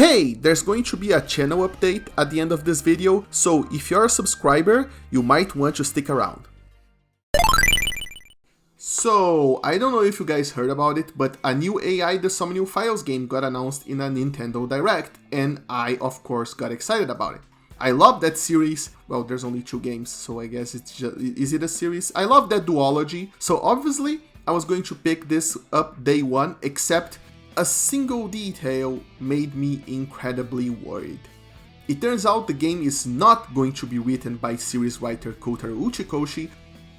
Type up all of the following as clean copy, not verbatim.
Hey, there's going to be a channel update at the end of this video, so if you're a subscriber, you might want to stick around. So, I don't know if you guys heard about it, but a new AI The Summoning Files game got announced in a Nintendo Direct, and I, of course, got excited about it. I love that series. Well, there's only 2 games, so I guess it's just... Is it a series? I love that duology, so obviously, I was going to pick this up day one, except a single detail made me incredibly worried. It turns out the game is not going to be written by series writer Kotaro Uchikoshi.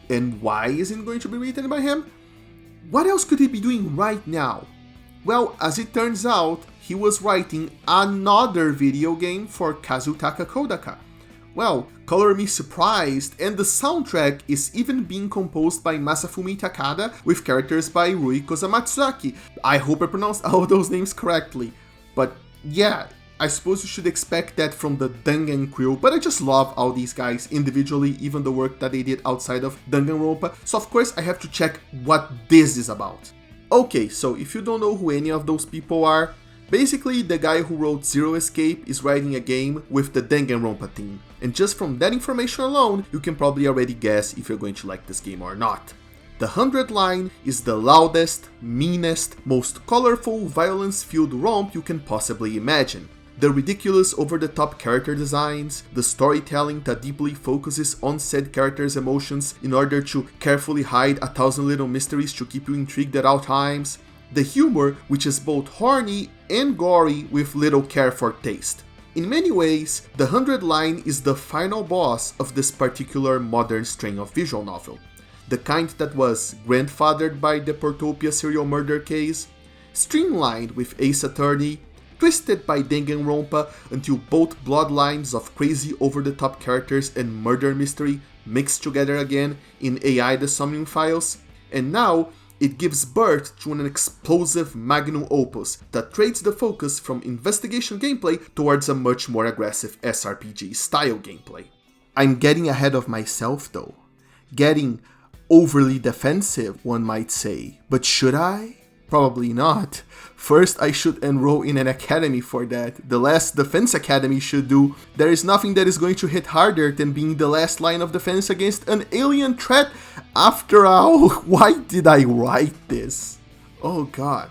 And why isn't it going to be written by him? What else could he be doing right now? Well, as it turns out, he was writing another video game for Kazutaka Kodaka. Well, color me surprised, and the soundtrack is even being composed by Masafumi Takada with characters by Rui Kozamatsuzaki. I hope I pronounced all those names correctly. But yeah, I suppose you should expect that from the Dangan crew, but I just love all these guys individually, even the work that they did outside of Danganronpa, so of course I have to check what this is about. Okay, so if you don't know who any of those people are, basically the guy who wrote Zero Escape is writing a game with the Danganronpa team, and just from that information alone, you can probably already guess if you're going to like this game or not. The 100 line is the loudest, meanest, most colorful, violence-filled romp you can possibly imagine. The ridiculous over-the-top character designs, the storytelling that deeply focuses on said characters' emotions in order to carefully hide 1,000 little mysteries to keep you intrigued at all times, the humor, which is both horny and gory with little care for taste. In many ways, the 100 line is the final boss of this particular modern strain of visual novel. The kind that was grandfathered by the Portopia serial murder case, streamlined with Ace Attorney, twisted by Danganronpa until both bloodlines of crazy over-the-top characters and murder mystery mixed together again in AI The Summoning Files, and now it gives birth to an explosive magnum opus that trades the focus from investigation gameplay towards a much more aggressive SRPG style gameplay. I'm getting ahead of myself though. Getting overly defensive, one might say, but should I? Probably not. First, I should enroll in an academy for that. The last defense academy should do. There is nothing that is going to hit harder than being the last line of defense against an alien threat. After all, why did I write this? Oh god.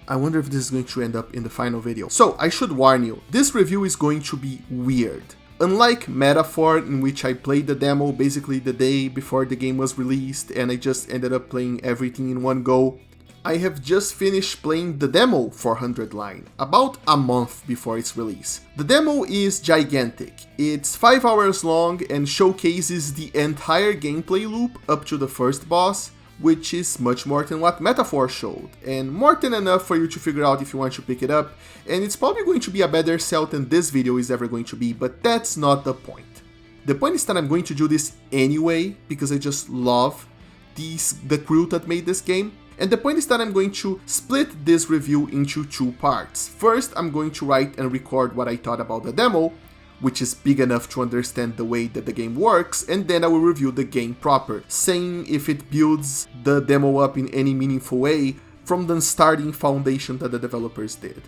I wonder if this is going to end up in the final video. So, I should warn you, this review is going to be weird. Unlike Metaphor, in which I played the demo basically the day before the game was released and I just ended up playing everything in one go, I have just finished playing the demo for 100 line, about a month before its release. The demo is gigantic. It's 5 hours long and showcases the entire gameplay loop up to the first boss, which is much more than what Metaphor showed, and more than enough for you to figure out if you want to pick it up, and it's probably going to be a better sell than this video is ever going to be, but that's not the point. The point is that I'm going to do this anyway, because I just love the crew that made this game. And the point is that I'm going to split this review into 2 parts. First, I'm going to write and record what I thought about the demo, which is big enough to understand the way that the game works, and then I will review the game proper, saying if it builds the demo up in any meaningful way from the starting foundation that the developers did.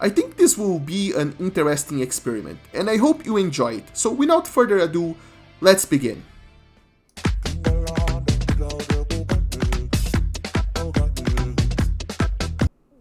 I think this will be an interesting experiment, and I hope you enjoy it. So without further ado, let's begin.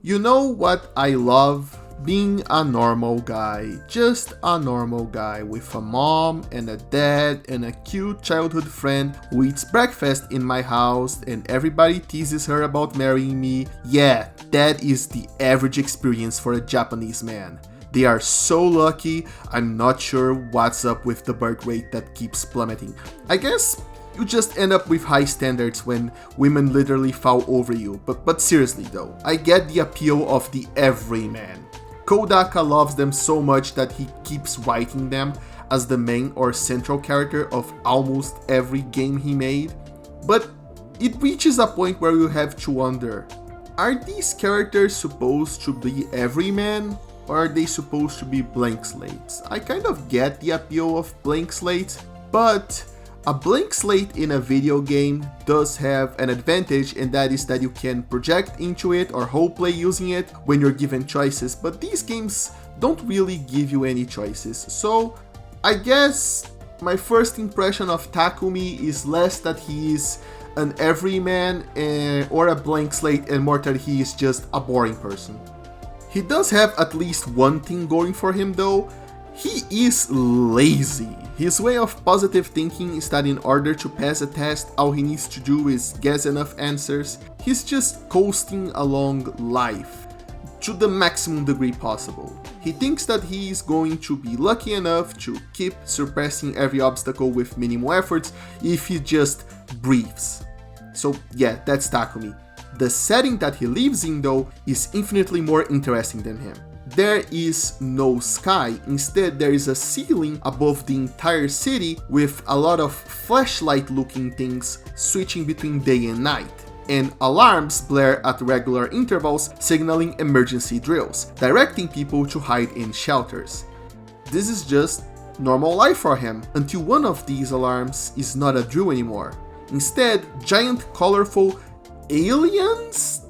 You know what I love? Being a normal guy. Just a normal guy with a mom and a dad and a cute childhood friend who eats breakfast in my house and everybody teases her about marrying me. Yeah, that is the average experience for a Japanese man. They are so lucky. I'm not sure what's up with the birth rate that keeps plummeting. I guess you just end up with high standards when women literally fall over you. But seriously though, I get the appeal of the everyman. Kodaka loves them so much that he keeps writing them as the main or central character of almost every game he made. But it reaches a point where you have to wonder, are these characters supposed to be everyman? Or are they supposed to be blank slates? I kind of get the appeal of blank slates, but A blank slate in a video game does have an advantage, and that is that you can project into it or roleplay using it when you're given choices, but these games don't really give you any choices. So I guess my first impression of Takumi is less that he is an everyman or a blank slate, and more that he is just a boring person. He does have at least one thing going for him though. He is lazy. His way of positive thinking is that in order to pass a test, all he needs to do is guess enough answers. He's just coasting along life to the maximum degree possible. He thinks that he is going to be lucky enough to keep surpassing every obstacle with minimal efforts if he just breathes. So yeah, that's Takumi. The setting that he lives in though is infinitely more interesting than him. There is no sky, instead there is a ceiling above the entire city with a lot of flashlight looking things switching between day and night, and alarms blare at regular intervals signaling emergency drills, directing people to hide in shelters. This is just normal life for him, until one of these alarms is not a drill anymore. Instead, giant colorful aliens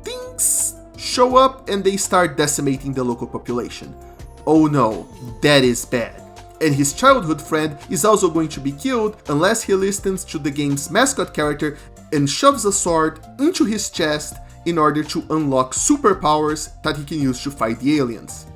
things show up and they start decimating the local population. Oh no, that is bad. And his childhood friend is also going to be killed unless he listens to the game's mascot character and shoves a sword into his chest in order to unlock superpowers that he can use to fight the aliens.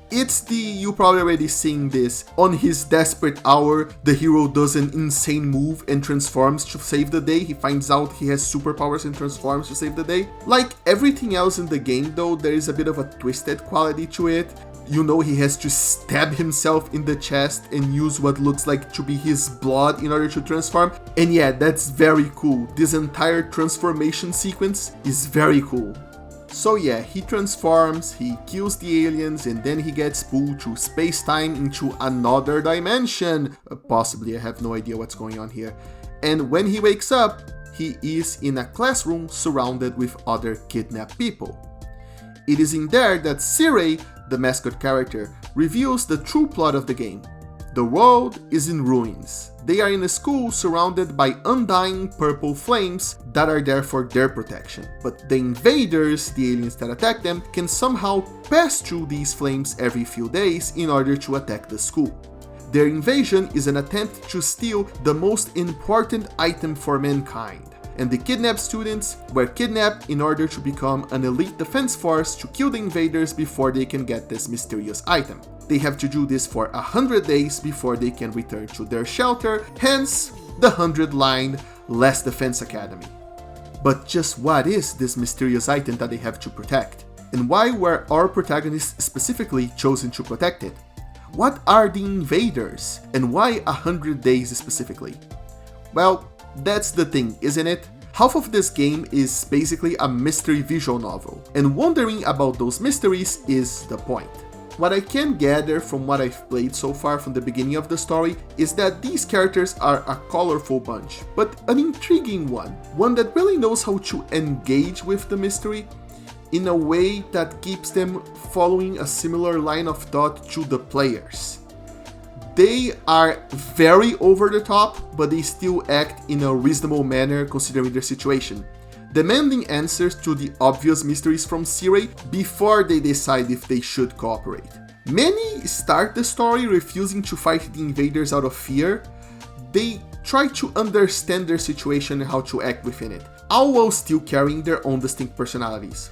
It's the, you probably already seen this, on his desperate hour, the hero does an insane move and transforms to save the day. He finds out he has superpowers and transforms to save the day. Like everything else in the game though, there is a bit of a twisted quality to it. You know, he has to stab himself in the chest and use what looks like to be his blood in order to transform. And yeah, that's very cool. This entire transformation sequence is very cool. So yeah, he transforms, he kills the aliens, and then he gets pulled through space-time into another dimension. Possibly, I have no idea what's going on here. And when he wakes up, he is in a classroom surrounded with other kidnapped people. It is in there that Sirei, the mascot character, reveals the true plot of the game. The world is in ruins. They are in a school surrounded by undying purple flames that are there for their protection. But the invaders, the aliens that attack them, can somehow pass through these flames every few days in order to attack the school. Their invasion is an attempt to steal the most important item for mankind. And the kidnapped students were kidnapped in order to become an elite defense force to kill the invaders before they can get this mysterious item. They have to do this for 100 days before they can return to their shelter, hence the 100-line Last Defense Academy. But just what is this mysterious item that they have to protect? And why were our protagonists specifically chosen to protect it? What are the invaders? And why 100 days specifically? Well, that's the thing, isn't it? Half of this game is basically a mystery visual novel, and wondering about those mysteries is the point. What I can gather from what I've played so far from the beginning of the story is that these characters are a colorful bunch, but an intriguing one that really knows how to engage with the mystery in a way that keeps them following a similar line of thought to the players. They are very over the top, but they still act in a reasonable manner considering their situation, demanding answers to the obvious mysteries from Sirei before they decide if they should cooperate. Many start the story refusing to fight the invaders out of fear. They try to understand their situation and how to act within it, all while still carrying their own distinct personalities.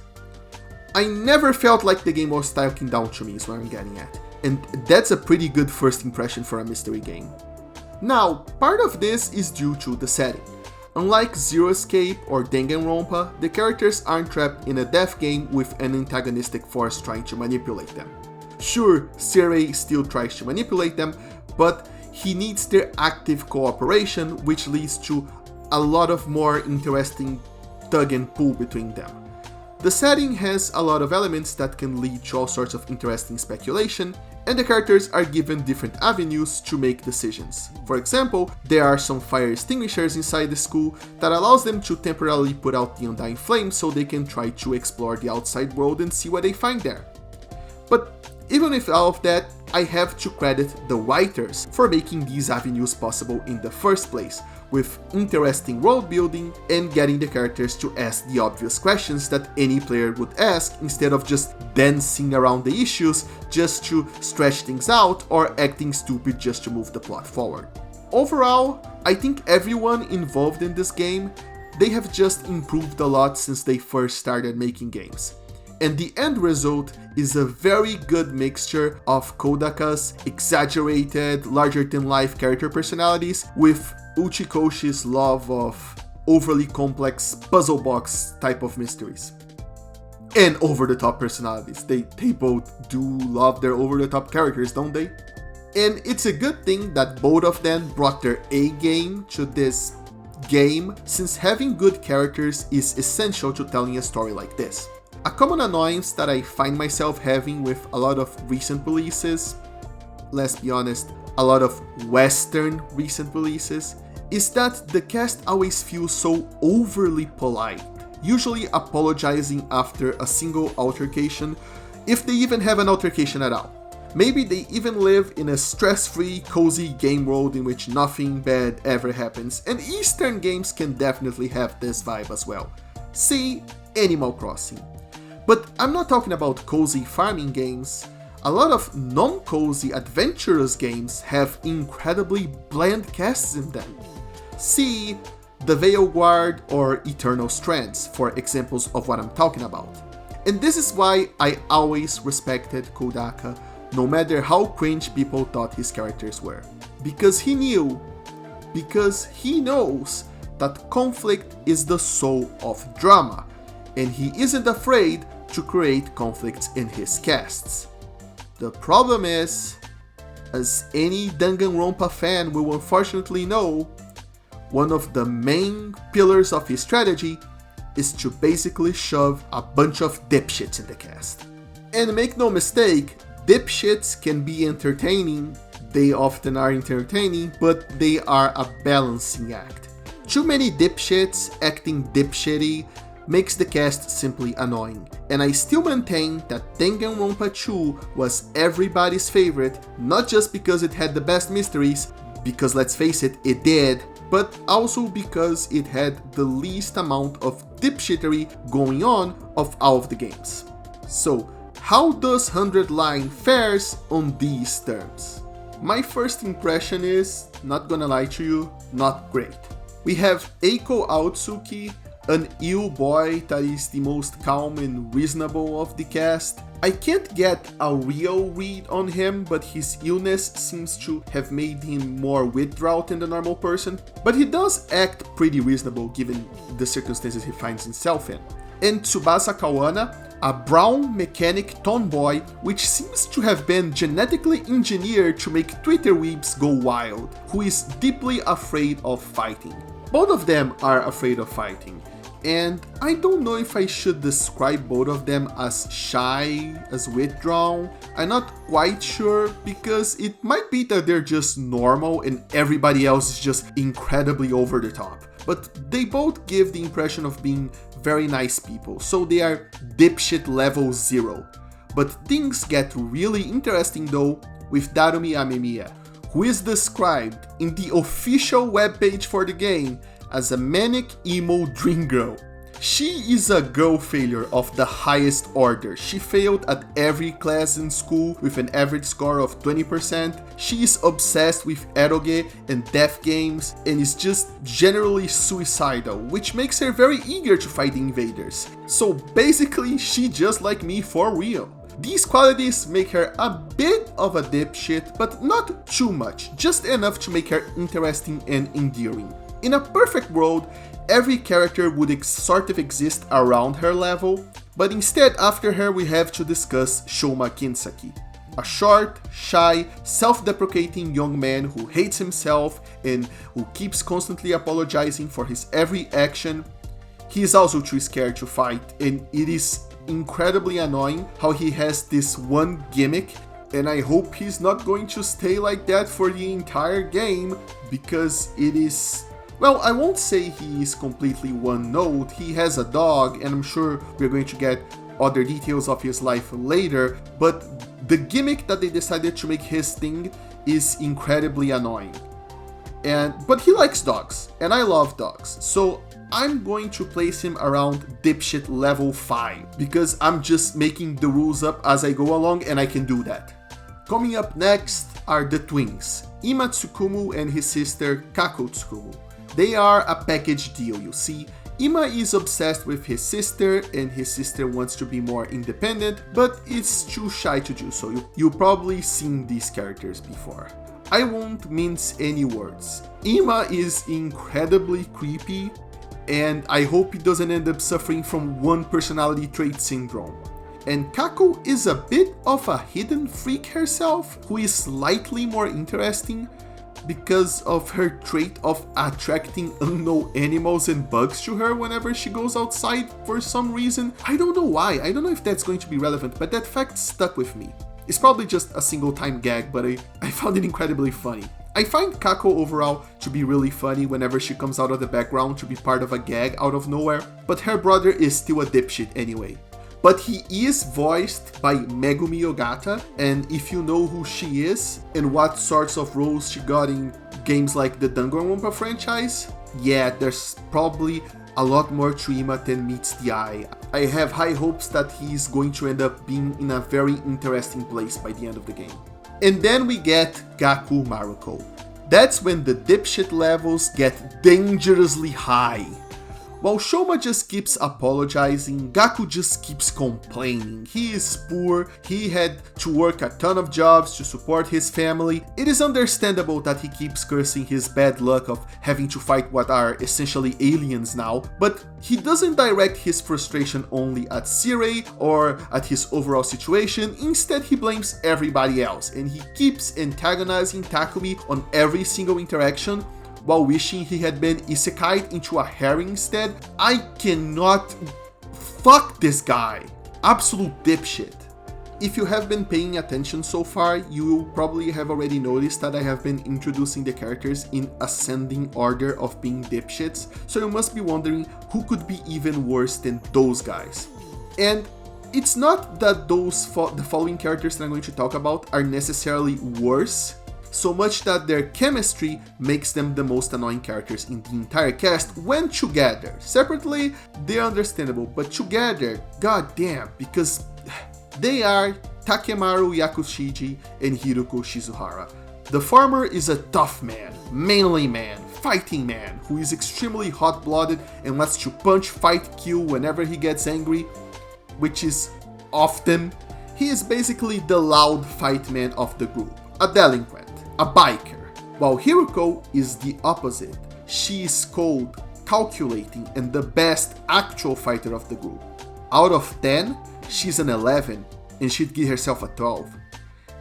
I never felt like the game was talking down to me, is what I'm getting at. And that's a pretty good first impression for a mystery game. Now, part of this is due to the setting. Unlike Zero Escape or Danganronpa, the characters aren't trapped in a death game with an antagonistic force trying to manipulate them. Sure, Sirei still tries to manipulate them, but he needs their active cooperation, which leads to a lot of more interesting tug and pull between them. The setting has a lot of elements that can lead to all sorts of interesting speculation, and the characters are given different avenues to make decisions. For example, there are some fire extinguishers inside the school that allows them to temporarily put out the undying flame so they can try to explore the outside world and see what they find there. But even with all of that, I have to credit the writers for making these avenues possible in the first place, with interesting world building and getting the characters to ask the obvious questions that any player would ask instead of just dancing around the issues just to stretch things out or acting stupid just to move the plot forward. Overall, I think everyone involved in this game, they have just improved a lot since they first started making games. And the end result is a very good mixture of Kodaka's exaggerated, larger-than-life character personalities with Uchikoshi's love of overly complex puzzle box type of mysteries. And over-the-top personalities. They both do love their over-the-top characters, don't they? And it's a good thing that both of them brought their A game to this game, since having good characters is essential to telling a story like this. A common annoyance that I find myself having with a lot of recent releases, let's be honest, a lot of Western recent releases, is that the cast always feels so overly polite, usually apologizing after a single altercation, if they even have an altercation at all. Maybe they even live in a stress-free, cozy game world in which nothing bad ever happens, and Eastern games can definitely have this vibe as well. See Animal Crossing. But I'm not talking about cozy farming games. A lot of non-cozy adventurous games have incredibly bland casts in them. See The Veil Guard or Eternal Strands for examples of what I'm talking about. And this is why I always respected Kodaka, no matter how cringe people thought his characters were. Because he knows that conflict is the soul of drama, and he isn't afraid to create conflicts in his casts. The problem is, as any Danganronpa fan will unfortunately know, one of the main pillars of his strategy is to basically shove a bunch of dipshits in the cast. And make no mistake, dipshits can be entertaining, they often are entertaining, but they are a balancing act. Too many dipshits acting dipshitty makes the cast simply annoying, and I still maintain that Danganronpa 2 was everybody's favorite, not just because it had the best mysteries, because let's face it, it did, but also because it had the least amount of dipshittery going on of all of the games. So, how does 100 Line fares on these terms? My first impression is, not gonna lie to you, not great. We have Eiko Aotsuki, an ill boy that is the most calm and reasonable of the cast. I can't get a real read on him, but his illness seems to have made him more withdrawn than the normal person, but he does act pretty reasonable given the circumstances he finds himself in. And Tsubasa Kawana, a brown mechanic tomboy which seems to have been genetically engineered to make Twitter weebs go wild, who is deeply afraid of fighting. Both of them are afraid of fighting, and I don't know if I should describe both of them as shy, as withdrawn. I'm not quite sure, because it might be that they're just normal and everybody else is just incredibly over the top. But they both give the impression of being very nice people, so they are dipshit level 0. But things get really interesting though with Darumi Amemiya, who is described in the official webpage for the game as a manic emo dream girl. She is a girl failure of the highest order. She failed at every class in school with an average score of 20%. She is obsessed with eroge and death games and is just generally suicidal, which makes her very eager to fight the invaders. So basically, she just like me for real. These qualities make her a bit of a dipshit, but not too much, just enough to make her interesting and endearing. In a perfect world, every character would sort of exist around her level, but instead after her we have to discuss Shoma Kinsaki, a short, shy, self-deprecating young man who hates himself and who keeps constantly apologizing for his every action. He is also too scared to fight, and it is incredibly annoying how he has this one gimmick, and I hope he's not going to stay like that for the entire game, because it is... Well, I won't say he is completely one note. He has a dog, and I'm sure we're going to get other details of his life later, but the gimmick that they decided to make his thing is incredibly annoying. But he likes dogs, and I love dogs. So I'm going to place him around dipshit level 5, because I'm just making the rules up as I go along, and I can do that. Coming up next are the twins, Ima Tsukumu and his sister Kako Tsukumu. They are a package deal, you see. Ima is obsessed with his sister, and his sister wants to be more independent, but is too shy to do so. You've probably seen these characters before. I won't mince any words. Ima is incredibly creepy, and I hope he doesn't end up suffering from one personality trait syndrome. And Kako is a bit of a hidden freak herself, who is slightly more interesting because of her trait of attracting unknown animals and bugs to her whenever she goes outside for some reason. I don't know why, I don't know if that's going to be relevant, but that fact stuck with me. It's probably just a single time gag, but I found it incredibly funny. I find Kako overall to be really funny whenever she comes out of the background to be part of a gag out of nowhere, but her brother is still a dipshit anyway. But he is voiced by Megumi Ogata, and if you know who she is and what sorts of roles she got in games like the Danganronpa franchise, yeah, there's probably a lot more to Ima than meets the eye. I have high hopes that he's going to end up being in a very interesting place by the end of the game. And then we get Gaku Maruko. That's when the dipshit levels get dangerously high. While Shoma just keeps apologizing, Gaku just keeps complaining. He is poor, he had to work a ton of jobs to support his family. It is understandable that he keeps cursing his bad luck of having to fight what are essentially aliens now, but he doesn't direct his frustration only at Sirei or at his overall situation. Instead, he blames everybody else, and he keeps antagonizing Takumi on every single interaction, while wishing he had been isekai'd into a harem instead. I cannot... Fuck this guy. Absolute dipshit. If you have been paying attention so far, you will probably have already noticed that I have been introducing the characters in ascending order of being dipshits, so you must be wondering who could be even worse than those guys. And it's not that the following characters that I'm going to talk about are necessarily worse, so much that their chemistry makes them the most annoying characters in the entire cast when together. Separately, they're understandable, but together, goddamn, because they are Takemaru Yakushiji and Hiruko Shizuhara. The former is a tough man, manly man, fighting man, who is extremely hot-blooded and wants to punch, fight, kill whenever he gets angry, which is often. He is basically the loud fight man of the group, a delinquent, a biker, while Hiruko is the opposite. She is cold, calculating, and the best actual fighter of the group. Out of 10, she's an 11, and she'd give herself a 12.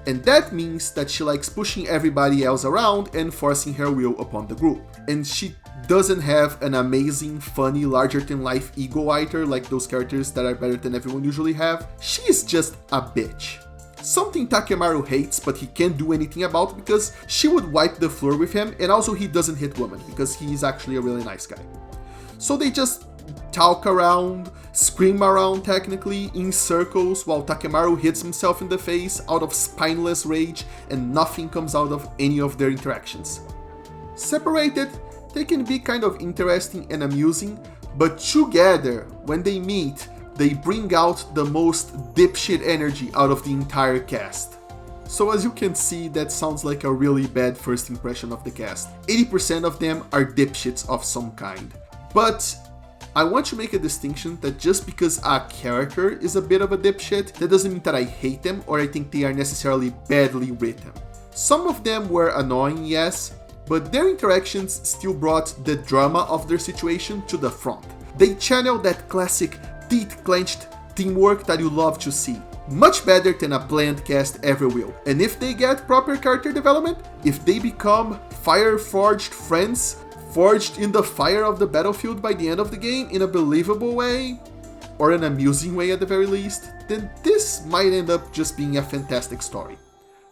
And that means that she likes pushing everybody else around and forcing her will upon the group. And she doesn't have an amazing, funny, larger-than-life ego-iter like those characters that are better than everyone usually have. She is just a bitch. Something Takemaru hates, but he can't do anything about because she would wipe the floor with him, and also he doesn't hit women because he's actually a really nice guy. So they just talk around, scream around technically, in circles, while Takemaru hits himself in the face out of spineless rage, and nothing comes out of any of their interactions. Separated, they can be kind of interesting and amusing, but together, when they meet, they bring out the most dipshit energy out of the entire cast. So as you can see, that sounds like a really bad first impression of the cast. 80% of them are dipshits of some kind. But I want to make a distinction that just because a character is a bit of a dipshit, that doesn't mean that I hate them or I think they are necessarily badly written. Some of them were annoying, yes, but their interactions still brought the drama of their situation to the front. They channel that classic teeth-clenched teamwork that you love to see. Much better than a bland cast ever will. And if they get proper character development, if they become fire-forged friends, forged in the fire of the battlefield by the end of the game in a believable way, or an amusing way at the very least, then this might end up just being a fantastic story.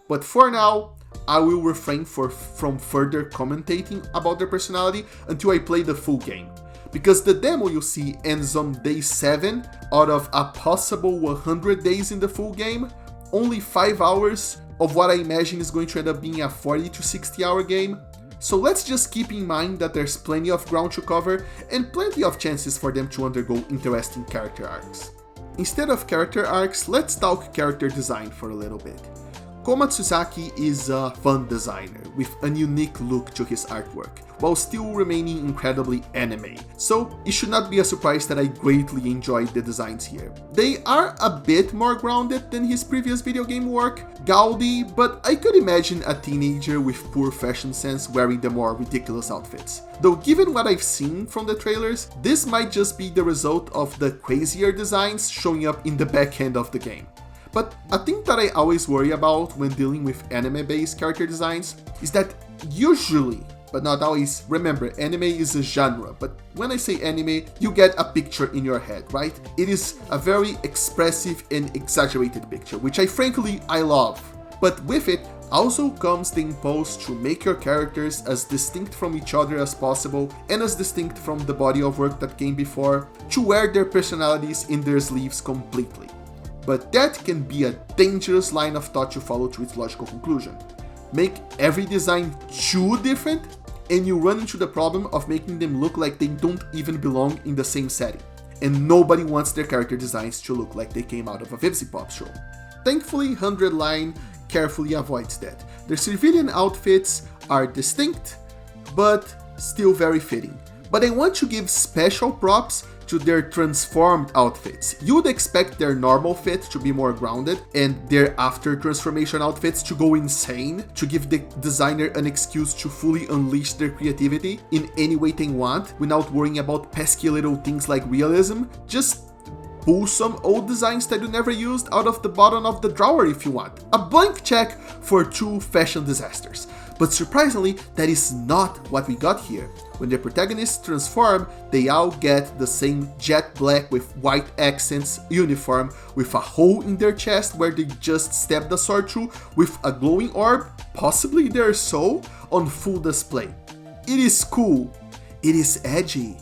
But for now, I will refrain from further commentating about their personality until I play the full game. Because the demo you see ends on day 7 out of a possible 100 days in the full game, only 5 hours of what I imagine is going to end up being a 40 to 60 hour game. So let's just keep in mind that there's plenty of ground to cover and plenty of chances for them to undergo interesting character arcs. Instead of character arcs, let's talk character design for a little bit. Ko Matsuzaki is a fun designer with a unique look to his artwork, while still remaining incredibly anime, so it should not be a surprise that I greatly enjoyed the designs here. They are a bit more grounded than his previous video game work, gaudy, but I could imagine a teenager with poor fashion sense wearing the more ridiculous outfits. Though given what I've seen from the trailers, this might just be the result of the crazier designs showing up in the back end of the game. But a thing that I always worry about when dealing with anime-based character designs is that usually, but not always, remember, anime is a genre, but when I say anime, you get a picture in your head, right? It is a very expressive and exaggerated picture, which I love. But with it also comes the impulse to make your characters as distinct from each other as possible and as distinct from the body of work that came before, to wear their personalities in their sleeves completely. But that can be a dangerous line of thought to follow to its logical conclusion. Make every design too different, and you run into the problem of making them look like they don't even belong in the same setting. And nobody wants their character designs to look like they came out of a Vipsy-Pop show. Thankfully, 100 Line carefully avoids that. Their civilian outfits are distinct, but still very fitting. But I want to give special props to their transformed outfits. You would expect their normal fit to be more grounded and their after transformation outfits to go insane, to give the designer an excuse to fully unleash their creativity in any way they want without worrying about pesky little things like realism. Just pull some old designs that you never used out of the bottom of the drawer if you want. A blank check for two fashion disasters. But surprisingly, that is not what we got here. When the protagonists transform, they all get the same jet black with white accents uniform with a hole in their chest where they just stabbed the sword through with a glowing orb, possibly their soul, on full display. It is cool. It is edgy.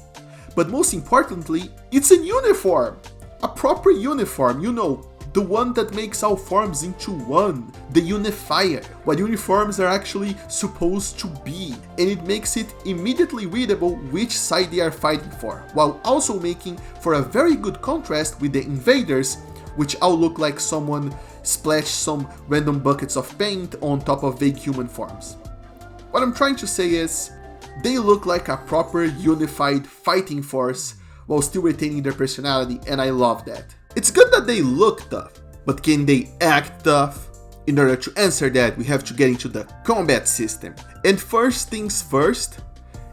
But most importantly, it's a uniform. A proper uniform, you know, the one that makes all forms into one, the unifier, what uniforms are actually supposed to be, and it makes it immediately readable which side they are fighting for, while also making for a very good contrast with the invaders, which all look like someone splashed some random buckets of paint on top of vague human forms. What I'm trying to say is, they look like a proper unified fighting force while still retaining their personality, and I love that. It's good that they look tough, but can they act tough? In order to answer that, we have to get into the combat system. And first things first,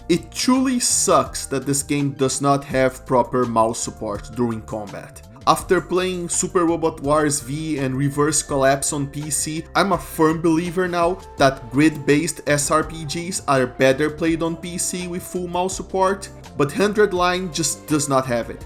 it truly sucks that this game does not have proper mouse support during combat. After playing Super Robot Wars V and Reverse Collapse on PC, I'm a firm believer now that grid-based SRPGs are better played on PC with full mouse support, but 100 Line just does not have it.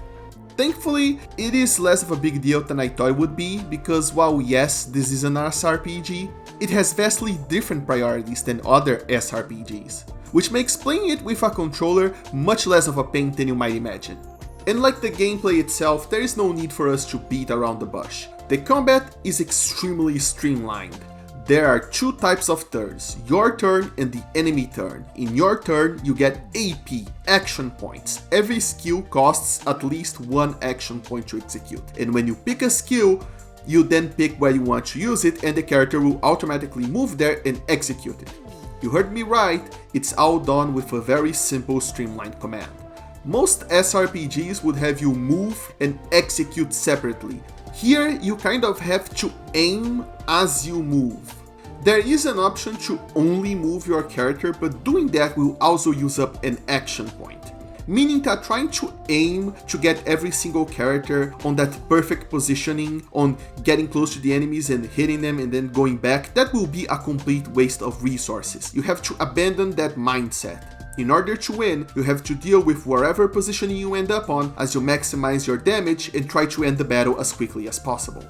Thankfully, it is less of a big deal than I thought it would be, because while yes, this is an SRPG, it has vastly different priorities than other SRPGs, which makes playing it with a controller much less of a pain than you might imagine. And like the gameplay itself, there is no need for us to beat around the bush. The combat is extremely streamlined. There are two types of turns, your turn and the enemy turn. In your turn, you get AP, action points. Every skill costs at least one action point to execute. And when you pick a skill, you then pick where you want to use it and the character will automatically move there and execute it. You heard me right, it's all done with a very simple streamlined command. Most SRPGs would have you move and execute separately. Here, you kind of have to aim as you move. There is an option to only move your character, but doing that will also use up an action point. Meaning that trying to aim to get every single character on that perfect positioning, on getting close to the enemies and hitting them and then going back, that will be a complete waste of resources. You have to abandon that mindset. In order to win, you have to deal with wherever positioning you end up on as you maximize your damage and try to end the battle as quickly as possible.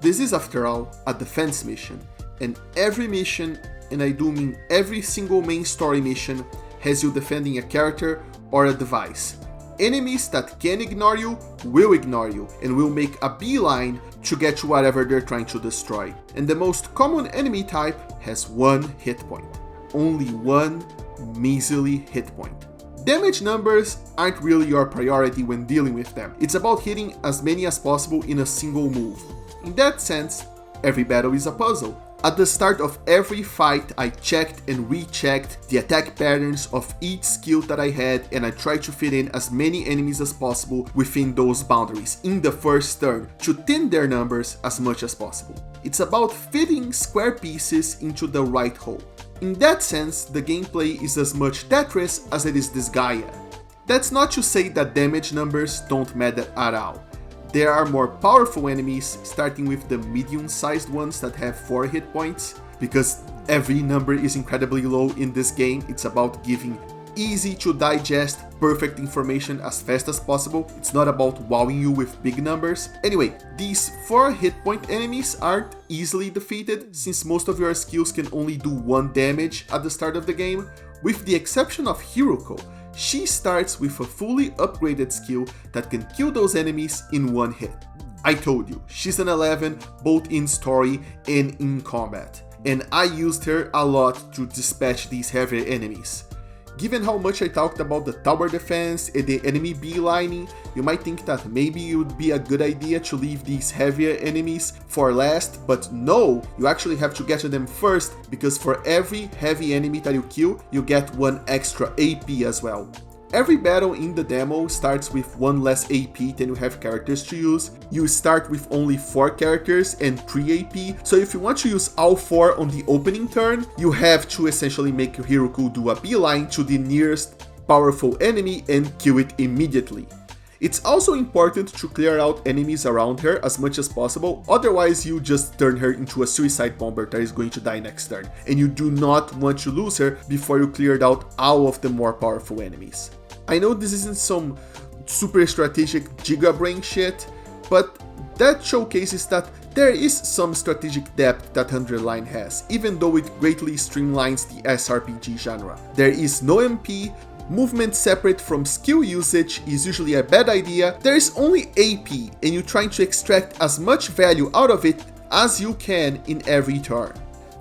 This is, after all, a defense mission, and every mission, and I do mean every single main story mission, has you defending a character or a device. Enemies that can ignore you will ignore you and will make a beeline to get to whatever they're trying to destroy. And the most common enemy type has one hit point. Only one measly hit point. Damage numbers aren't really your priority when dealing with them. It's about hitting as many as possible in a single move. In that sense, every battle is a puzzle. At the start of every fight, I checked and rechecked the attack patterns of each skill that I had, and I tried to fit in as many enemies as possible within those boundaries in the first turn to thin their numbers as much as possible. It's about fitting square pieces into the right hole. In that sense, the gameplay is as much Tetris as it is Disgaea. That's not to say that damage numbers don't matter at all. There are more powerful enemies, starting with the medium-sized ones that have 4 hit points. Because every number is incredibly low in this game, it's about giving easy to digest, perfect information as fast as possible. It's not about wowing you with big numbers. Anyway, these 4 hit point enemies aren't easily defeated, since most of your skills can only do 1 damage at the start of the game, with the exception of Hiruko. She starts with a fully upgraded skill that can kill those enemies in 1 hit. I told you, she's an 11 both in story and in combat, and I used her a lot to dispatch these heavier enemies. Given how much I talked about the tower defense and the enemy beelining, you might think that maybe it would be a good idea to leave these heavier enemies for last, but no, you actually have to get to them first, because for every heavy enemy that you kill, you get 1 extra AP as well. Every battle in the demo starts with 1 less AP than you have characters to use. You start with only 4 characters and 3 AP, so if you want to use all 4 on the opening turn, you have to essentially make Hiruko do a beeline to the nearest powerful enemy and kill it immediately. It's also important to clear out enemies around her as much as possible, otherwise you just turn her into a suicide bomber that is going to die next turn, and you do not want to lose her before you cleared out all of the more powerful enemies. I know this isn't some super strategic Giga Brain shit, but that showcases that there is some strategic depth that Underline has, even though it greatly streamlines the SRPG genre. There is no MP, movement separate from skill usage is usually a bad idea, there is only AP, and you're trying to extract as much value out of it as you can in every turn.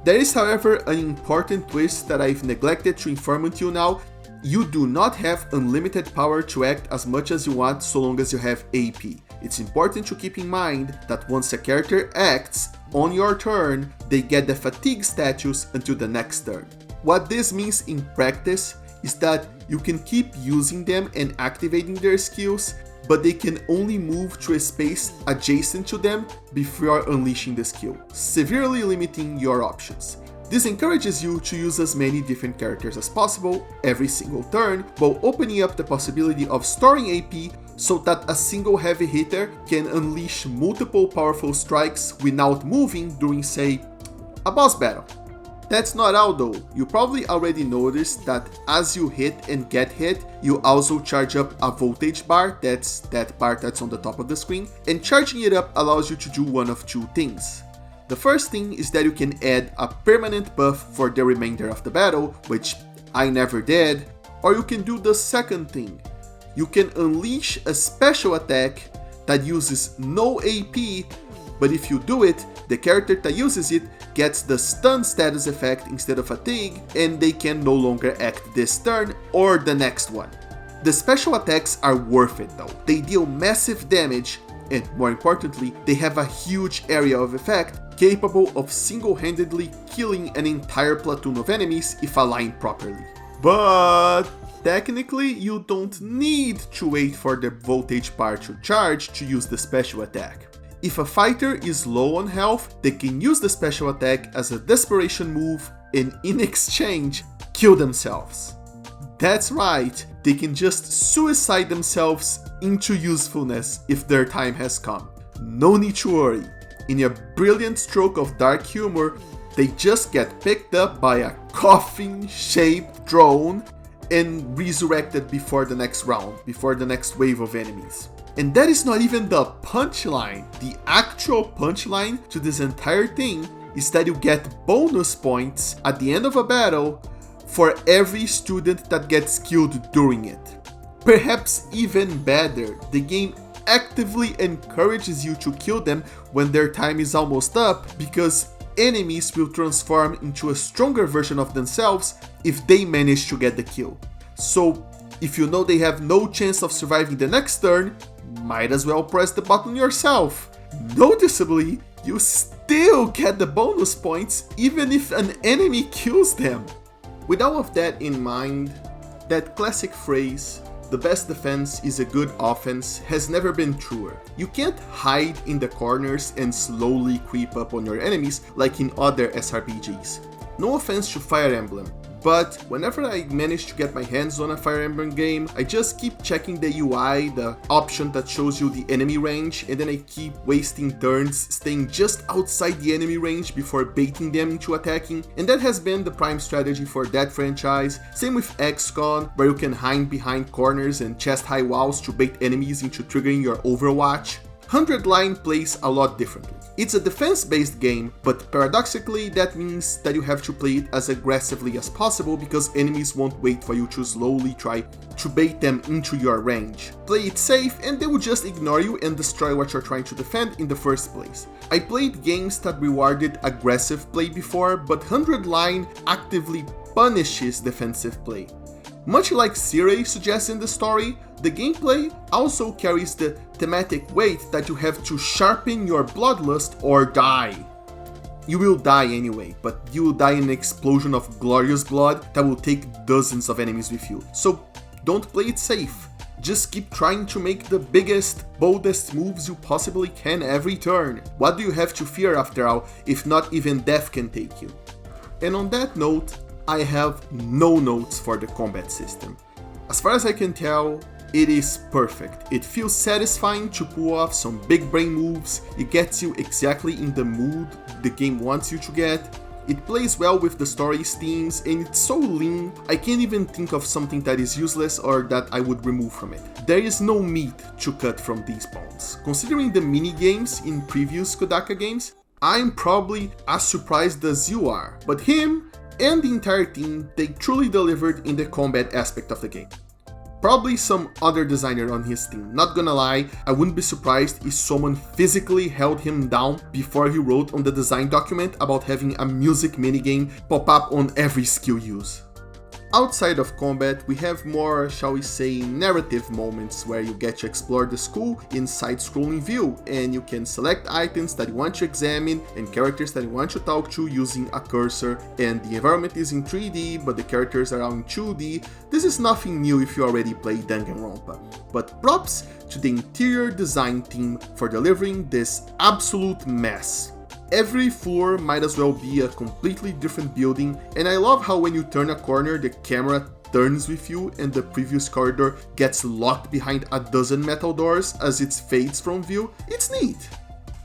There is, however, an important twist that I've neglected to inform until now. You do not have unlimited power to act as much as you want so long as you have AP. It's important to keep in mind that once a character acts on your turn, they get the fatigue status until the next turn. What this means in practice is that you can keep using them and activating their skills, but they can only move to a space adjacent to them before unleashing the skill, severely limiting your options. This encourages you to use as many different characters as possible every single turn, while opening up the possibility of storing AP so that a single heavy hitter can unleash multiple powerful strikes without moving during, say, a boss battle. That's not all though. You probably already noticed that as you hit and get hit, you also charge up a voltage bar, that's that bar that's on the top of the screen, and charging it up allows you to do one of 2 things. The first thing is that you can add a permanent buff for the remainder of the battle, which I never did, or you can do the second thing. You can unleash a special attack that uses no AP, but if you do it, the character that uses it gets the stun status effect instead of fatigue, and they can no longer act this turn or the next one. The special attacks are worth it though. They deal massive damage, and more importantly, they have a huge area of effect, capable of single-handedly killing an entire platoon of enemies if aligned properly. But technically, you don't need to wait for the voltage bar to charge to use the special attack. If a fighter is low on health, they can use the special attack as a desperation move and in exchange, kill themselves. That's right, they can just suicide themselves into usefulness if their time has come. No need to worry. In a brilliant stroke of dark humor, they just get picked up by a coffin-shaped drone and resurrected before the next round, before the next wave of enemies. And that is not even the punchline. The actual punchline to this entire thing is that you get bonus points at the end of a battle for every student that gets killed during it. Perhaps even better, the game actively encourages you to kill them when their time is almost up, because enemies will transform into a stronger version of themselves if they manage to get the kill. So if you know they have no chance of surviving the next turn, might as well press the button yourself. Noticeably, you still get the bonus points even if an enemy kills them. With all of that in mind, that classic phrase, "the best defense is a good offense," has never been truer. You can't hide in the corners and slowly creep up on your enemies like in other SRPGs. No offense to Fire Emblem, but whenever I manage to get my hands on a Fire Emblem game, I just keep checking the UI, the option that shows you the enemy range, and then I keep wasting turns staying just outside the enemy range before baiting them into attacking, and that has been the prime strategy for that franchise. Same with XCOM, where you can hide behind corners and chest-high walls to bait enemies into triggering your Overwatch. 100 Line plays a lot differently. It's a defense-based game, but paradoxically that means that you have to play it as aggressively as possible because enemies won't wait for you to slowly try to bait them into your range. Play it safe and they will just ignore you and destroy what you're trying to defend in the first place. I played games that rewarded aggressive play before, but 100 Line actively punishes defensive play. Much like Sirei suggests in the story, the gameplay also carries the thematic weight that you have to sharpen your bloodlust or die. You will die anyway, but you will die in an explosion of glorious blood that will take dozens of enemies with you. So don't play it safe. Just keep trying to make the biggest, boldest moves you possibly can every turn. What do you have to fear after all, if not even death can take you? And on that note, I have no notes for the combat system. As far as I can tell, it is perfect. It feels satisfying to pull off some big brain moves, it gets you exactly in the mood the game wants you to get, it plays well with the story's themes, and it's so lean, I can't even think of something that is useless or that I would remove from it. There is no meat to cut from these bones. Considering the mini-games in previous Kodaka games, I'm probably as surprised as you are, but him and the entire team, they truly delivered in the combat aspect of the game. Probably some other designer on his team, not gonna lie, I wouldn't be surprised if someone physically held him down before he wrote on the design document about having a music minigame pop up on every skill use. Outside of combat, we have more, shall we say, narrative moments where you get to explore the school in side-scrolling view, and you can select items that you want to examine and characters that you want to talk to using a cursor, and the environment is in 3D, but the characters are in 2D. This is nothing new if you already play Danganronpa, but props to the interior design team for delivering this absolute mess. Every floor might as well be a completely different building, and I love how when you turn a corner, the camera turns with you and the previous corridor gets locked behind a dozen metal doors as it fades from view. It's neat.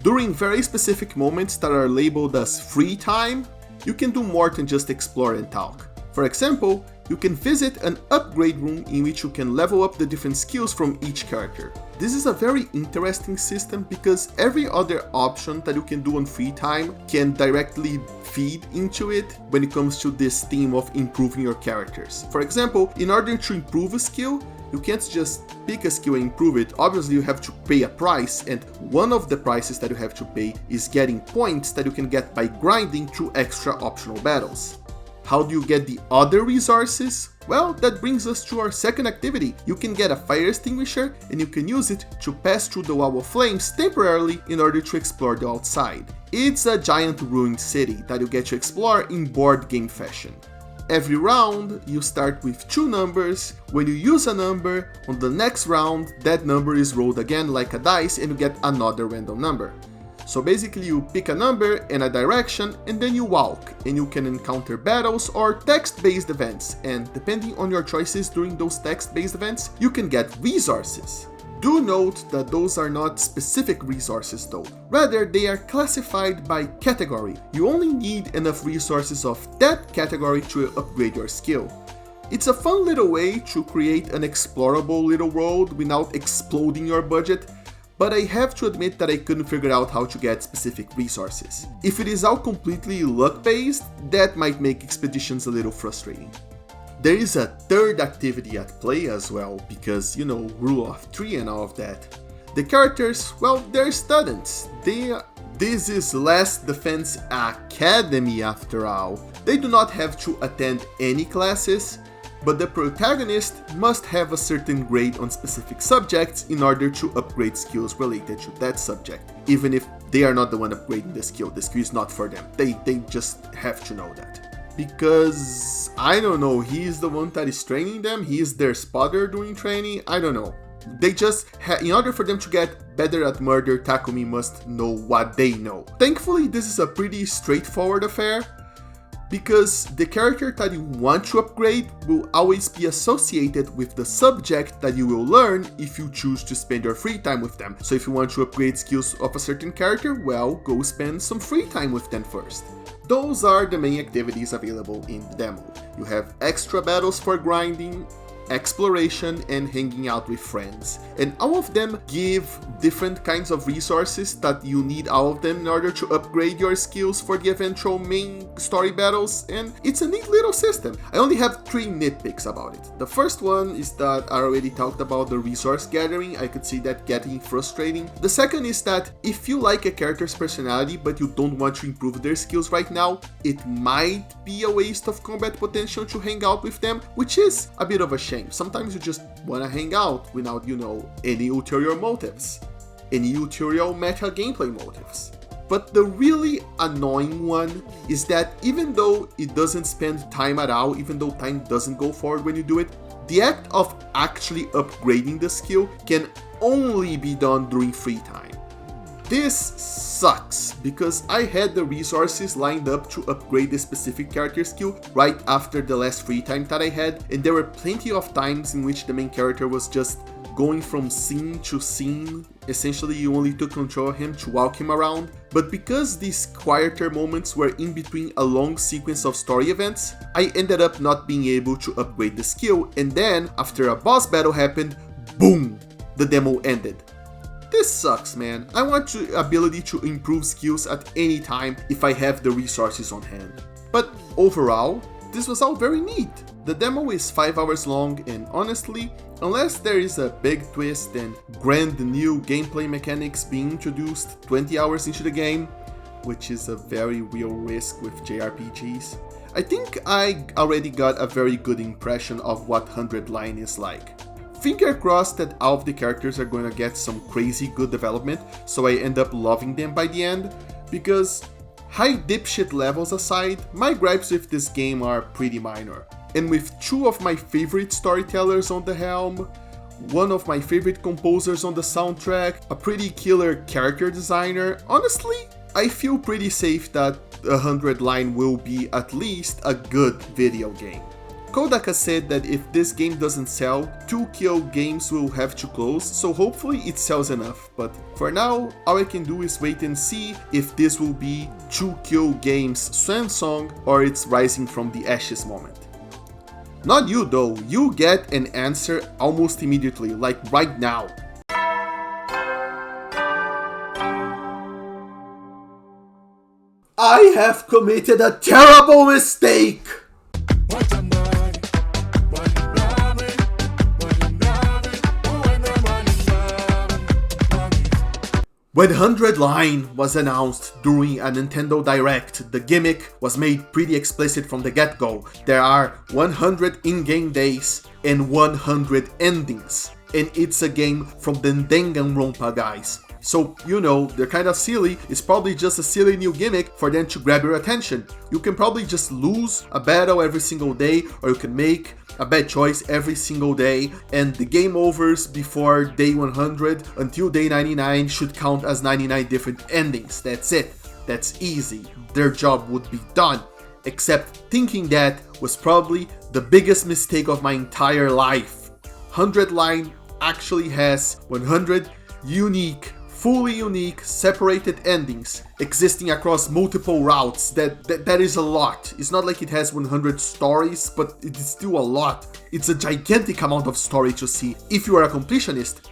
During very specific moments that are labeled as free time, you can do more than just explore and talk. For example, you can visit an upgrade room in which you can level up the different skills from each character. This is a very interesting system because every other option that you can do on free time can directly feed into it when it comes to this theme of improving your characters. For example, in order to improve a skill, you can't just pick a skill and improve it. Obviously, you have to pay a price, and one of the prices that you have to pay is getting points that you can get by grinding through extra optional battles. How do you get the other resources? Well, that brings us to our second activity. You can get a fire extinguisher and you can use it to pass through the wall of flames temporarily in order to explore the outside. It's a giant ruined city that you get to explore in board game fashion. Every round, you start with 2 numbers. When you use a number, on the next round, that number is rolled again like a dice and you get another random number. So basically you pick a number and a direction and then you walk, and you can encounter battles or text-based events, and depending on your choices during those text-based events, you can get resources. Do note that those are not specific resources though, rather they are classified by category. You only need enough resources of that category to upgrade your skill. It's a fun little way to create an explorable little world without exploding your budget, but I have to admit that I couldn't figure out how to get specific resources. If it is all completely luck-based, that might make expeditions a little frustrating. There is a third activity at play as well, because, rule of 3 and all of that. The characters, well, they're students. This is Last Defense Academy after all. They do not have to attend any classes, but the protagonist must have a certain grade on specific subjects in order to upgrade skills related to that subject. Even if they are not the one upgrading the skill is not for them. They just have to know that. Because, I don't know, he's the one that is training them, he's their spotter doing training, I don't know. They just, in order for them to get better at murder, Takumi must know what they know. Thankfully, this is a pretty straightforward affair, because the character that you want to upgrade will always be associated with the subject that you will learn if you choose to spend your free time with them. So if you want to upgrade skills of a certain character, well, go spend some free time with them first. Those are the main activities available in the demo. You have extra battles for grinding, exploration, and hanging out with friends. And all of them give different kinds of resources that you need all of them in order to upgrade your skills for the eventual main story battles, and it's a neat little system. I only have 3 nitpicks about it. The first one is that I already talked about the resource gathering. I could see that getting frustrating. The second is that if you like a character's personality but you don't want to improve their skills right now, it might be a waste of combat potential to hang out with them, which is a bit of a shame. Sometimes you just want to hang out without, any ulterior motives, any ulterior meta gameplay motives. But the really annoying one is that even though it doesn't spend time at all, even though time doesn't go forward when you do it, the act of actually upgrading the skill can only be done during free time. This sucks, because I had the resources lined up to upgrade the specific character skill right after the last free time that I had, and there were plenty of times in which the main character was just going from scene to scene. Essentially, you only took control of him to walk him around. But because these quieter moments were in between a long sequence of story events, I ended up not being able to upgrade the skill, and then, after a boss battle happened, boom, the demo ended. This sucks, man. I want the ability to improve skills at any time if I have the resources on hand. But overall, this was all very neat. The demo is 5 hours long, and honestly, unless there is a big twist and grand new gameplay mechanics being introduced 20 hours into the game, which is a very real risk with JRPGs, I think I already got a very good impression of what 100 Line is like. Finger crossed that all of the characters are going to get some crazy good development, so I end up loving them by the end, because high dipshit levels aside, my gripes with this game are pretty minor. And with 2 of my favorite storytellers on the helm, 1 of my favorite composers on the soundtrack, a pretty killer character designer, honestly, I feel pretty safe that 100 Line will be at least a good video game. Kodaka said that if this game doesn't sell, 2Kill Games will have to close, so hopefully it sells enough. But for now, all I can do is wait and see if this will be 2Kill Games' swan song or it's rising from the ashes moment. Not you though, you get an answer almost immediately, like right now. I have committed a terrible mistake! When 100 Line was announced during a Nintendo Direct, the gimmick was made pretty explicit from the get-go. There are 100 in-game days and 100 endings, and it's a game from the Danganronpa guys. So, they're kind of silly. It's probably just a silly new gimmick for them to grab your attention. You can probably just lose a battle every single day, or you can make a bad choice every single day, and the game overs before day 100 until day 99 should count as 99 different endings. That's it. That's easy. Their job would be done. Except thinking that was probably the biggest mistake of my entire life. 100 Line actually has 100 fully unique, separated endings existing across multiple routes. That is a lot. It's not like it has 100 stories, but it is still a lot. It's a gigantic amount of story to see if you are a completionist.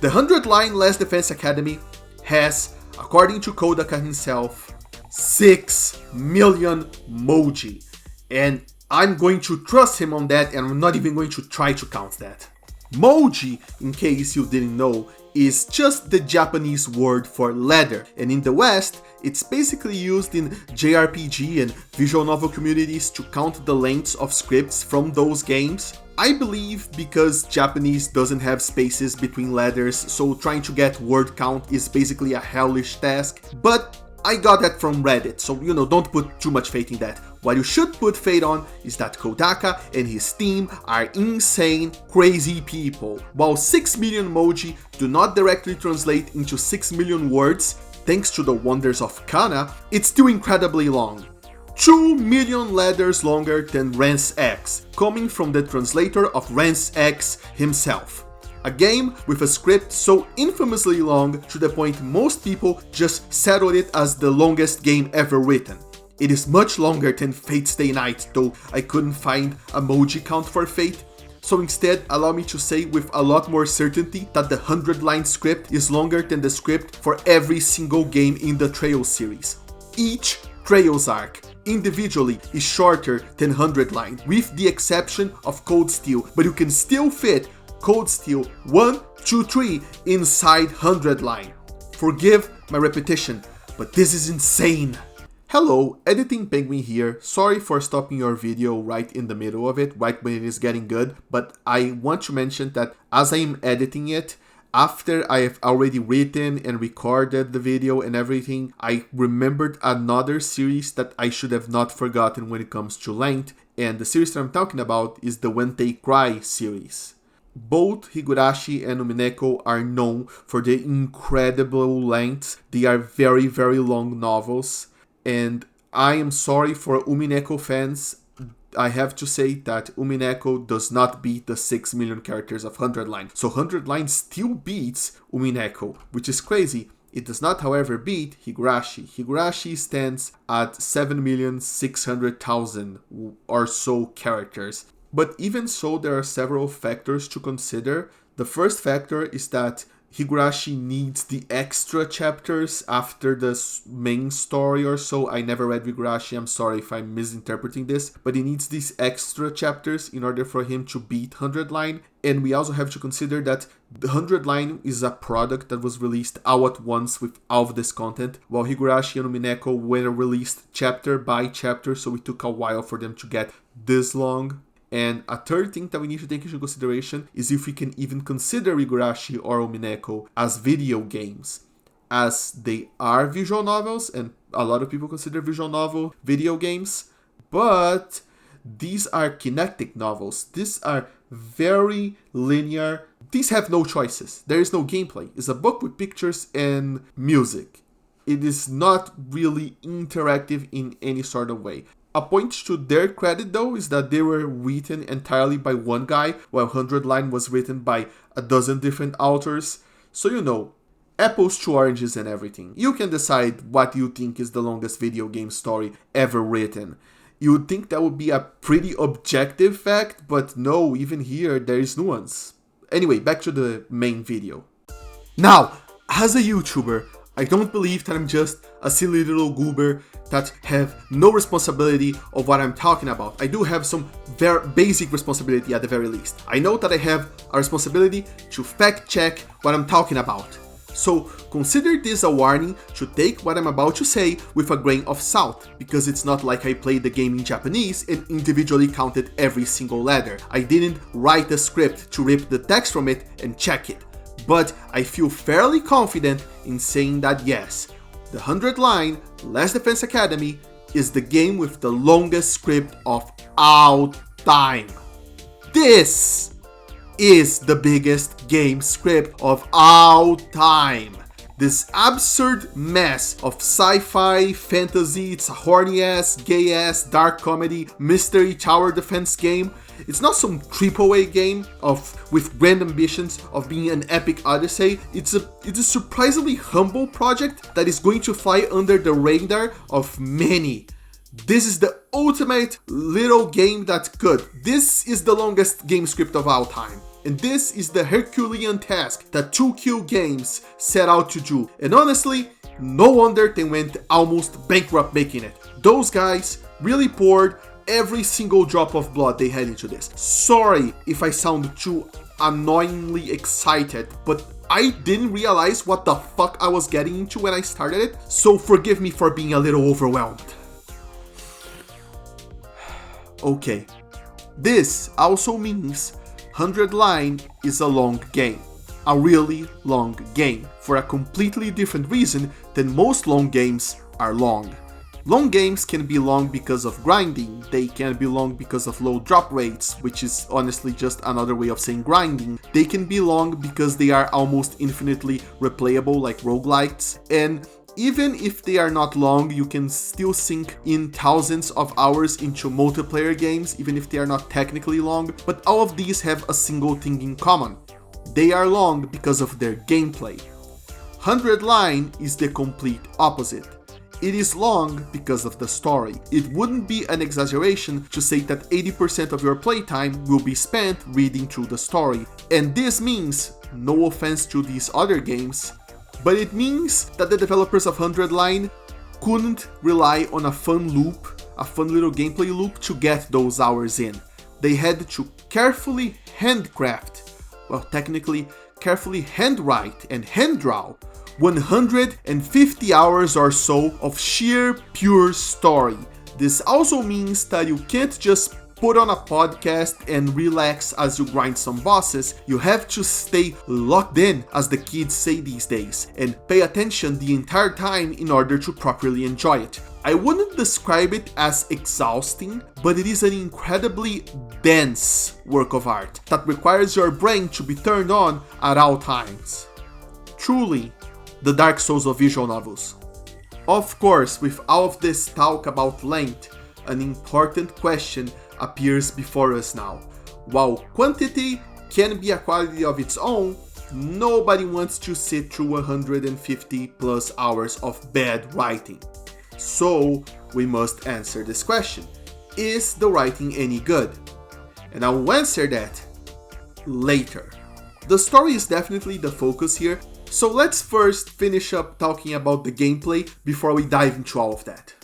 The 100 Line Last Defense Academy has, according to Kodaka himself, 6 million moji. And I'm going to trust him on that, and I'm not even going to try to count that. Moji, in case you didn't know, is just the Japanese word for leather, and in the West, it's basically used in JRPG and visual novel communities to count the lengths of scripts from those games. I believe because Japanese doesn't have spaces between letters, so trying to get word count is basically a hellish task, but I got that from Reddit, so don't put too much faith in that. What you should put faith on is that Kodaka and his team are insane, crazy people. While 6 million emoji do not directly translate into 6 million words, thanks to the wonders of Kana, it's still incredibly long. 2 million letters longer than RANT X, coming from the translator of RANT X himself. A game with a script so infamously long to the point most people just settled it as the longest game ever written. It is much longer than Fate Stay Night, though I couldn't find emoji count for Fate. So instead, allow me to say with a lot more certainty that the 100-line script is longer than the script for every single game in the Trails series. Each Trails arc individually is shorter than 100-line, with the exception of Cold Steel, but you can still fit Cold Steel 1, 2, 3 inside 100-line. Forgive my repetition, but this is insane. Hello, Editing Penguin here. Sorry for stopping your video right in the middle of it, right when it is getting good, but I want to mention that as I am editing it, after I have already written and recorded the video and everything, I remembered another series that I should have not forgotten when it comes to length, and the series that I'm talking about is the When They Cry series. Both Higurashi and Umineko are known for their incredible lengths. They are very, very long novels, and I am sorry for Umineko fans. I have to say that Umineko does not beat the 6 million characters of 100 line. So 100 line still beats Umineko, which is crazy. It does not, however, beat Higurashi. Higurashi stands at 7,600,000 or so characters. But even so, there are several factors to consider. The first factor is that Higurashi needs the extra chapters after the main story or so. I never read Higurashi, I'm sorry if I'm misinterpreting this, but he needs these extra chapters in order for him to beat 100 line. And we also have to consider that the 100 line is a product that was released all at once with all of this content, while Higurashi and Umineko were released chapter by chapter, so it took a while for them to get this long. And a third thing that we need to take into consideration is if we can even consider Higurashi or Umineko as video games, as they are visual novels, and a lot of people consider visual novel video games, but these are kinetic novels. These are very linear. These have no choices. There is no gameplay. It's a book with pictures and music. It is not really interactive in any sort of way. A point to their credit, though, is that they were written entirely by one guy, while 100 line was written by a dozen different authors. So, apples to oranges and everything. You can decide what you think is the longest video game story ever written. You would think that would be a pretty objective fact, but no, even here, there is nuance. Anyway, back to the main video. Now, as a YouTuber, I don't believe that I'm just a silly little goober that have no responsibility of what I'm talking about. I do have some very basic responsibility at the very least. I know that I have a responsibility to fact check what I'm talking about. So consider this a warning to take what I'm about to say with a grain of salt, because it's not like I played the game in Japanese and individually counted every single letter. I didn't write a script to rip the text from it and check it. But I feel fairly confident in saying that yes, the 100 line Last Defense Academy is the game with the longest script of all time. This is the biggest game script of all time. This absurd mess of sci-fi, fantasy, it's a horny-ass, gay-ass, dark comedy, mystery tower defense game. It's not some AAA game with grand ambitions of being an epic odyssey. It's a surprisingly humble project that is going to fly under the radar of many. This is the ultimate little game that's good. This is the longest game script of all time. And this is the Herculean task that 2Q Games set out to do. And honestly, no wonder they went almost bankrupt making it. Those guys really poured every single drop of blood they had into this. Sorry if I sound too annoyingly excited, but I didn't realize what the fuck I was getting into when I started it, so forgive me for being a little overwhelmed. Okay, this also means 100 line is a long game. A really long game, for a completely different reason than most long games are long. Long games can be long because of grinding, they can be long because of low drop rates, which is honestly just another way of saying grinding. They can be long because they are almost infinitely replayable like roguelites, and even if they are not long, you can still sink in thousands of hours into multiplayer games, even if they are not technically long, but all of these have a single thing in common. They are long because of their gameplay. 100 line is the complete opposite. It is long because of the story. It wouldn't be an exaggeration to say that 80% of your playtime will be spent reading through the story. And this means, no offense to these other games, but it means that the developers of 100 line couldn't rely on a fun loop, a fun little gameplay loop to get those hours in. They had to carefully handcraft, well technically carefully handwrite and handdraw 150 hours or so of sheer pure story. This also means that you can't just put on a podcast and relax as you grind some bosses. You have to stay locked in, as the kids say these days, and pay attention the entire time in order to properly enjoy it. I wouldn't describe it as exhausting, but it is an incredibly dense work of art that requires your brain to be turned on at all times. Truly, the Dark Souls of visual novels. Of course, with all of this talk about length, an important question appears before us now. While quantity can be a quality of its own, nobody wants to sit through 150 plus hours of bad writing. So we must answer this question. Is the writing any good? And I will answer that later. The story is definitely the focus here, so let's first finish up talking about the gameplay before we dive into all of that.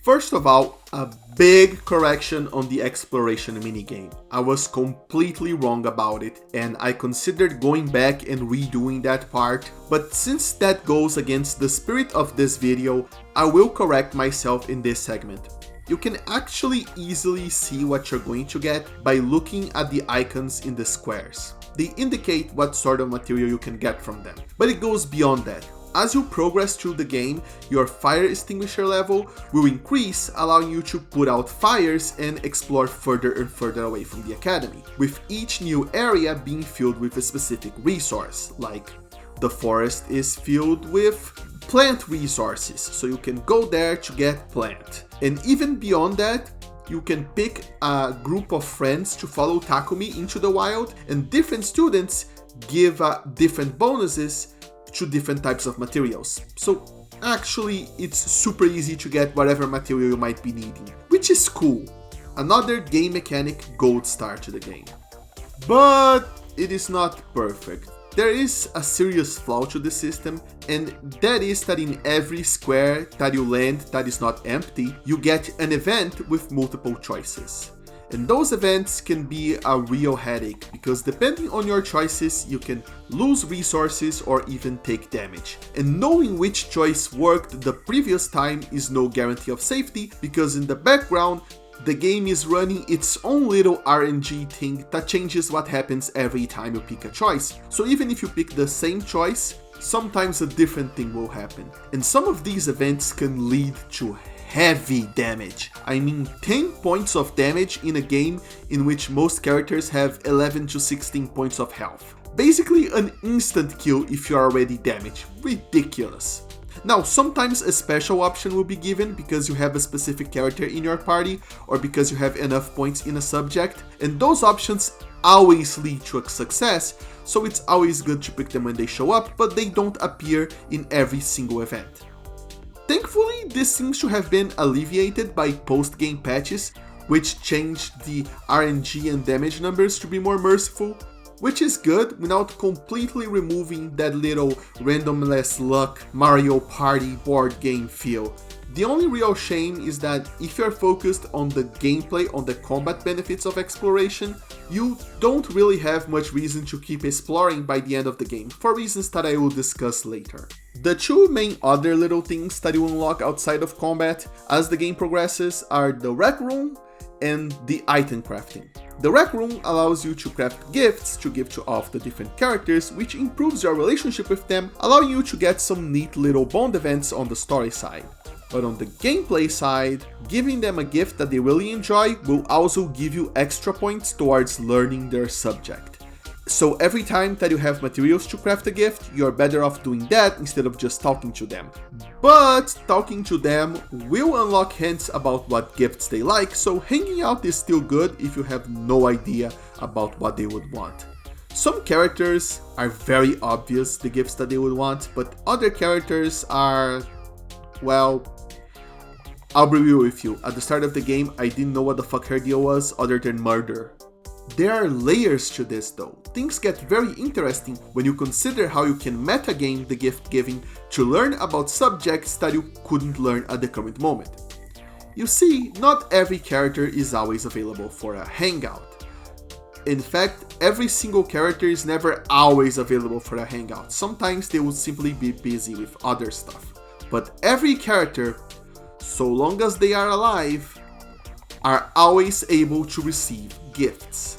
First of all, a big correction on the exploration minigame. I was completely wrong about it, and I considered going back and redoing that part, but since that goes against the spirit of this video, I will correct myself in this segment. You can actually easily see what you're going to get by looking at the icons in the squares. They indicate what sort of material you can get from them, but it goes beyond that. As you progress through the game, your fire extinguisher level will increase, allowing you to put out fires and explore further and further away from the academy, with each new area being filled with a specific resource, like the forest is filled with plant resources, so you can go there to get plant. And even beyond that, you can pick a group of friends to follow Takumi into the wild, and different students give different bonuses to different types of materials. So actually, it's super easy to get whatever material you might be needing, which is cool. Another game mechanic gold star to the game. But it is not perfect. There is a serious flaw to the system, and that is that in every square that you land that is not empty, you get an event with multiple choices. And those events can be a real headache, because depending on your choices, you can lose resources or even take damage. And knowing which choice worked the previous time is no guarantee of safety, because in the background, the game is running its own little RNG thing that changes what happens every time you pick a choice. So even if you pick the same choice, sometimes a different thing will happen. And some of these events can lead to heavy damage. I mean 10 points of damage in a game in which most characters have 11 to 16 points of health. Basically an instant kill if you're already damaged. Ridiculous. Now, sometimes a special option will be given because you have a specific character in your party or because you have enough points in a subject, and those options always lead to a success, so it's always good to pick them when they show up, but they don't appear in every single event. Thankfully, this seems to have been alleviated by post-game patches, which changed the RNG and damage numbers to be more merciful, which is good without completely removing that little randomness luck Mario Party board game feel. The only real shame is that if you're focused on the gameplay, on the combat benefits of exploration, you don't really have much reason to keep exploring by the end of the game, for reasons that I will discuss later. The two main other little things that you unlock outside of combat as the game progresses are the rec room and the item crafting. The rec room allows you to craft gifts to give to all of the different characters, which improves your relationship with them, allowing you to get some neat little bond events on the story side. But on the gameplay side, giving them a gift that they really enjoy will also give you extra points towards learning their subject. So every time that you have materials to craft a gift, you're better off doing that instead of just talking to them. But talking to them will unlock hints about what gifts they like, so hanging out is still good if you have no idea about what they would want. Some characters are very obvious the gifts that they would want, but other characters are, well, I'll be real with you. At the start of the game, I didn't know what the fuck her deal was other than murder. There are layers to this though. Things get very interesting when you consider how you can metagame the gift giving to learn about subjects that you couldn't learn at the current moment. You see, not every character is always available for a hangout. In fact, every single character is never always available for a hangout. Sometimes they will simply be busy with other stuff. But every character, so long as they are alive, are always able to receive gifts.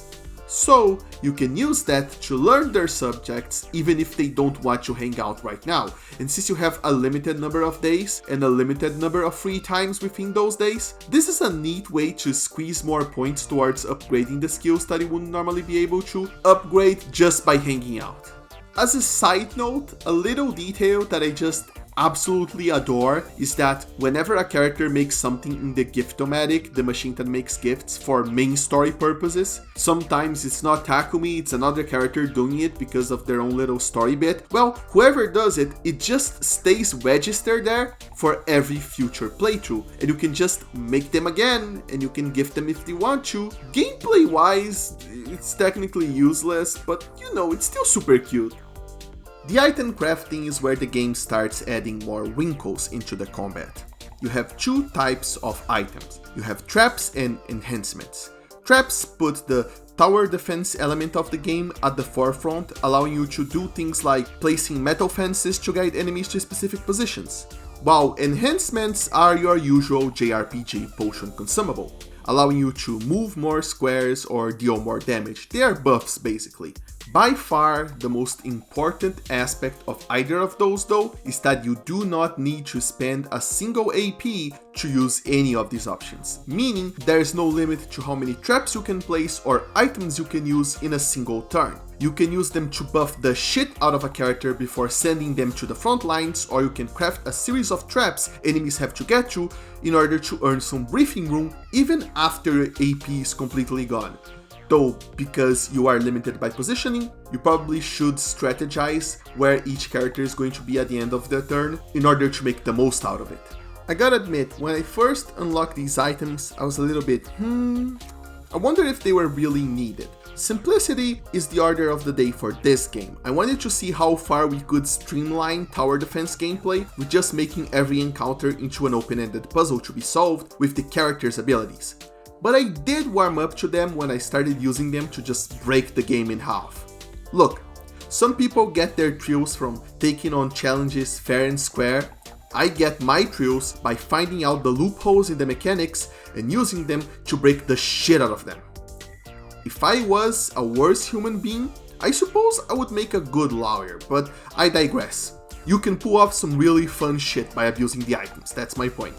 So you can use that to learn their subjects even if they don't want to hang out right now. And since you have a limited number of days and a limited number of free times within those days, this is a neat way to squeeze more points towards upgrading the skills that you wouldn't normally be able to upgrade just by hanging out. As a side note, a little detail that I just absolutely adore is that whenever a character makes something in the Gift-O-Matic, the machine that makes gifts for main story purposes, sometimes it's not Takumi, it's another character doing it because of their own little story bit. Well, whoever does it, it just stays registered there for every future playthrough, and you can just make them again, and you can gift them if you want to. Gameplay wise, it's technically useless, but you know, it's still super cute. The item crafting is where the game starts adding more wrinkles into the combat. You have two types of items. You have traps and enhancements. Traps put the tower defense element of the game at the forefront, allowing you to do things like placing metal fences to guide enemies to specific positions. While enhancements are your usual JRPG potion consumable, allowing you to move more squares or deal more damage. They are buffs basically. By far, the most important aspect of either of those though is that you do not need to spend a single AP to use any of these options, meaning there is no limit to how many traps you can place or items you can use in a single turn. You can use them to buff the shit out of a character before sending them to the front lines, or you can craft a series of traps enemies have to get through in order to earn some breathing room even after AP is completely gone. Though, because you are limited by positioning, you probably should strategize where each character is going to be at the end of their turn in order to make the most out of it. I gotta admit, when I first unlocked these items, I was a little bit, I wonder if they were really needed. Simplicity is the order of the day for this game. I wanted to see how far we could streamline tower defense gameplay with just making every encounter into an open-ended puzzle to be solved with the character's abilities. But I did warm up to them when I started using them to just break the game in half. Look, some people get their thrills from taking on challenges fair and square. I get my thrills by finding out the loopholes in the mechanics and using them to break the shit out of them. If I was a worse human being, I suppose I would make a good lawyer, but I digress. You can pull off some really fun shit by abusing the items, that's my point.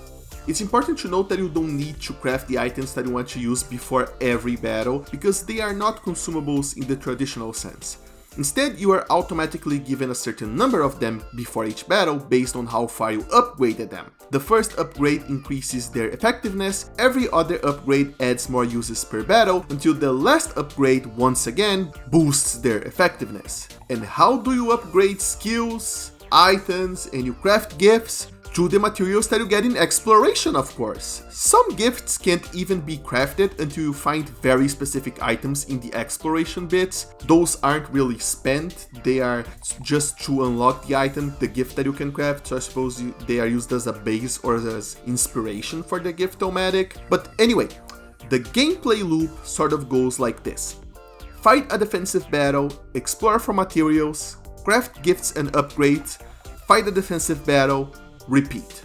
It's important to note that you don't need to craft the items that you want to use before every battle, because they are not consumables in the traditional sense. Instead, you are automatically given a certain number of them before each battle based on how far you upgraded them. The first upgrade increases their effectiveness, every other upgrade adds more uses per battle, until the last upgrade once again boosts their effectiveness. And how do you upgrade skills, items, and you craft gifts? through the materials that you get in exploration, of course. Some gifts can't even be crafted until you find very specific items in the exploration bits. Those aren't really spent, they are just to unlock the item, the gift that you can craft, so I suppose they are used as a base or as inspiration for the gift-o-matic. But anyway, the gameplay loop sort of goes like this. Fight a defensive battle, explore for materials, craft gifts and upgrades, fight a defensive battle, repeat.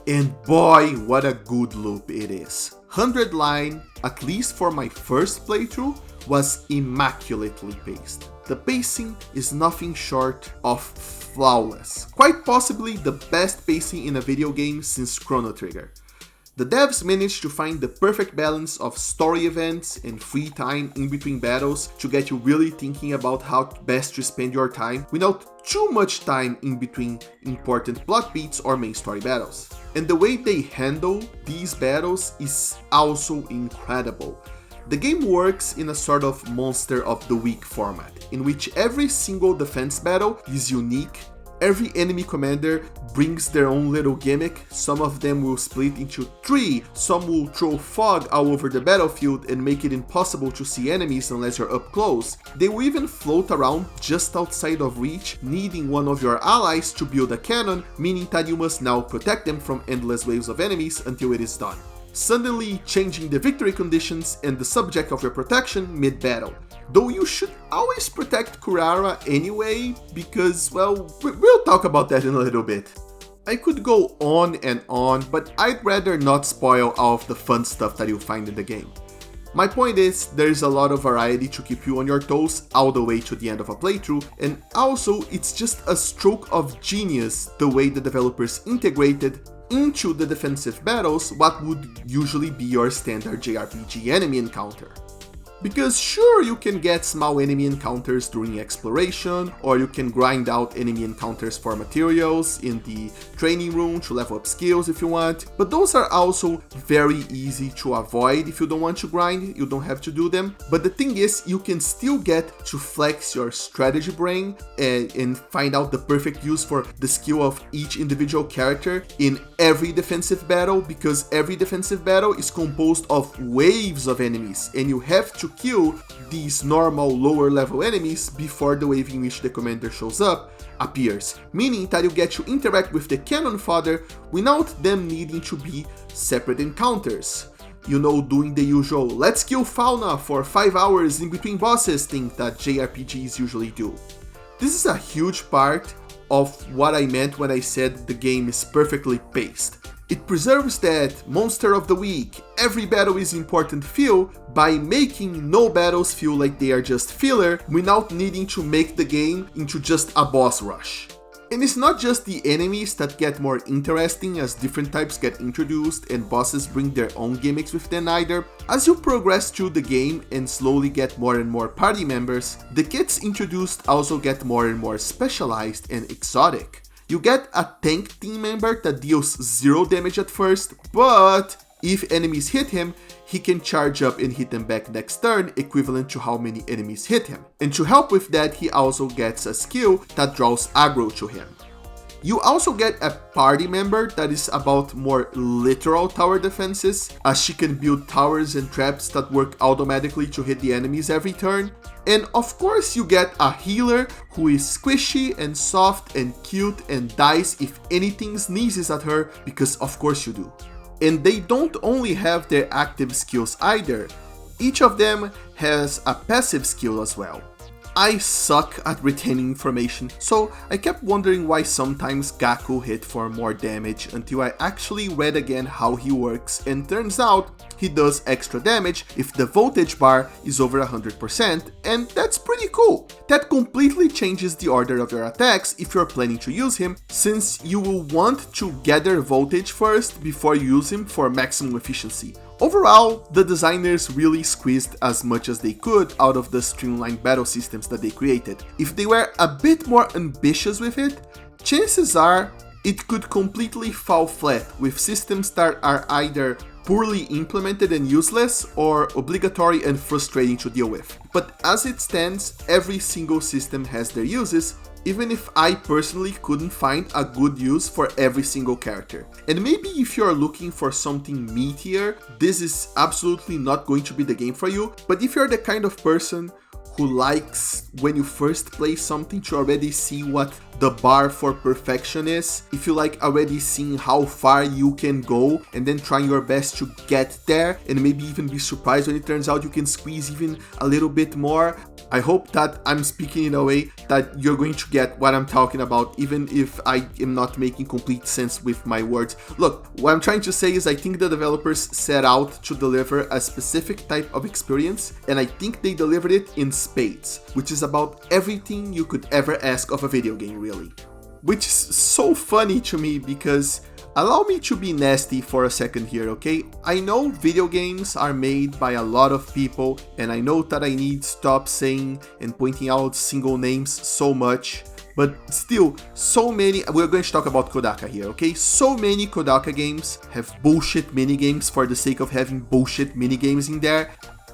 And boy, what a good loop it is. 100 line, at least for my first playthrough, was immaculately paced. The pacing is nothing short of flawless. Quite possibly the best pacing in a video game since Chrono Trigger. The devs managed to find the perfect balance of story events and free time in between battles to get you really thinking about how best to spend your time without too much time in between important plot beats or main story battles. And the way they handle these battles is also incredible. The game works in a sort of monster of the week format, in which every single defense battle is unique. Every enemy commander brings their own little gimmick. Some of them will split into 3, some will throw fog all over the battlefield and make it impossible to see enemies unless you're up close. They will even float around just outside of reach, needing one of your allies to build a cannon, meaning that you must now protect them from endless waves of enemies until it is done, suddenly changing the victory conditions and the subject of your protection mid-battle. Though you should always protect Kurara anyway, because, well, we'll talk about that in a little bit. I could go on and on, but I'd rather not spoil all of the fun stuff that you'll find in the game. My point is, there's a lot of variety to keep you on your toes all the way to the end of a playthrough, and also it's just a stroke of genius the way the developers integrated into the defensive battles what would usually be your standard JRPG enemy encounter. Because sure, you can get small enemy encounters during exploration, or you can grind out enemy encounters for materials in the training room to level up skills if you want, but those are also very easy to avoid if you don't want to grind, you don't have to do them. But the thing is, you can still get to flex your strategy brain and find out the perfect use for the skill of each individual character in every defensive battle, because every defensive battle is composed of waves of enemies, and you have to kill these normal lower level enemies before the wave in which the commander shows up appears, meaning that you get to interact with the cannon fodder without them needing to be separate encounters. You know, doing the usual let's kill fauna for 5 hours in between bosses thing that JRPGs usually do. This is a huge part of what I meant when I said the game is perfectly paced. It preserves that monster of the week, every battle is important feel by making no battles feel like they are just filler without needing to make the game into just a boss rush. And it's not just the enemies that get more interesting as different types get introduced and bosses bring their own gimmicks with them either. As you progress through the game and slowly get more and more party members, the kits introduced also get more and more specialized and exotic. You get a tank team member that deals 0 damage at first, but if enemies hit him, he can charge up and hit them back next turn, equivalent to how many enemies hit him. And to help with that, he also gets a skill that draws aggro to him. You also get a party member that is about more literal tower defenses, as she can build towers and traps that work automatically to hit the enemies every turn. And of course you get a healer who is squishy and soft and cute and dies if anything sneezes at her, because of course you do. And they don't only have their active skills either, each of them has a passive skill as well. I suck at retaining information, so I kept wondering why sometimes Gaku hit for more damage until I actually read again how he works, and turns out he does extra damage if the voltage bar is over 100%, and that's pretty cool. That completely changes the order of your attacks if you're planning to use him, since you will want to gather voltage first before you use him for maximum efficiency. Overall, the designers really squeezed as much as they could out of the streamlined battle systems that they created. If they were a bit more ambitious with it, chances are it could completely fall flat with systems that are either poorly implemented and useless or obligatory and frustrating to deal with. But as it stands, every single system has their uses, even if I personally couldn't find a good use for every single character. And maybe if you're looking for something meatier, this is absolutely not going to be the game for you, but if you're the kind of person who likes when you first play something to already see what the bar for perfection is, if you like already seeing how far you can go and then trying your best to get there and maybe even be surprised when it turns out you can squeeze even a little bit more, I hope that I'm speaking in a way that you're going to get what I'm talking about, even if I am not making complete sense with my words. Look, what I'm trying to say is I think the developers set out to deliver a specific type of experience, and I think they delivered it in spades, which is about everything you could ever ask of a video game, really. Which is so funny to me because allow me to be nasty for a second here, okay? I know video games are made by a lot of people, and I know that I need to stop saying and pointing out single names so much, but still, so many, we're going to talk about Kodaka here, okay? So many Kodaka games have bullshit minigames for the sake of having bullshit minigames in there.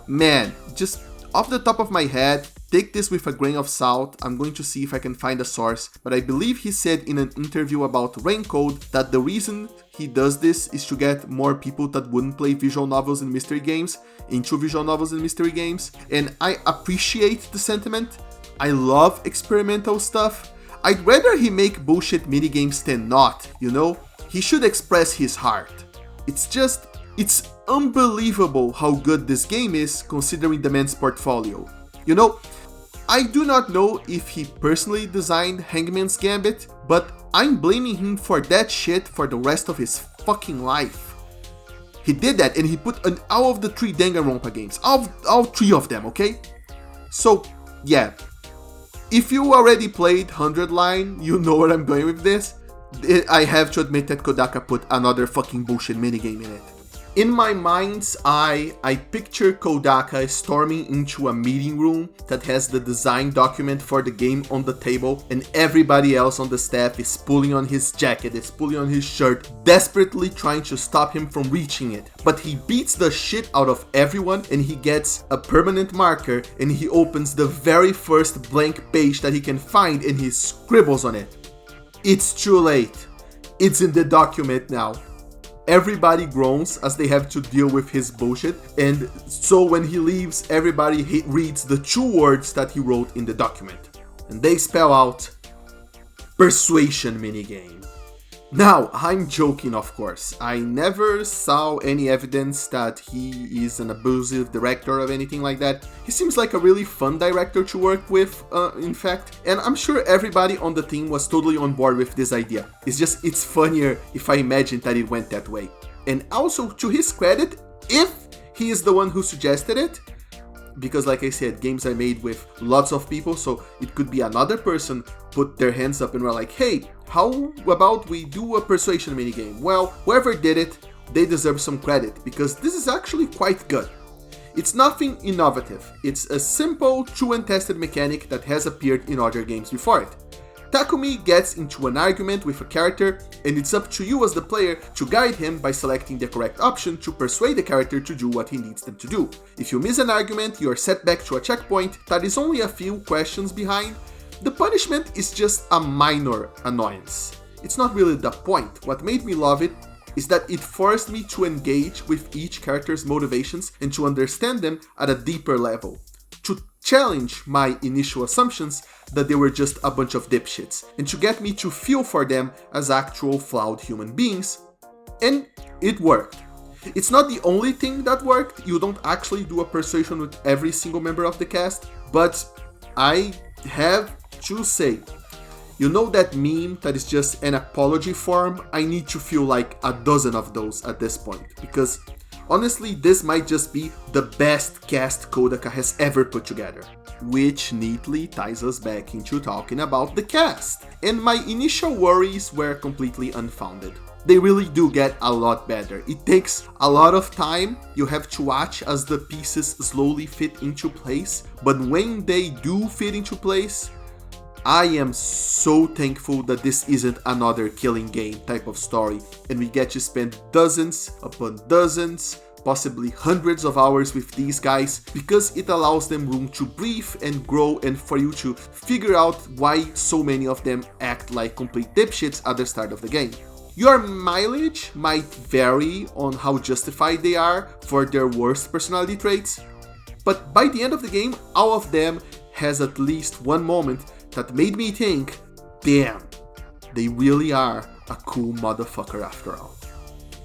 Man, just off the top of my head, take this with a grain of salt. I'm going to see if I can find a source, but I believe he said in an interview about Rain Code that the reason he does this is to get more people that wouldn't play visual novels and mystery games into visual novels and mystery games, and I appreciate the sentiment. I love experimental stuff. I'd rather he make bullshit minigames than not, you know? He should express his heart. It's unbelievable how good this game is considering the man's portfolio. You know, I do not know if he personally designed Hangman's Gambit, but I'm blaming him for that shit for the rest of his fucking life. He did that and he put an all of the 3 Danganronpa games, all 3 of them, okay? So, yeah. If you already played 100 Line, you know where I'm going with this. I have to admit that Kodaka put another fucking bullshit minigame in it. In my mind's eye, I picture Kodaka storming into a meeting room that has the design document for the game on the table, and everybody else on the staff is pulling on his jacket, is pulling on his shirt, desperately trying to stop him from reaching it. But he beats the shit out of everyone, and he gets a permanent marker, and he opens the very first blank page that he can find, and he scribbles on it. It's too late. It's in the document now. Everybody groans as they have to deal with his bullshit, and so when he leaves, everybody reads the 2 words that he wrote in the document, and they spell out persuasion minigame. Now, I'm joking, of course. I never saw any evidence that he is an abusive director or anything like that. He seems like a really fun director to work with, in fact, and I'm sure everybody on the team was totally on board with this idea. It's funnier if I imagine that it went that way. And also, to his credit, if he is the one who suggested it, because like I said, games are made with lots of people, so it could be another person put their hands up and were like, hey, how about we do a persuasion minigame? Well, whoever did it, they deserve some credit, because this is actually quite good. It's nothing innovative, it's a simple, true and tested mechanic that has appeared in other games before it. Takumi gets into an argument with a character, and it's up to you as the player to guide him by selecting the correct option to persuade the character to do what he needs them to do. If you miss an argument, you are set back to a checkpoint that is only a few questions behind. The punishment is just a minor annoyance. It's not really the point. What made me love it is that it forced me to engage with each character's motivations and to understand them at a deeper level. To challenge my initial assumptions that they were just a bunch of dipshits, and to get me to feel for them as actual flawed human beings. And it worked. It's not the only thing that worked. You don't actually do a persuasion with every single member of the cast, but I have to say, you know that meme that is just an apology form? I need to feel like a dozen of those at this point, because honestly, this might just be the best cast Kodaka has ever put together. Which neatly ties us back into talking about the cast. And my initial worries were completely unfounded. They really do get a lot better. It takes a lot of time. You have to watch as the pieces slowly fit into place. But when they do fit into place, I am so thankful that this isn't another killing game type of story, and we get to spend dozens upon dozens, possibly hundreds of hours with these guys because it allows them room to breathe and grow and for you to figure out why so many of them act like complete dipshits at the start of the game. Your mileage might vary on how justified they are for their worst personality traits, but by the end of the game, all of them has at least one moment that made me think, damn, they really are a cool motherfucker after all.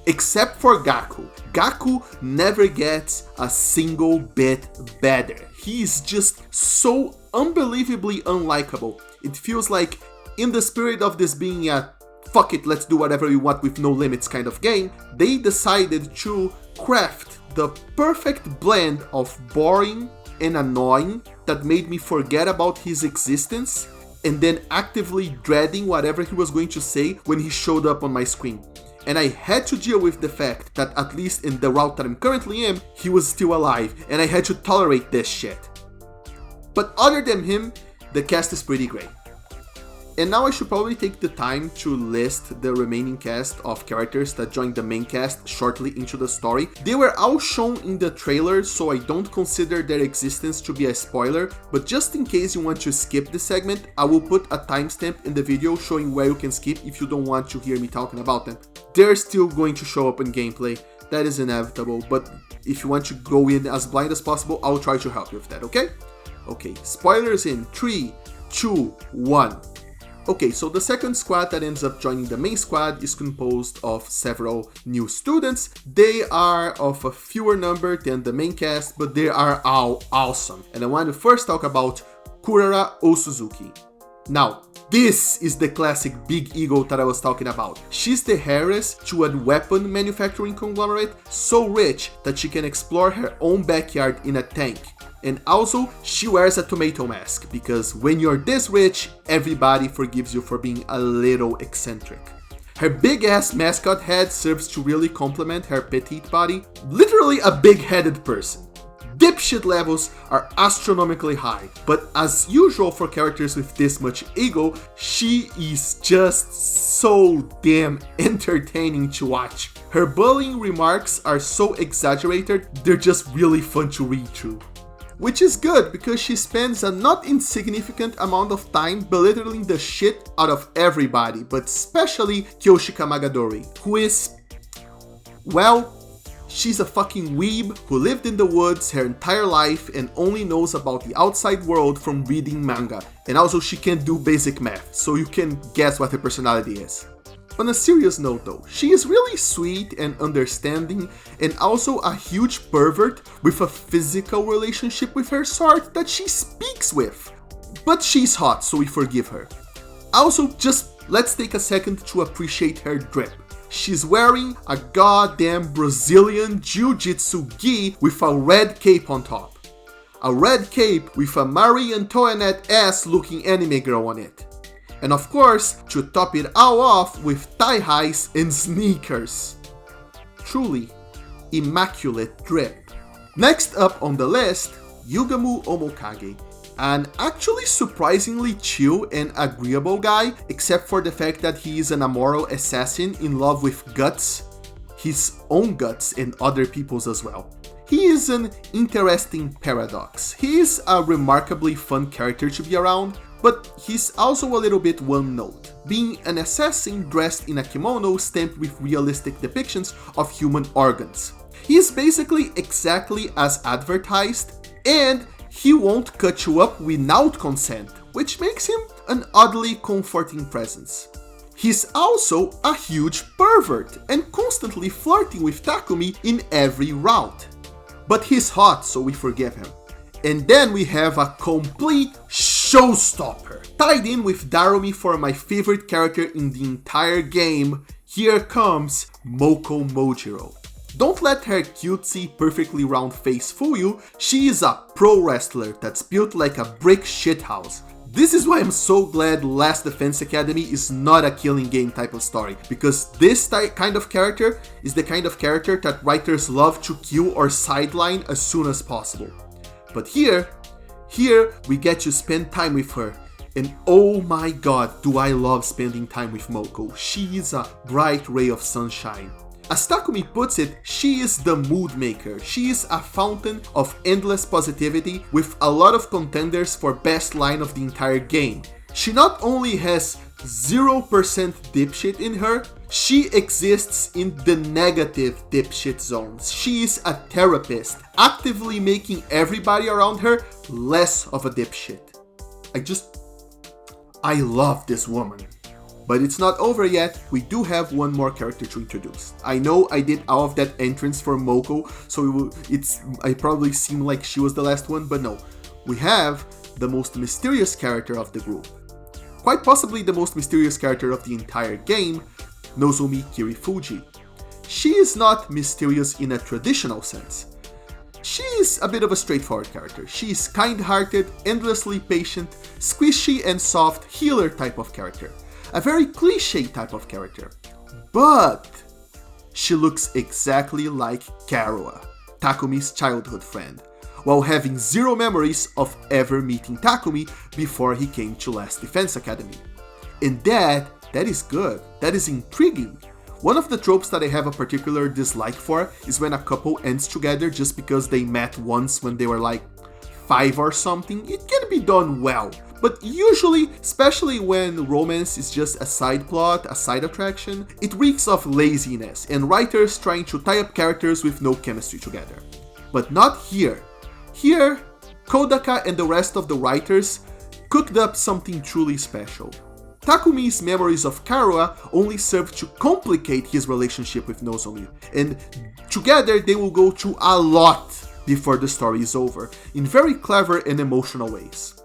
Except for Gaku. Gaku never gets a single bit better. He's just so unbelievably unlikable. It feels like, in the spirit of this being a fuck it, let's do whatever we want with no limits kind of game, they decided to craft the perfect blend of boring and annoying that made me forget about his existence and then actively dreading whatever he was going to say when he showed up on my screen. And I had to deal with the fact that, at least in the route that I'm currently in, he was still alive, and I had to tolerate this shit. But other than him, the cast is pretty great. And now I should probably take the time to list the remaining cast of characters that joined the main cast shortly into the story. They were all shown in the trailer, so I don't consider their existence to be a spoiler, but just in case you want to skip this segment, I will put a timestamp in the video showing where you can skip if you don't want to hear me talking about them. They're still going to show up in gameplay, that is inevitable, but if you want to go in as blind as possible, I'll try to help you with that, okay? Okay, spoilers in 3, 2, 1. Okay, so the second squad that ends up joining the main squad is composed of several new students. They are of a fewer number than the main cast, but they are all awesome. And I want to first talk about Kurara Osuzuki. Now, this is the classic big ego that I was talking about. She's the heiress to a weapon manufacturing conglomerate so rich that she can explore her own backyard in a tank. And also, she wears a tomato mask, because when you're this rich, everybody forgives you for being a little eccentric. Her big ass mascot head serves to really complement her petite body. Literally a big-headed person. Dipshit levels are astronomically high, but as usual for characters with this much ego, she is just so damn entertaining to watch. Her bullying remarks are so exaggerated, they're just really fun to read through. Which is good, because she spends a not insignificant amount of time belittling the shit out of everybody, but especially Kyoshika Magadori, who is, well, she's a fucking weeb who lived in the woods her entire life and only knows about the outside world from reading manga. And also she can't do basic math, so you can guess what her personality is. On a serious note though, she is really sweet and understanding, and also a huge pervert with a physical relationship with her sword that she speaks with. But she's hot, so we forgive her. Also, just let's take a second to appreciate her drip. She's wearing a goddamn Brazilian jiu-jitsu gi with a red cape on top. A red cape with a Marie Antoinette ass looking anime girl on it. And of course, to top it all off with thigh-highs and sneakers. Truly, immaculate drip. Next up on the list, Yugamu Omokage. An actually surprisingly chill and agreeable guy, except for the fact that he is an amoral assassin in love with guts. His own guts and other people's as well. He is an interesting paradox. He is a remarkably fun character to be around, but he's also a little bit one note, being an assassin dressed in a kimono stamped with realistic depictions of human organs. He is basically exactly as advertised, and he won't cut you up without consent, which makes him an oddly comforting presence. He's also a huge pervert and constantly flirting with Takumi in every route. But he's hot, so we forgive him. And then we have a complete showstopper. Tied in with Darumi for my favorite character in the entire game, here comes Moko Mojiro. Don't let her cutesy, perfectly round face fool you, she is a pro wrestler that's built like a brick shithouse. This is why I'm so glad Last Defense Academy is not a killing game type of story, because this kind of character is the kind of character that writers love to kill or sideline as soon as possible. But here we get to spend time with her, and oh my god, do I love spending time with Moko. She is a bright ray of sunshine. As Takumi puts it, she is the mood maker. She is a fountain of endless positivity with a lot of contenders for best line of the entire game. She not only has 0% dipshit in her, she exists in the negative dipshit zones. She is a therapist, actively making everybody around her less of a dipshit. I love this woman. But it's not over yet, we do have one more character to introduce. I know I did all of that entrance for Moko, so I probably seem like she was the last one, but no. We have the most mysterious character of the group. Quite possibly the most mysterious character of the entire game, Nozomi Kirifuji. She is not mysterious in a traditional sense. She is a bit of a straightforward character. She is kind-hearted, endlessly patient, squishy and soft healer type of character. A very cliche type of character. But she looks exactly like Karuha, Takumi's childhood friend, while having 0 memories of ever meeting Takumi before he came to Last Defense Academy. And that is good, that is intriguing. One of the tropes that I have a particular dislike for is when a couple ends together just because they met once when they were like 5 or something. It can be done well. But usually, especially when romance is just a side plot, a side attraction, it reeks of laziness and writers trying to tie up characters with no chemistry together. But not here. Here, Kodaka and the rest of the writers cooked up something truly special. Takumi's memories of Karuha only serve to complicate his relationship with Nozomi, and together they will go through a lot before the story is over, in very clever and emotional ways.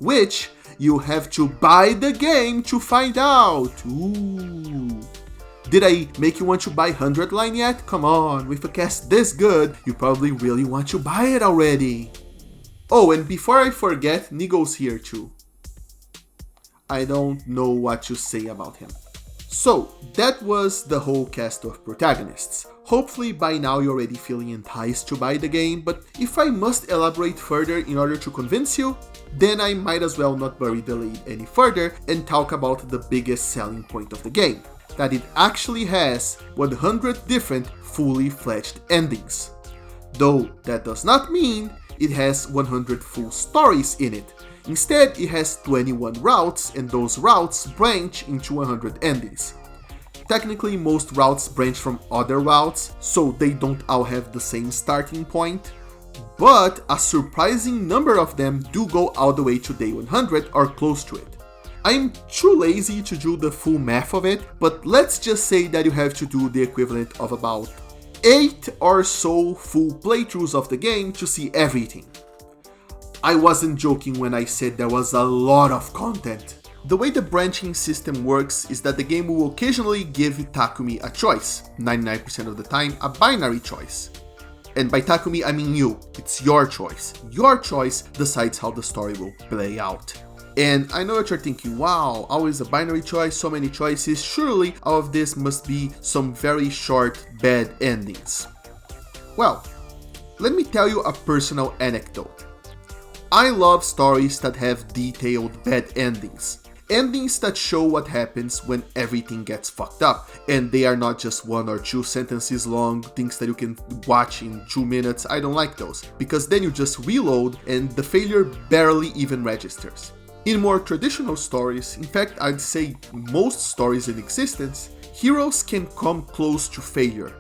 Which you have to buy the game to find out. Ooh. Did I make you want to buy 100 Line yet? Come on, with a cast this good, you probably really want to buy it already. Oh, and before I forget, Nigo's here too. I don't know what to say about him. So, that was the whole cast of protagonists. Hopefully by now you're already feeling enticed to buy the game, but if I must elaborate further in order to convince you, then I might as well not bury the lead any further and talk about the biggest selling point of the game, that it actually has 100 different fully fledged endings. Though that does not mean it has 100 full stories in it. Instead, it has 21 routes, and those routes branch into 100 endings. Technically, most routes branch from other routes, so they don't all have the same starting point, but a surprising number of them do go all the way to day 100 or close to it. I'm too lazy to do the full math of it, but let's just say that you have to do the equivalent of about 8 or so full playthroughs of the game to see everything. I wasn't joking when I said there was a lot of content. The way the branching system works is that the game will occasionally give Takumi a choice, 99% of the time a binary choice. And by Takumi I mean you, it's your choice. Your choice decides how the story will play out. And I know that you're thinking, wow, always a binary choice, so many choices, surely all of this must be some very short, bad endings. Well, let me tell you a personal anecdote. I love stories that have detailed bad endings. Endings that show what happens when everything gets fucked up, and they are not just 1 or 2 sentences long, things that you can watch in 2 minutes. I don't like those, because then you just reload and the failure barely even registers. In more traditional stories, in fact I'd say most stories in existence, heroes can come close to failure.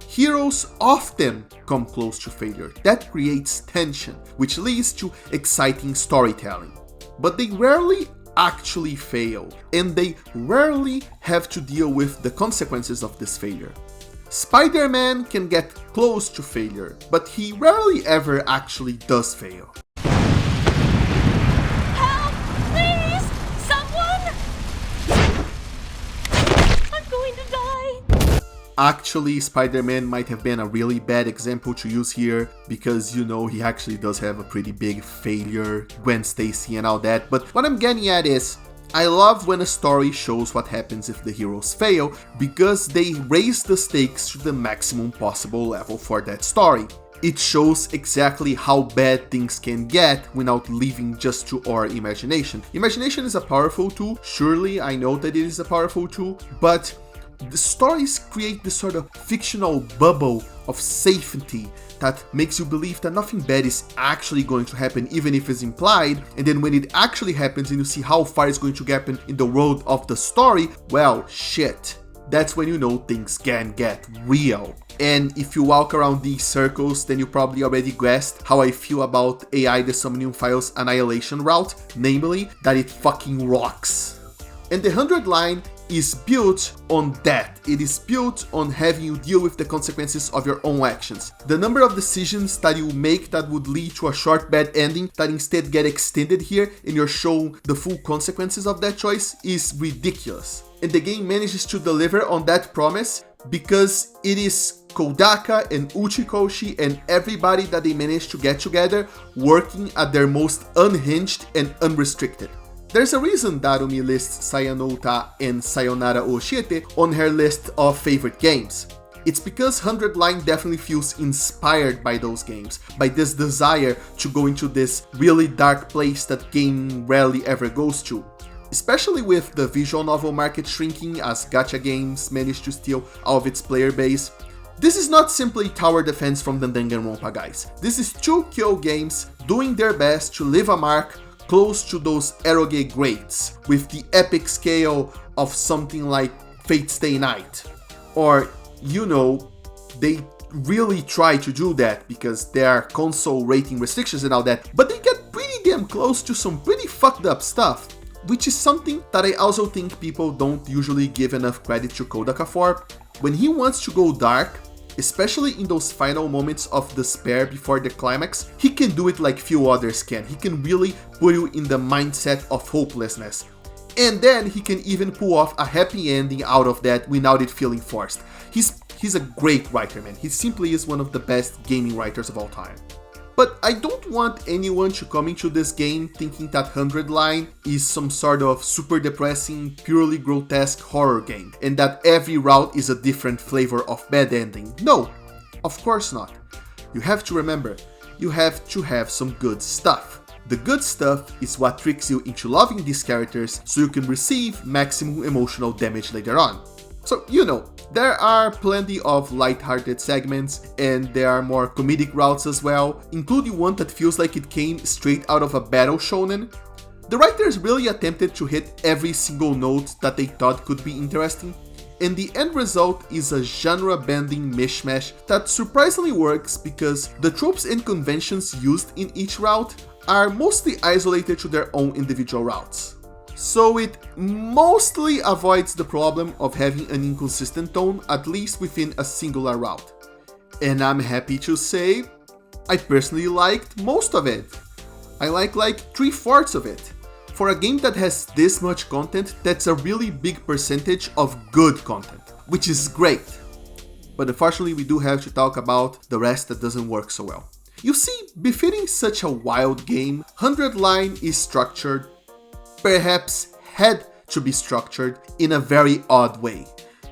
Heroes often come close to failure. That creates tension, which leads to exciting storytelling. But they rarely actually fail, and they rarely have to deal with the consequences of this failure. Spider-Man can get close to failure, but he rarely ever actually does fail. Help! Please! Someone! I'm going to die! Actually, Spider-Man might have been a really bad example to use here, because you know he actually does have a pretty big failure, Gwen Stacy and all that, but what I'm getting at is, I love when a story shows what happens if the heroes fail, because they raise the stakes to the maximum possible level for that story. It shows exactly how bad things can get without leaving just to our imagination. Imagination is a powerful tool, surely I know that it is a powerful tool, but The stories create this sort of fictional bubble of safety that makes you believe that nothing bad is actually going to happen, even if it's implied, and then when it actually happens and you see how far it's going to happen in the world of the story, well, shit. That's when you know things can get real. And if you walk around these circles, then you probably already guessed how I feel about AI the Summoning Files Annihilation route, namely that it fucking rocks. And the 100 line is built on that. It is built on having you deal with the consequences of your own actions. The number of decisions that you make that would lead to a short bad ending that instead get extended here and you're shown the full consequences of that choice is ridiculous. And the game manages to deliver on that promise because it is Kodaka and Uchikoshi and everybody that they managed to get together working at their most unhinged and unrestricted. There's a reason Darumi lists Sayanota and Sayonara Oshiete on her list of favorite games. It's because 100 Line definitely feels inspired by those games, by this desire to go into this really dark place that game rarely ever goes to. Especially with the visual novel market shrinking as gacha games manage to steal all of its player base. This is not simply tower defense from the Danganronpa guys. This is two Kyo games doing their best to leave a mark close to those eroge grades, with the epic scale of something like Fate's Stay Night. Or, you know, they really try to do that because there are console rating restrictions and all that, but they get pretty damn close to some pretty fucked up stuff, which is something that I also think people don't usually give enough credit to Kodaka for. When he wants to go dark, especially in those final moments of despair before the climax, he can do it like few others can. He can really put you in the mindset of hopelessness. And then he can even pull off a happy ending out of that without it feeling forced. He's a great writer, man. He simply is one of the best gaming writers of all time. But I don't want anyone to come into this game thinking that 100 Line is some sort of super depressing, purely grotesque horror game, and that every route is a different flavor of bad ending. No, of course not. You have to remember, you have to have some good stuff. The good stuff is what tricks you into loving these characters so you can receive maximum emotional damage later on. So, you know, there are plenty of light-hearted segments, and there are more comedic routes as well, including one that feels like it came straight out of a battle shonen. The writers really attempted to hit every single note that they thought could be interesting, and the end result is a genre-bending mishmash that surprisingly works because the tropes and conventions used in each route are mostly isolated to their own individual routes. So it mostly avoids the problem of having an inconsistent tone, at least within a singular route. And I'm happy to say, I personally liked most of it. I like 3/4 of it. For a game that has this much content, that's a really big percentage of good content, which is great. But unfortunately we do have to talk about the rest that doesn't work so well. You see, befitting such a wild game, 100 Line is structured, perhaps had to be structured in a very odd way.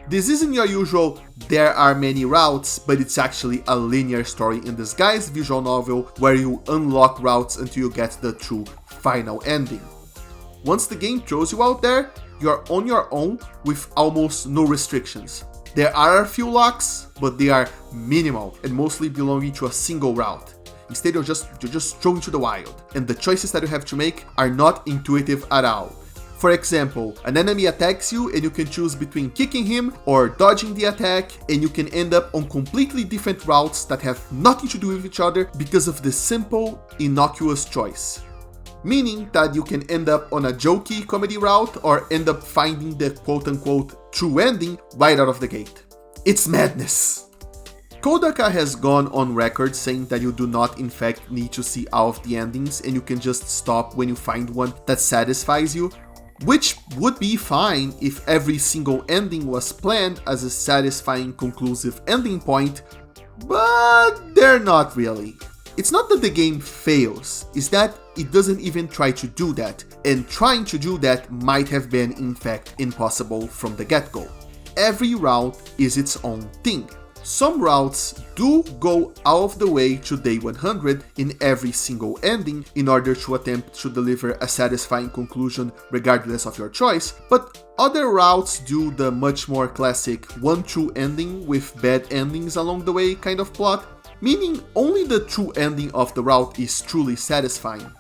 This isn't your usual, there are many routes, but it's actually a linear story in disguise visual novel where you unlock routes until you get the true final ending. Once the game throws you out there, you're on your own with almost no restrictions. There are a few locks, but they are minimal and mostly belonging to a single route. Instead, you're just thrown to the wild, and the choices that you have to make are not intuitive at all. For example, an enemy attacks you and you can choose between kicking him or dodging the attack, and you can end up on completely different routes that have nothing to do with each other because of this simple, innocuous choice. Meaning that you can end up on a jokey comedy route or end up finding the quote-unquote true ending right out of the gate. It's madness! Kodaka has gone on record saying that you do not in fact need to see all of the endings and you can just stop when you find one that satisfies you, which would be fine if every single ending was planned as a satisfying conclusive ending point, but they're not really. It's not that the game fails, it's that it doesn't even try to do that, and trying to do that might have been in fact impossible from the get-go. Every route is its own thing. Some routes do go out of the way to day 100 in every single ending in order to attempt to deliver a satisfying conclusion regardless of your choice, but other routes do the much more classic one true ending with bad endings along the way kind of plot, meaning only the true ending of the route is truly satisfying.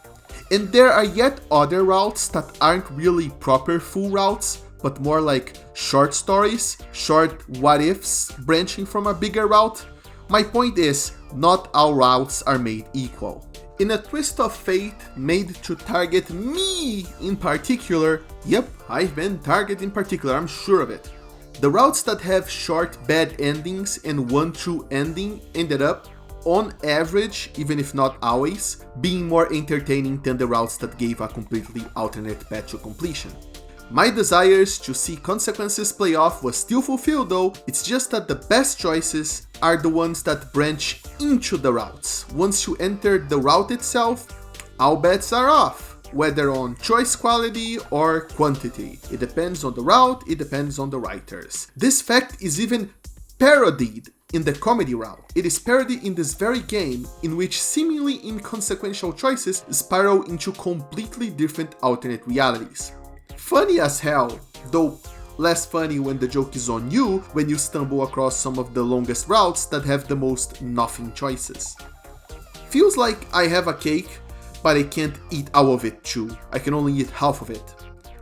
And there are yet other routes that aren't really proper full routes, but more like short stories, short what-ifs branching from a bigger route. My point is, not all routes are made equal. In a twist of fate made to target me in particular, yep, I've been targeted in particular, I'm sure of it. The routes that have short bad endings and one true ending ended up, on average, even if not always, being more entertaining than the routes that gave a completely alternate path to completion. My desires to see consequences play off was still fulfilled though, it's just that the best choices are the ones that branch into the routes. Once you enter the route itself, all bets are off, whether on choice quality or quantity. It depends on the route, it depends on the writers. This fact is even parodied in the comedy route. It is parodied in this very game, in which seemingly inconsequential choices spiral into completely different alternate realities. Funny as hell, though less funny when the joke is on you when you stumble across some of the longest routes that have the most nothing choices. Feels like I have a cake, but I can't eat all of it too. I can only eat half of it.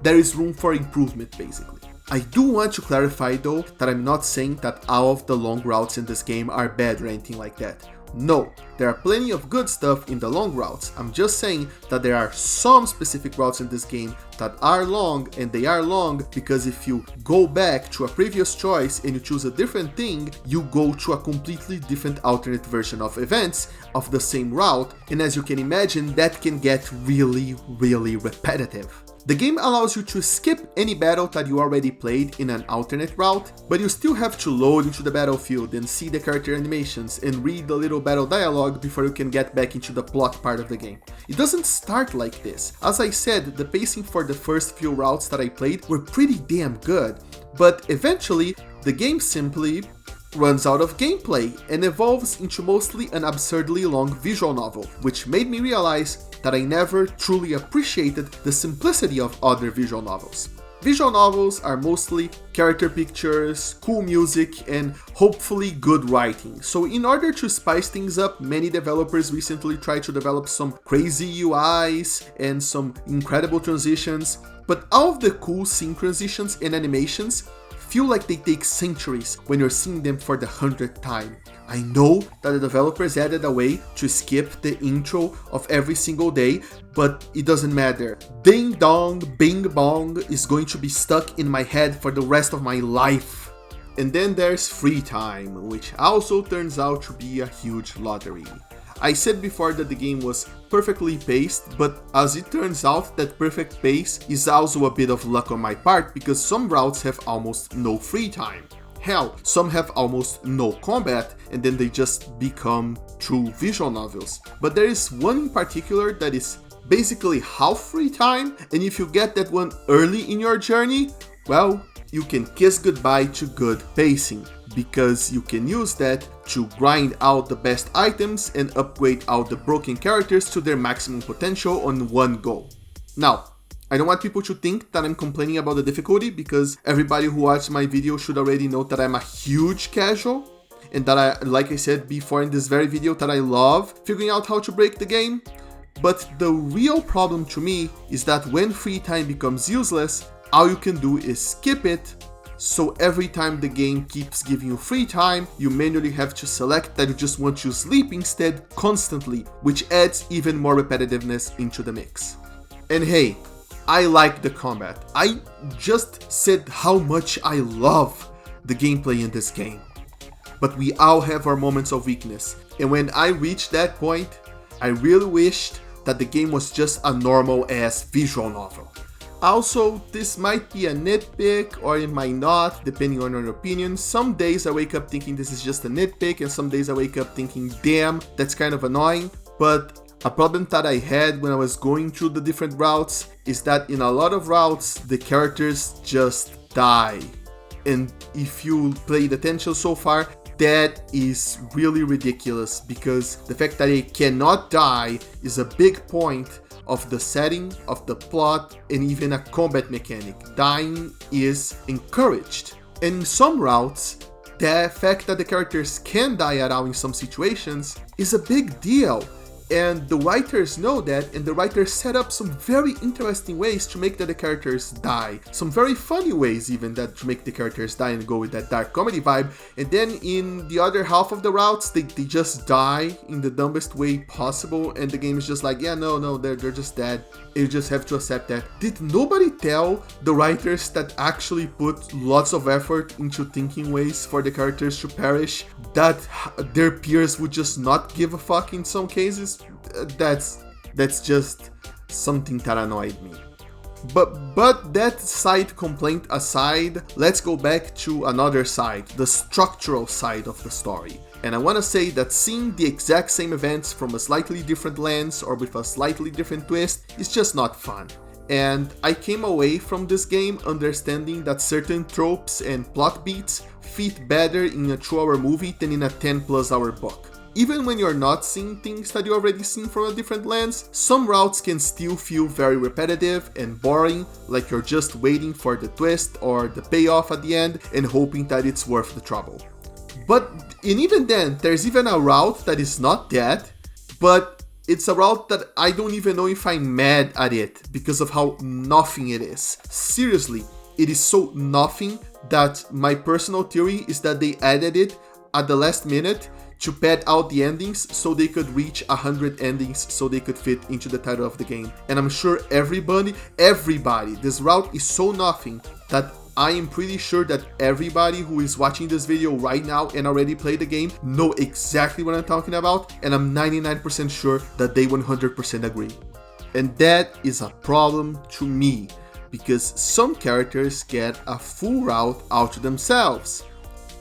There is room for improvement basically. I do want to clarify though that I'm not saying that all of the long routes in this game are bad or anything like that. No, there are plenty of good stuff in the long routes. I'm just saying that there are some specific routes in this game that are long, and they are long because if you go back to a previous choice and you choose a different thing, you go to a completely different alternate version of events of the same route, and as you can imagine, that can get really repetitive. The game allows you to skip any battle that you already played in an alternate route, but you still have to load into the battlefield and see the character animations and read the little battle dialogue before you can get back into the plot part of the game. It doesn't start like this. As I said, the pacing for the first few routes that I played were pretty damn good, but eventually the game simply runs out of gameplay and evolves into mostly an absurdly long visual novel, which made me realize that I never truly appreciated the simplicity of other visual novels. Visual novels are mostly character pictures, cool music, and hopefully good writing. So in order to spice things up, many developers recently tried to develop some crazy UIs and some incredible transitions, but all of the cool scene transitions and animations feel like they take centuries when you're seeing them for the 100th time. I know that the developers added a way to skip the intro of every single day, but it doesn't matter. Ding dong, bing bong is going to be stuck in my head for the rest of my life. And then there's free time, which also turns out to be a huge lottery. I said before that the game was perfectly paced, but as it turns out, that perfect pace is also a bit of luck on my part because some routes have almost no free time. Hell, some have almost no combat and then they just become true visual novels. But there is one in particular that is basically half free time, and if you get that one early in your journey, well, you can kiss goodbye to good pacing, because you can use that to grind out the best items and upgrade out the broken characters to their maximum potential on one go. Now, I don't want people to think that I'm complaining about the difficulty, because everybody who watched my video should already know that I'm a huge casual, and that I, like I said before in this very video, that I love figuring out how to break the game. But the real problem to me is that when free time becomes useless, all you can do is skip it. So every time the game keeps giving you free time, you manually have to select that you just want to sleep instead constantly, which adds even more repetitiveness into the mix. And hey, I like the combat. I just said how much I love the gameplay in this game. But we all have our moments of weakness, and when I reached that point, I really wished that the game was just a normal-ass visual novel. Also, this might be a nitpick, or it might not, depending on your opinion. Some days I wake up thinking this is just a nitpick, and some days I wake up thinking, damn, that's kind of annoying. But a problem that I had when I was going through the different routes is that in a lot of routes, the characters just die. And if you played attention so far, that is really ridiculous, because the fact that they cannot die is a big point of the setting, of the plot, and even a combat mechanic. Dying is encouraged. And in some routes, the fact that the characters can die at all in some situations is a big deal. And the writers know that, and the writers set up some very interesting ways to make the characters die. Some very funny ways even that to make the characters die and go with that dark comedy vibe. And then in the other half of the routes, they just die in the dumbest way possible, and the game is just like, yeah, no, they're just dead. You just have to accept that. Did nobody tell the writers that actually put lots of effort into thinking ways for the characters to perish that their peers would just not give a fuck in some cases? That's just something that annoyed me. But that side complaint aside, let's go back to another side, the structural side of the story. And I want to say that seeing the exact same events from a slightly different lens or with a slightly different twist is just not fun. And I came away from this game understanding that certain tropes and plot beats fit better in a 2-hour movie than in a 10+ hour book. Even when you're not seeing things that you already seen from a different lens, some routes can still feel very repetitive and boring, like you're just waiting for the twist or the payoff at the end and hoping that it's worth the trouble. And even then, there's even a route that is not that, but it's a route that I don't even know if I'm mad at it because of how nothing it is. Seriously, it is so nothing that my personal theory is that they added it at the last minute to pad out the endings so they could reach 100 endings so they could fit into the title of the game. And I'm sure everybody, this route is so nothing that I am pretty sure that everybody who is watching this video right now and already played the game know exactly what I'm talking about, and I'm 99% sure that they 100% agree. And that is a problem to me, because some characters get a full route out to themselves.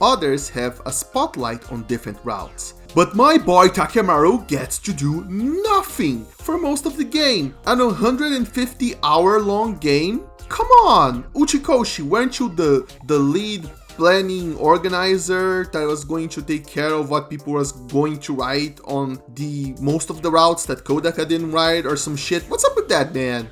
Others have a spotlight on different routes. But my boy Takemaru gets to do nothing for most of the game. An 150-hour-long game? Come on! Uchikoshi, weren't you the lead planning organizer that was going to take care of what people was going to write on the most of the routes that Kodaka didn't write or some shit? What's up with that, man?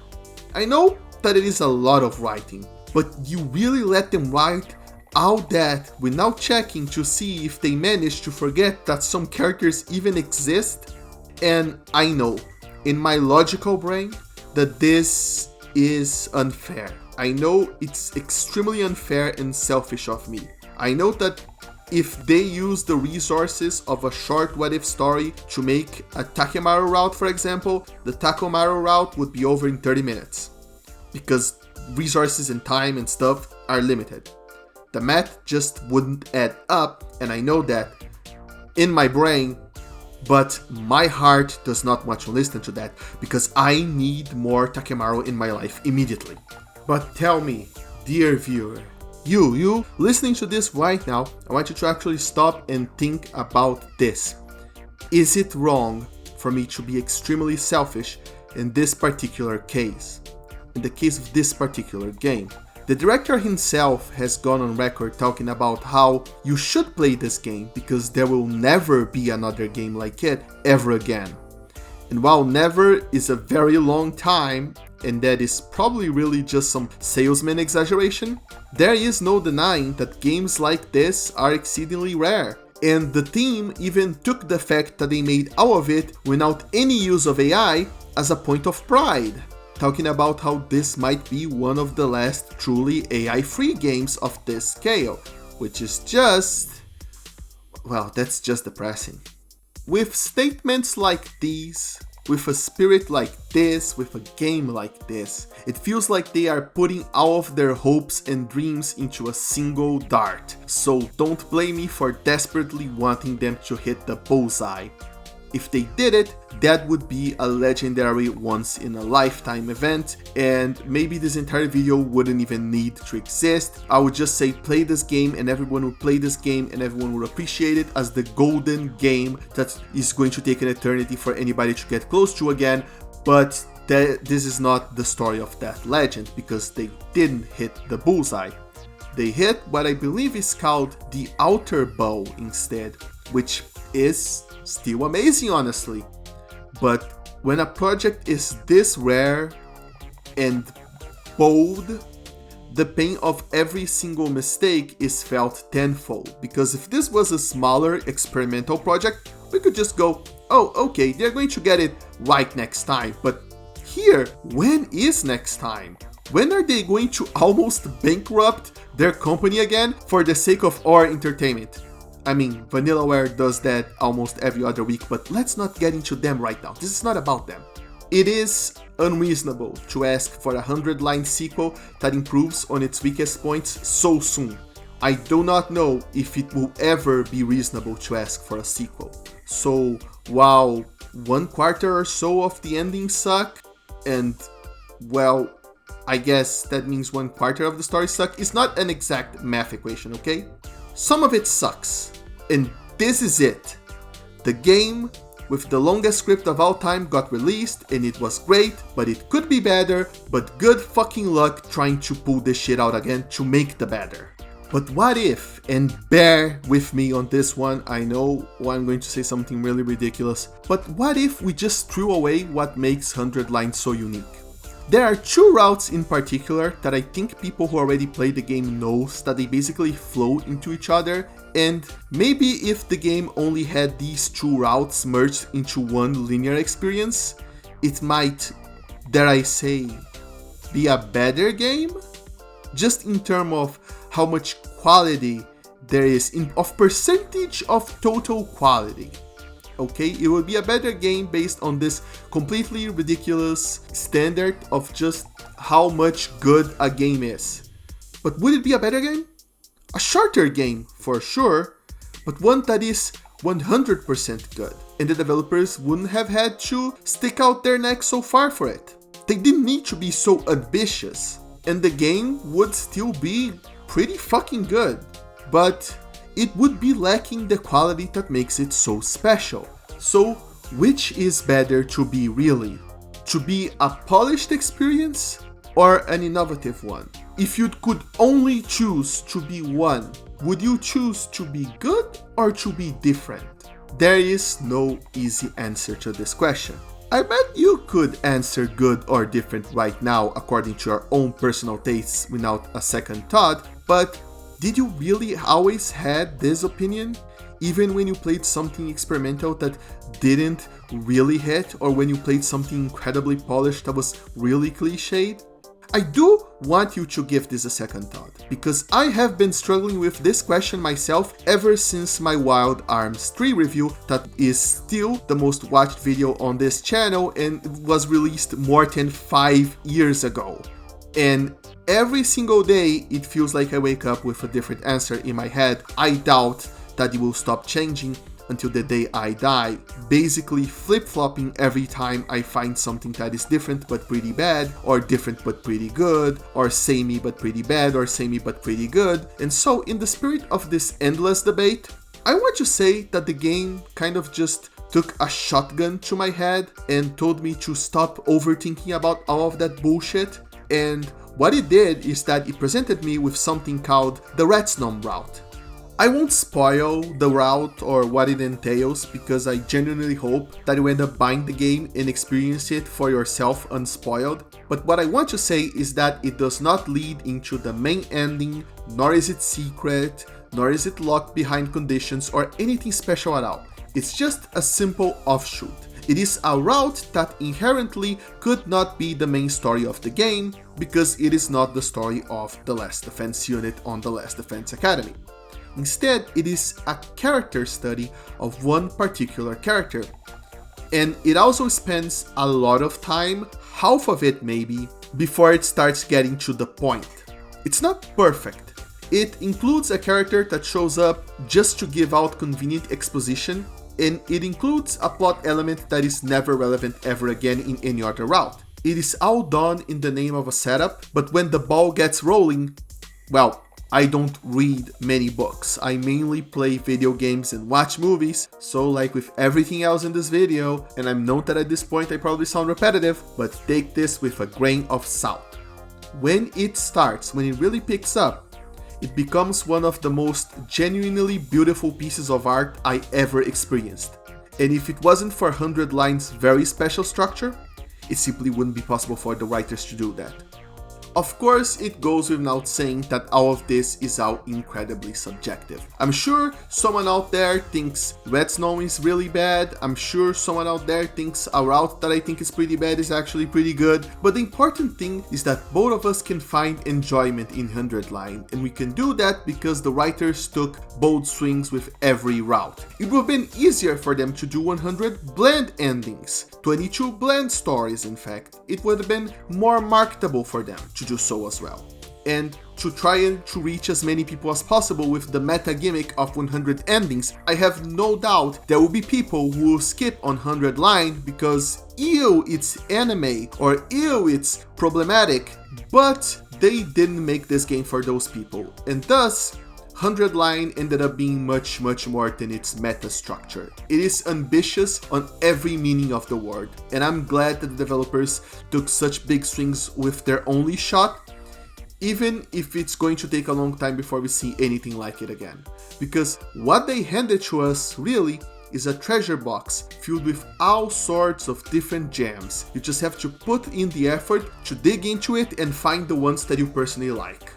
I know that it is a lot of writing, but you really let them write all that without checking to see if they managed to forget that some characters even exist? And I know, in my logical brain, that this is unfair. I know it's extremely unfair and selfish of me. I know that if they use the resources of a short what if story to make a Takemaru route, for example, the Takemaru route would be over in 30 minutes. Because resources and time and stuff are limited. The math just wouldn't add up, and I know that in my brain, but my heart does not want to listen to that, because I need more Takemaru in my life immediately. But tell me, dear viewer, you listening to this right now, I want you to actually stop and think about this. Is it wrong for me to be extremely selfish in this particular case? In the case of this particular game? The director himself has gone on record talking about how you should play this game because there will never be another game like it ever again. And while never is a very long time, and that is probably really just some salesman exaggeration, there is no denying that games like this are exceedingly rare. And the team even took the fact that they made all of it without any use of AI as a point of pride, talking about how this might be one of the last truly AI-free games of this scale, which is just, well, that's just depressing. With statements like these, with a spirit like this, with a game like this, it feels like they are putting all of their hopes and dreams into a single dart. So don't blame me for desperately wanting them to hit the bullseye. If they did it, that would be a legendary once-in-a-lifetime event, and maybe this entire video wouldn't even need to exist. I would just say play this game, and everyone would play this game, and everyone would appreciate it as the golden game that is going to take an eternity for anybody to get close to again. But this is not the story of that legend, because they didn't hit the bullseye. They hit what I believe is called the outer bow instead, which is still amazing honestly. But when a project is this rare and bold, the pain of every single mistake is felt tenfold, because if this was a smaller experimental project, we could just go, oh okay, they're going to get it right next time. But here, when is next time? When are they going to almost bankrupt their company again for the sake of our entertainment? I mean, Vanillaware does that almost every other week, but let's not get into them right now. This is not about them. It is unreasonable to ask for a 100-line sequel that improves on its weakest points so soon. I do not know if it will ever be reasonable to ask for a sequel. So, while 1/4 or so of the endings suck, and, well, I guess that means 1/4 of the story suck, is not an exact math equation, okay? Some of it sucks, and this is it. The game with the longest script of all time got released, and it was great, but it could be better, but good fucking luck trying to pull this shit out again to make the better. But what if, and bear with me on this one, I know I'm going to say something really ridiculous, but what if we just threw away what makes 100 lines so unique? There are two routes in particular that I think people who already played the game knows that they basically flow into each other, and maybe if the game only had these two routes merged into one linear experience, it might, dare I say, be a better game? Just in terms of how much quality there is of percentage of total quality. Okay, it would be a better game based on this completely ridiculous standard of just how much good a game is. But would it be a better game? A shorter game, for sure, but one that is 100% good, and the developers wouldn't have had to stick out their neck so far for it. They didn't need to be so ambitious, and the game would still be pretty fucking good, but it would be lacking the quality that makes it so special. So, which is better to be really? To be a polished experience or an innovative one? If you could only choose to be one, would you choose to be good or to be different? There is no easy answer to this question. I bet you could answer good or different right now according to your own personal tastes without a second thought, but did you really always had this opinion? Even when you played something experimental that didn't really hit, or when you played something incredibly polished that was really cliched? I do want you to give this a second thought, because I have been struggling with this question myself ever since my Wild Arms 3 review that is still the most watched video on this channel and was released more than 5 years ago. And every single day it feels like I wake up with a different answer in my head. I doubt that it will stop changing until the day I die, basically flip-flopping every time I find something that is different but pretty bad, or different but pretty good, or samey but pretty bad, or samey but pretty good. And so, in the spirit of this endless debate, I want to say that the game kind of just took a shotgun to my head and told me to stop overthinking about all of that bullshit. And what it did is that it presented me with something called the Retsnom route. I won't spoil the route or what it entails, because I genuinely hope that you end up buying the game and experience it for yourself unspoiled. But what I want to say is that it does not lead into the main ending, nor is it secret, nor is it locked behind conditions or anything special at all. It's just a simple offshoot. It is a route that inherently could not be the main story of the game, because it is not the story of the Last Defense unit on the Last Defense Academy. Instead, it is a character study of one particular character. And it also spends a lot of time, half of it maybe, before it starts getting to the point. It's not perfect. It includes a character that shows up just to give out convenient exposition, and it includes a plot element that is never relevant ever again in any other route. It is all done in the name of a setup, but when the ball gets rolling, well, I don't read many books. I mainly play video games and watch movies, so like with everything else in this video, and I'm known that at this point I probably sound repetitive, but take this with a grain of salt. When it starts, when it really picks up, it becomes one of the most genuinely beautiful pieces of art I ever experienced. And if it wasn't for 100 Lines' very special structure, it simply wouldn't be possible for the writers to do that. Of course, it goes without saying that all of this is all incredibly subjective. I'm sure someone out there thinks Red Snow is really bad, I'm sure someone out there thinks a route that I think is pretty bad is actually pretty good, but the important thing is that both of us can find enjoyment in 100 Line, and we can do that because the writers took bold swings with every route. It would have been easier for them to do 100 blend endings, 22 blend stories in fact. It would have been more marketable for them to do so as well, and to try and to reach as many people as possible with the meta gimmick of 100 endings. I have no doubt there will be people who will skip on 100 Line because ew, it's anime, or ew, it's problematic, but they didn't make this game for those people, and thus 100 Line ended up being much more than its meta structure. It is ambitious on every meaning of the word, and I'm glad that the developers took such big swings with their only shot, even if it's going to take a long time before we see anything like it again. Because what they handed to us really is a treasure box filled with all sorts of different gems. You just have to put in the effort to dig into it and find the ones that you personally like.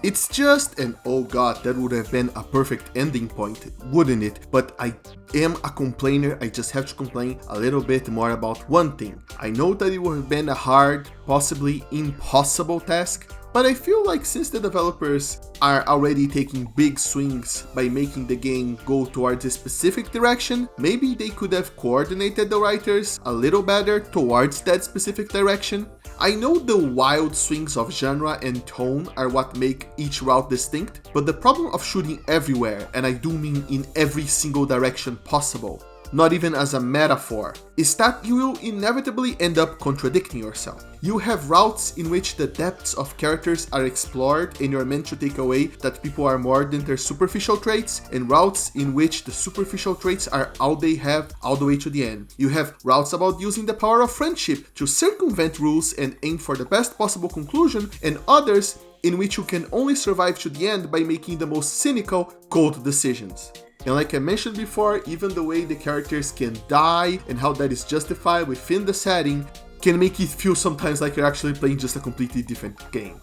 It's just, and oh god, that would have been a perfect ending point, wouldn't it? But I am a complainer, I just have to complain a little bit more about one thing. I know that it would have been a hard, possibly impossible task, but I feel like since the developers are already taking big swings by making the game go towards a specific direction, maybe they could have coordinated the writers a little better towards that specific direction. I know the wild swings of genre and tone are what make each route distinct, but the problem of shooting everywhere, and I do mean in every single direction possible, not even as a metaphor, is that you will inevitably end up contradicting yourself. You have routes in which the depths of characters are explored and you're meant to take away that people are more than their superficial traits, and routes in which the superficial traits are all they have all the way to the end. You have routes about using the power of friendship to circumvent rules and aim for the best possible conclusion, and others in which you can only survive to the end by making the most cynical, cold decisions. And like I mentioned before, even the way the characters can die and how that is justified within the setting can make it feel sometimes like you're actually playing just a completely different game.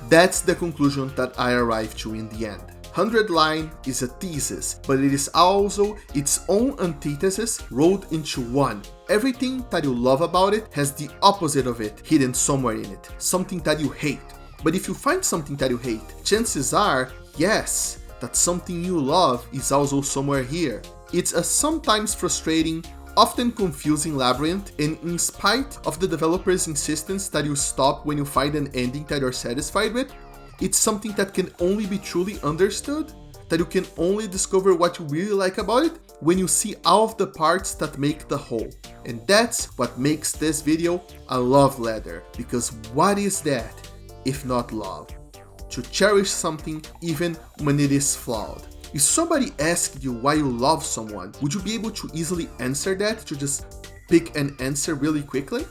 That's the conclusion that I arrived to in the end. 100 Line is a thesis, but it is also its own antithesis rolled into one. Everything that you love about it has the opposite of it hidden somewhere in it, something that you hate. But if you find something that you hate, chances are, yes, that something you love is also somewhere here. It's a sometimes frustrating, often confusing labyrinth, and in spite of the developer's insistence that you stop when you find an ending that you're satisfied with, it's something that can only be truly understood, that you can only discover what you really like about it when you see all of the parts that make the whole. And that's what makes this video a love letter, because what is that if not love? To cherish something even when it is flawed. If somebody asked you why you love someone, would you be able to easily answer that, to just pick an answer really quickly?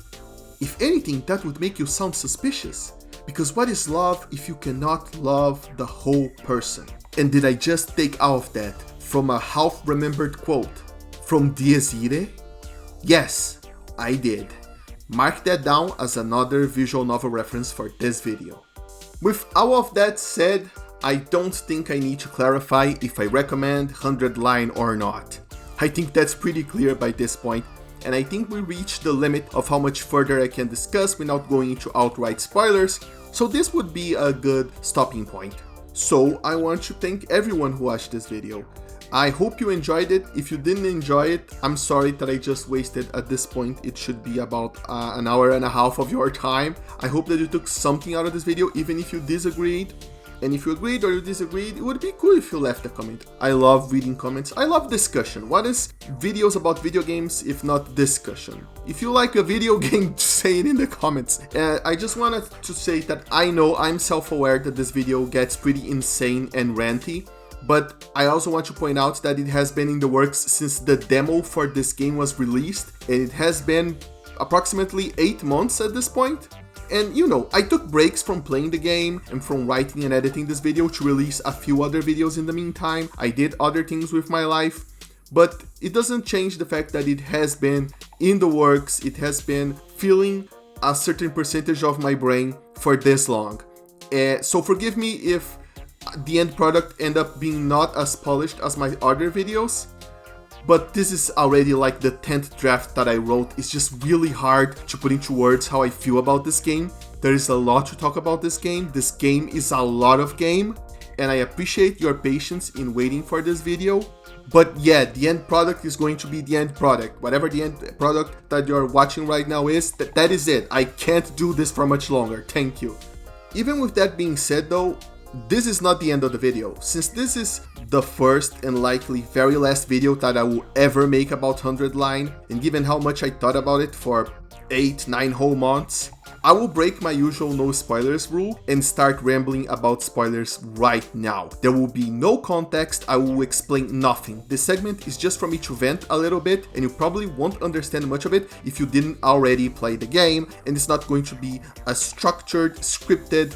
If anything, that would make you sound suspicious. Because what is love if you cannot love the whole person? And did I just take all of that from a half-remembered quote from Dies Irae? Yes, I did. Mark that down as another visual novel reference for this video. With all of that said, I don't think I need to clarify if I recommend 100 Line or not. I think that's pretty clear by this point, and I think we reached the limit of how much further I can discuss without going into outright spoilers, so this would be a good stopping point. So I want to thank everyone who watched this video. I hope you enjoyed it. If you didn't enjoy it, I'm sorry that I just wasted, at this point it should be about an hour and a half of your time. I hope that you took something out of this video, even if you disagreed. And if you agreed or you disagreed, it would be cool if you left a comment. I love reading comments. I love discussion. What is videos about video games if not discussion? If you like a video game, say it in the comments. I just wanted to say that I know I'm self-aware that this video gets pretty insane and ranty. But I also want to point out that it has been in the works since the demo for this game was released, and it has been approximately 8 months at this point. And you know, I took breaks from playing the game and from writing and editing this video to release a few other videos in the meantime. I did other things with my life, but it doesn't change the fact that it has been in the works, it has been filling a certain percentage of my brain for this long. So forgive me if the end product end up being not as polished as my other videos, but this is already like the 10th draft that I wrote. It's just really hard to put into words how I feel about this game. There is a lot to talk about this game. This game is a lot of game, and I appreciate your patience in waiting for this video. But yeah, the end product is going to be the end product. Whatever the end product that you're watching right now is, that is it. I can't do this for much longer. Thank you. Even with that being said though, this is not the end of the video. Since this is the first and likely very last video that I will ever make about 100 Line, and given how much I thought about it for 8-9 whole months, I will break my usual no spoilers rule and start rambling about spoilers right now. There will be no context, I will explain nothing. This segment is just for me to vent a little bit, and you probably won't understand much of it if you didn't already play the game, and it's not going to be a structured, scripted,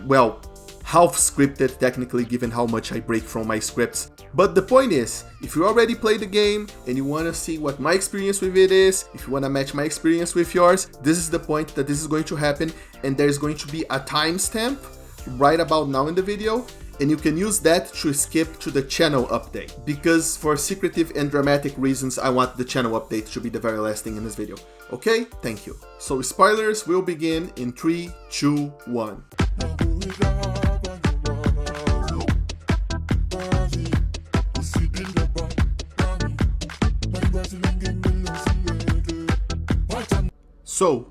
well, half scripted technically given how much I break from my scripts. But the point is, if you already played the game and you want to see what my experience with it is, if you want to match my experience with yours, this is the point that this is going to happen, and there's going to be a timestamp right about now in the video, and you can use that to skip to the channel update, because for secretive and dramatic reasons I want the channel update to be the very last thing in this video. Okay? Thank you. So spoilers will begin in 3, 2, 1. So,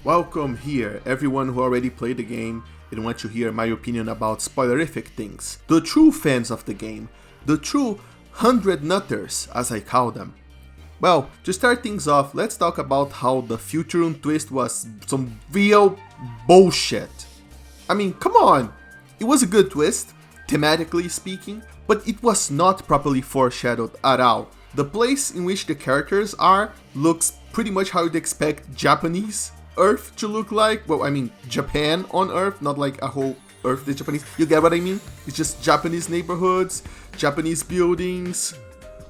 welcome here, everyone who already played the game and want to hear my opinion about spoilerific things. The true fans of the game, the true 100 nutters, as I call them. Well, to start things off, let's talk about how the Futurum twist was some real bullshit. I mean, come on! It was a good twist, thematically speaking, but it was not properly foreshadowed at all. The place in which the characters are looks pretty much how you'd expect Japanese Earth to look like. Well, I mean Japan on Earth, not like a whole Earth is Japanese. You get what I mean? It's just Japanese neighborhoods, Japanese buildings.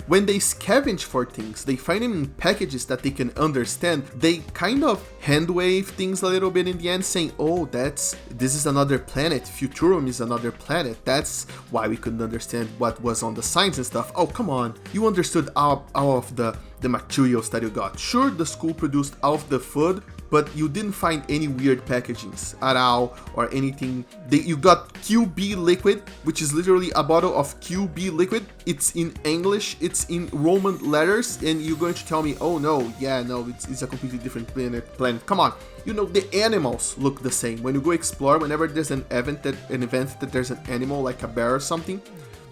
When they scavenge for things, they find them in packages that they can understand. They kind of hand wave things a little bit in the end, saying, oh, this is another planet. Futurum is another planet. That's why we couldn't understand what was on the signs and stuff. Oh, come on. You understood all of the materials that you got. Sure, the school produced all of the food, but you didn't find any weird packagings at all or anything. You got QB liquid, which is literally a bottle of QB liquid. It's in English, it's in Roman letters, and you're going to tell me, oh no, yeah, no, it's a completely different planet. Come on. You know, the animals look the same. When you go explore, whenever there's an event that there's an animal like a bear or something,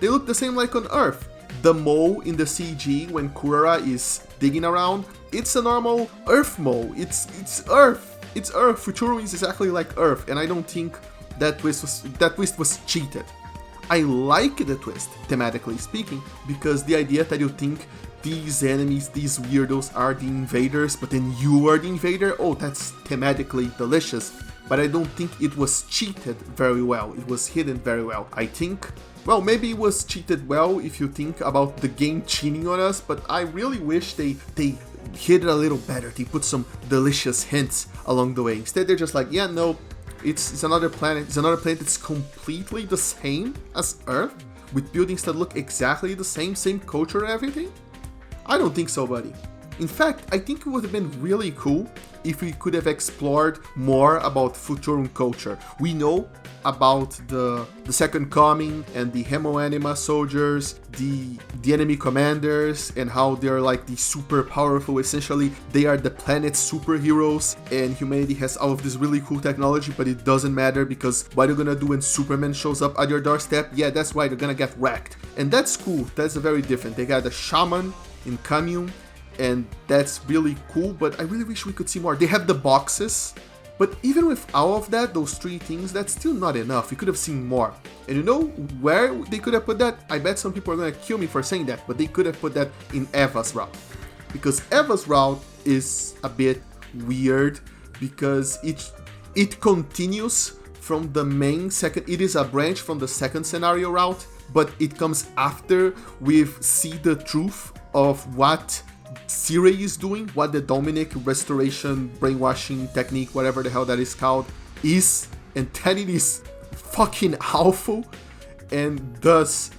they look the same like on Earth. The mole in the CG when Kurara is digging around, it's a normal Earth mole. It's Earth. It's Earth. Futurum is exactly like Earth, and I don't think that twist was cheated. I like the twist, thematically speaking, because the idea that you think these enemies, these weirdos are the invaders, but then you are the invader, oh, that's thematically delicious. But I don't think it was cheated very well. It was hidden very well. I think, well, maybe it was cheated well if you think about the game cheating on us, but I really wish they hid it a little better. They put some delicious hints along the way. Instead, they're just like, yeah, no, it's another planet. It's another planet that's completely the same as Earth, with buildings that look exactly the same culture and everything. I don't think so, buddy. In fact, I think it would have been really cool if we could have explored more about Futurum culture. We know about the Second Coming and the Hemoanima soldiers, the enemy commanders, and how they're like the super powerful. Essentially, they are the planet's superheroes, and humanity has all of this really cool technology, but it doesn't matter because what you're gonna do when Superman shows up at your doorstep? Yeah, that's right, you're gonna get wrecked. And that's cool. That's very different. They got a shaman in Commune, and that's really cool, but I really wish we could see more. They have the boxes, but even with all of that, those three things, that's still not enough. We could have seen more. And you know where they could have put that? I bet some people are gonna kill me for saying that, but they could have put that in Eva's route. Because Eva's route is a bit weird, because it continues from the main second, it is a branch from the second scenario route, but it comes after we've seen the truth of what Siri is doing, what the Dominic restoration brainwashing technique, whatever the hell that is called, is, and that it is fucking awful, and thus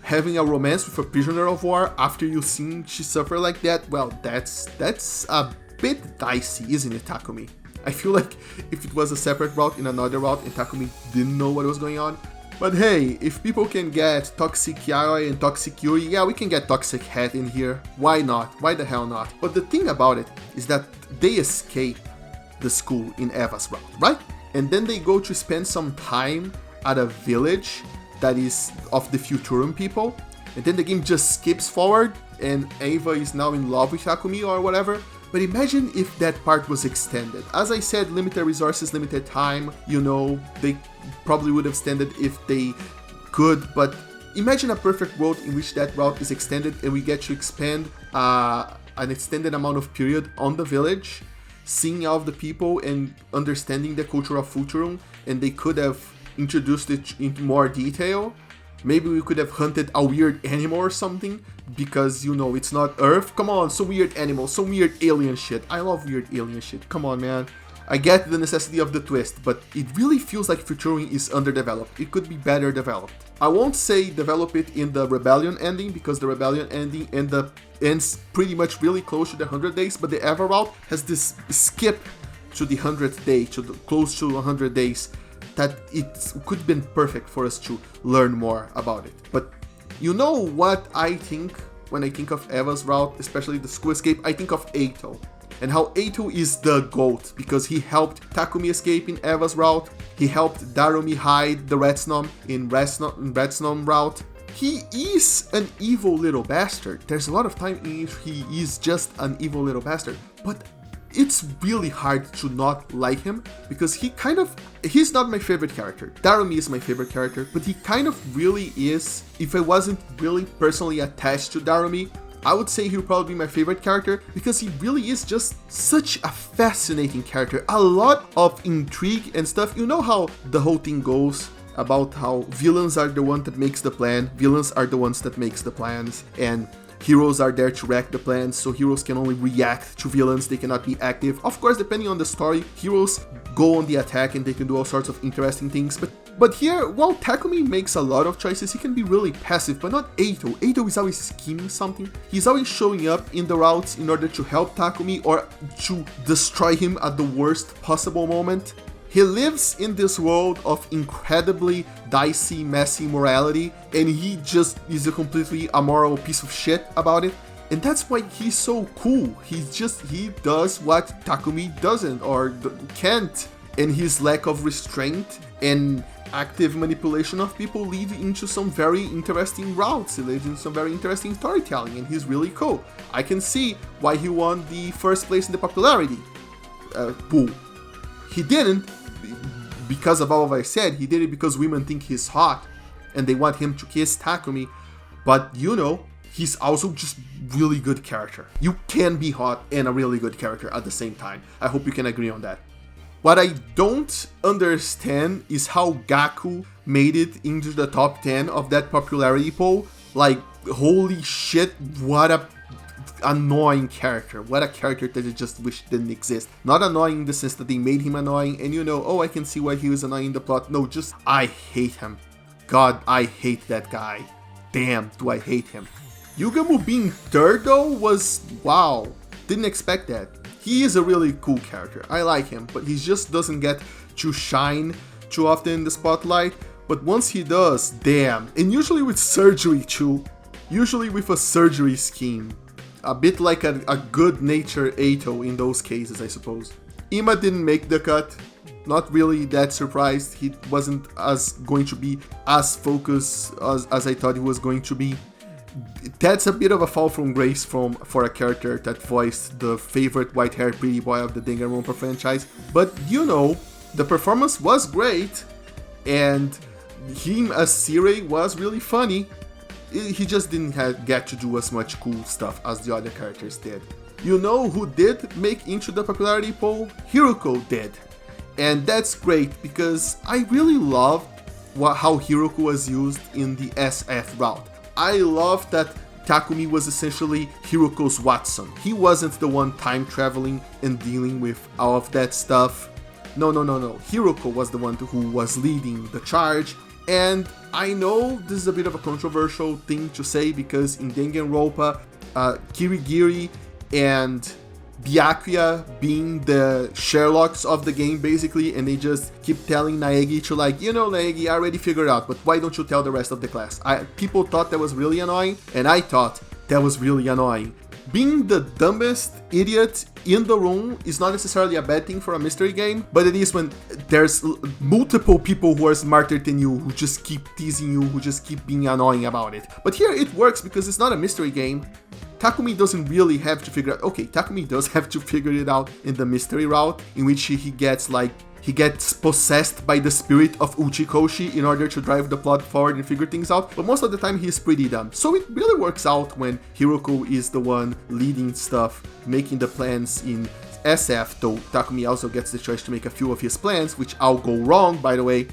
having a romance with a prisoner of war after you've seen she suffer like that, well, that's a bit dicey, isn't it, Takumi? I feel like if it was a separate route in another route and Takumi didn't know what was going on. But hey, if people can get Toxic Yaoi and Toxic Yuri, yeah, we can get Toxic Hat in here. Why not? Why the hell not? But the thing about it is that they escape the school in Eva's route, right? And then they go to spend some time at a village that is of the Futurum people. And then the game just skips forward and Eva is now in love with Takumi or whatever. But imagine if that part was extended. As I said, limited resources, limited time, you know, they probably would have extended if they could, but imagine a perfect world in which that route is extended and we get to expand an extended amount of period on the village, seeing all of the people and understanding the culture of Futurum, and they could have introduced it into more detail. Maybe we could have hunted a weird animal or something, because, you know, it's not Earth. Come on, some weird animal, some weird alien shit. I love weird alien shit. Come on, man. I get the necessity of the twist, but it really feels like Futurum is underdeveloped. It could be better developed. I won't say develop it in the Rebellion ending, because the Rebellion ending ends pretty much really close to the 100 days, but the Eva route has this skip to the 100th day, close to 100 days, that it could have been perfect for us to learn more about it. But you know what I think when I think of Eva's route, especially the school escape? I think of Eito, and how Eito is the GOAT, because he helped Takumi escape in Eva's route, he helped Darumi hide the Retsnom in Retsnom route. He is an evil little bastard. There's a lot of time in which he is just an evil little bastard, but it's really hard to not like him, because he's not my favorite character. Darumi is my favorite character, but he kind of really is. If I wasn't really personally attached to Darumi, I would say he would probably be my favorite character, because he really is just such a fascinating character. A lot of intrigue and stuff. You know how the whole thing goes about how villains are the one that makes the plan, villains are the ones that makes the plans, and heroes are there to wreck the plans, so heroes can only react to villains, they cannot be active. Of course, depending on the story, heroes go on the attack and they can do all sorts of interesting things, but here, while Takumi makes a lot of choices, he can be really passive, but not Eito. Eito is always scheming something. He's always showing up in the routes in order to help Takumi or to destroy him at the worst possible moment. He lives in this world of incredibly dicey, messy morality, and he just is a completely amoral piece of shit about it. And that's why he's so cool. He does what Takumi doesn't or can't. And his lack of restraint and active manipulation of people lead into some very interesting routes. It leads into some very interesting storytelling, and he's really cool. I can see why he won the first place in the popularity pool. He didn't because of all I said. He did it because women think he's hot and they want him to kiss Takumi. But you know, he's also just really good character. You can be hot and a really good character at the same time. I hope you can agree on that. What I don't understand is how Gaku made it into the top 10 of that popularity poll. Like, holy shit, what a annoying character. What a character that I just wish didn't exist. Not annoying in the sense that they made him annoying and you know, oh, I can see why he was annoying in the plot. No, just I hate him. God, I hate that guy. Damn, do I hate him. Yugamu being third though was wow. Didn't expect that. He is a really cool character. I like him, but he just doesn't get to shine too often in the spotlight. But once he does, damn. And usually with surgery too. Usually with a surgery scheme. A bit like a good-natured Eito in those cases, I suppose. Ima didn't make the cut. Not really that surprised. He wasn't going to be as focused as I thought he was going to be. That's a bit of a fall from grace for a character that voiced the favorite white-haired pretty boy of the Danganronpa franchise. But you know, the performance was great, and him as Sirei was really funny. He just didn't get to do as much cool stuff as the other characters did. You know who did make into the popularity poll? Hiruko did. And that's great because I really love how Hiroko was used in the SF route. I love that Takumi was essentially Hiroko's Watson. He wasn't the one time traveling and dealing with all of that stuff. No. Hiroko was the one who was leading the charge. And I know this is a bit of a controversial thing to say because in Danganronpa, Kirigiri and Byakuya being the Sherlocks of the game basically, and they just keep telling Naegi to like, Naegi, I already figured out, but why don't you tell the rest of the class? People thought that was really annoying, and I thought that was really annoying. Being the dumbest idiot in the room is not necessarily a bad thing for a mystery game, but it is when there's multiple people who are smarter than you, who just keep teasing you, who just keep being annoying about it. But here it works because it's not a mystery game. Takumi doesn't really have to figure out, Takumi does have to figure it out in the mystery route, in which he gets possessed by the spirit of Uchikoshi in order to drive the plot forward and figure things out, but most of the time he's pretty dumb. So it really works out when Hiroko is the one leading stuff, making the plans in SF, though Takumi also gets the choice to make a few of his plans, which all go wrong, by the way.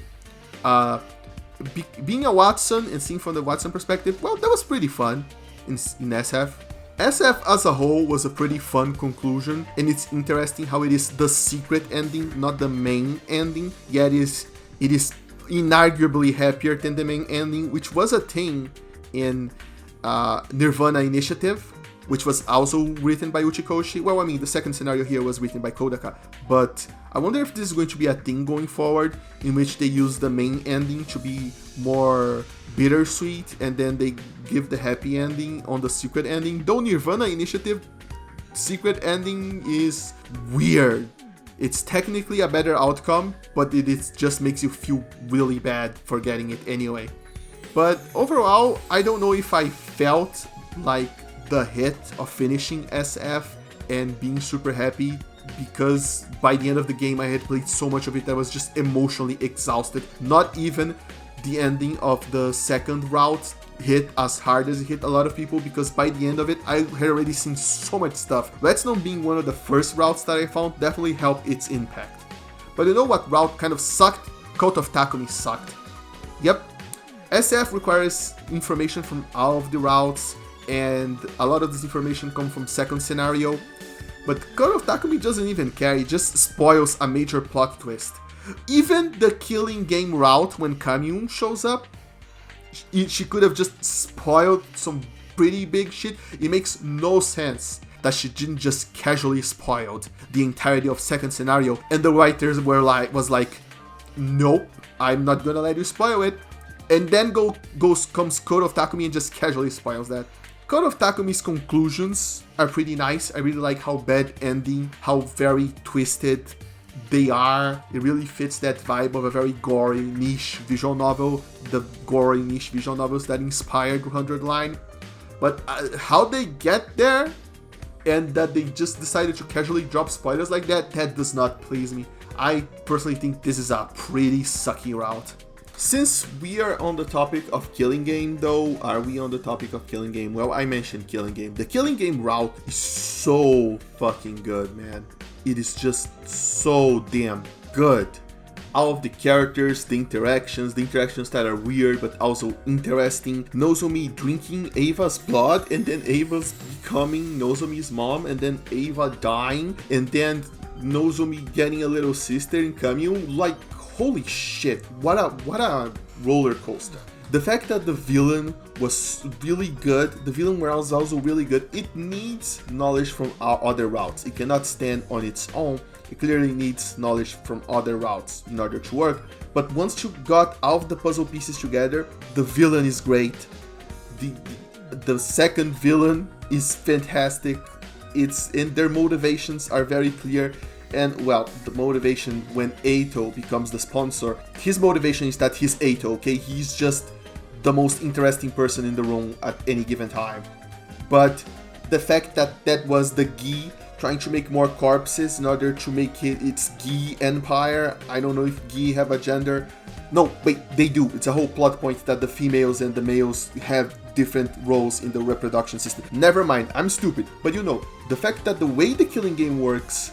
Being a Watson and seeing from the Watson perspective, well, that was pretty fun in SF. SF as a whole was a pretty fun conclusion, and it's interesting how it is the secret ending, not the main ending, yet it is inarguably happier than the main ending, which was a thing in Nirvana Initiative, which was also written by Uchikoshi. Well, I mean, the second scenario here was written by Kodaka, but I wonder if this is going to be a thing going forward, in which they use the main ending to be more bittersweet, and then they give the happy ending on the secret ending. Though Nirvana Initiative secret ending is weird. It's technically a better outcome, but it just makes you feel really bad for getting it anyway. But overall, I don't know if I felt like the hit of finishing SF and being super happy, because by the end of the game I had played so much of it that I was just emotionally exhausted. Not even the ending of the second route hit as hard as it hit a lot of people, because by the end of it I had already seen so much stuff. Redstone being one of the first routes that I found definitely helped its impact. But you know what route kind of sucked? Cult of Takumi sucked. Yep, SF requires information from all of the routes, and a lot of this information comes from second scenario. But Cult of Takumi doesn't even care, it just spoils a major plot twist. Even the killing game route, when Kamyun shows up, she could have just spoiled some pretty big shit. It makes no sense that she didn't just casually spoiled the entirety of second scenario, and the writers was like, nope, I'm not gonna let you spoil it. And then comes Code of Takumi and just casually spoils that. Code of Takumi's conclusions are pretty nice. I really like how bad ending, how very twisted they are. It really fits that vibe of a very gory niche visual novel, the gory niche visual novels that inspired 100 Line. But how they get there, and that they just decided to casually drop spoilers like that does not please me. I personally think this is a pretty sucky route. Since we are on the topic of Killing Game though, are we on the topic of Killing Game? Well, I mentioned Killing Game. The Killing Game route is so fucking good, man. It is just so damn good. All of the characters, the interactions that are weird but also interesting. Nozomi drinking Ava's blood, and then Ava's becoming Nozomi's mom, and then Ava dying, and then Nozomi getting a little sister in Kamyun. Like, holy shit, what a roller coaster. The fact that the villain was really good, the villain was also really good. It needs knowledge from other routes. It cannot stand on its own. It clearly needs knowledge from other routes in order to work. But once you got all of the puzzle pieces together, the villain is great. The second villain is fantastic. And their motivations are very clear. And well, the motivation when Eito becomes the sponsor, his motivation is that he's Eito, okay? He's just the most interesting person in the room at any given time. But the fact that was the Gi trying to make more corpses in order to make it its Gi empire. I don't know if Gi have a gender. No, wait, they do. It's a whole plot point that the females and the males have different roles in the reproduction system. Never mind, I'm stupid. But you know, the fact that the way the Killing Game works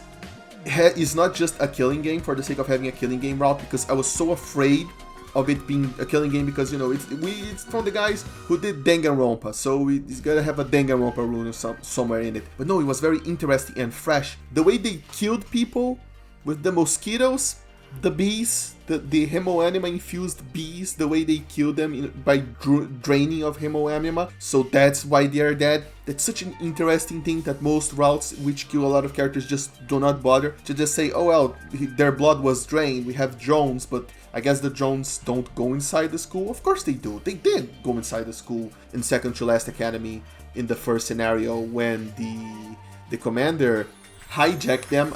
is not just a killing game for the sake of having a killing game route, because I was so afraid of it being a killing game, because you know it's from the guys who did Danganronpa, so it's gotta have a Danganronpa rune or somewhere in it. But no, it was very interesting and fresh. The way they killed people with the mosquitoes, the bees, the hemoanima infused bees, the way they kill them by draining of hemoanima, so that's why they are dead. That's such an interesting thing that most routes which kill a lot of characters just do not bother to just say, oh well, their blood was drained, we have drones, but I guess the drones don't go inside the school. Of course they do. They did go inside the school in Second to Last Academy in the first scenario when the commander hijacked them.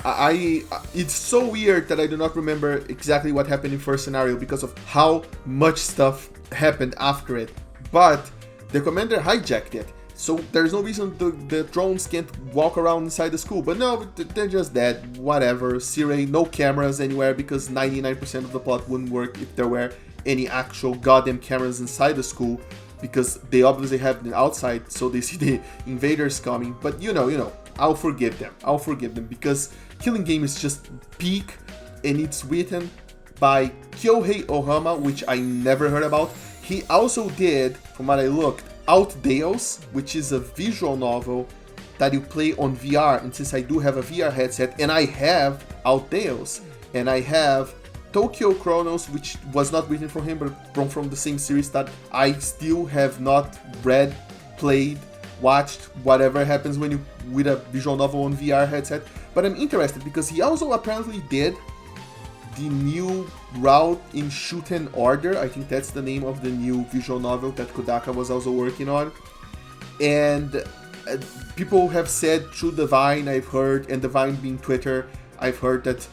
It's so weird that I do not remember exactly what happened in first scenario because of how much stuff happened after it. But the commander hijacked it, so there's no reason the drones can't walk around inside the school. But no, they're just dead. Whatever. Sirei, no cameras anywhere, because 99% of the plot wouldn't work if there were any actual goddamn cameras inside the school, because they obviously have them outside, so they see the invaders coming. But you know, I'll forgive them because Killing Game is just peak, and it's written by Kyohei Ohama, which I never heard about. He also did, from what I looked, Outdeos, which is a visual novel that you play on VR, and since I do have a VR headset, and I have Outdeos, and I have Tokyo Chronos, which was not written from him, but from the same series that I still have not read, played, watched, whatever happens when you with a visual novel on VR headset. But I'm interested because he also apparently did the new route in Shoot and Order. I think that's the name of the new visual novel that Kodaka was also working on. And people have said through Divine, I've heard, and Divine being Twitter, I've heard that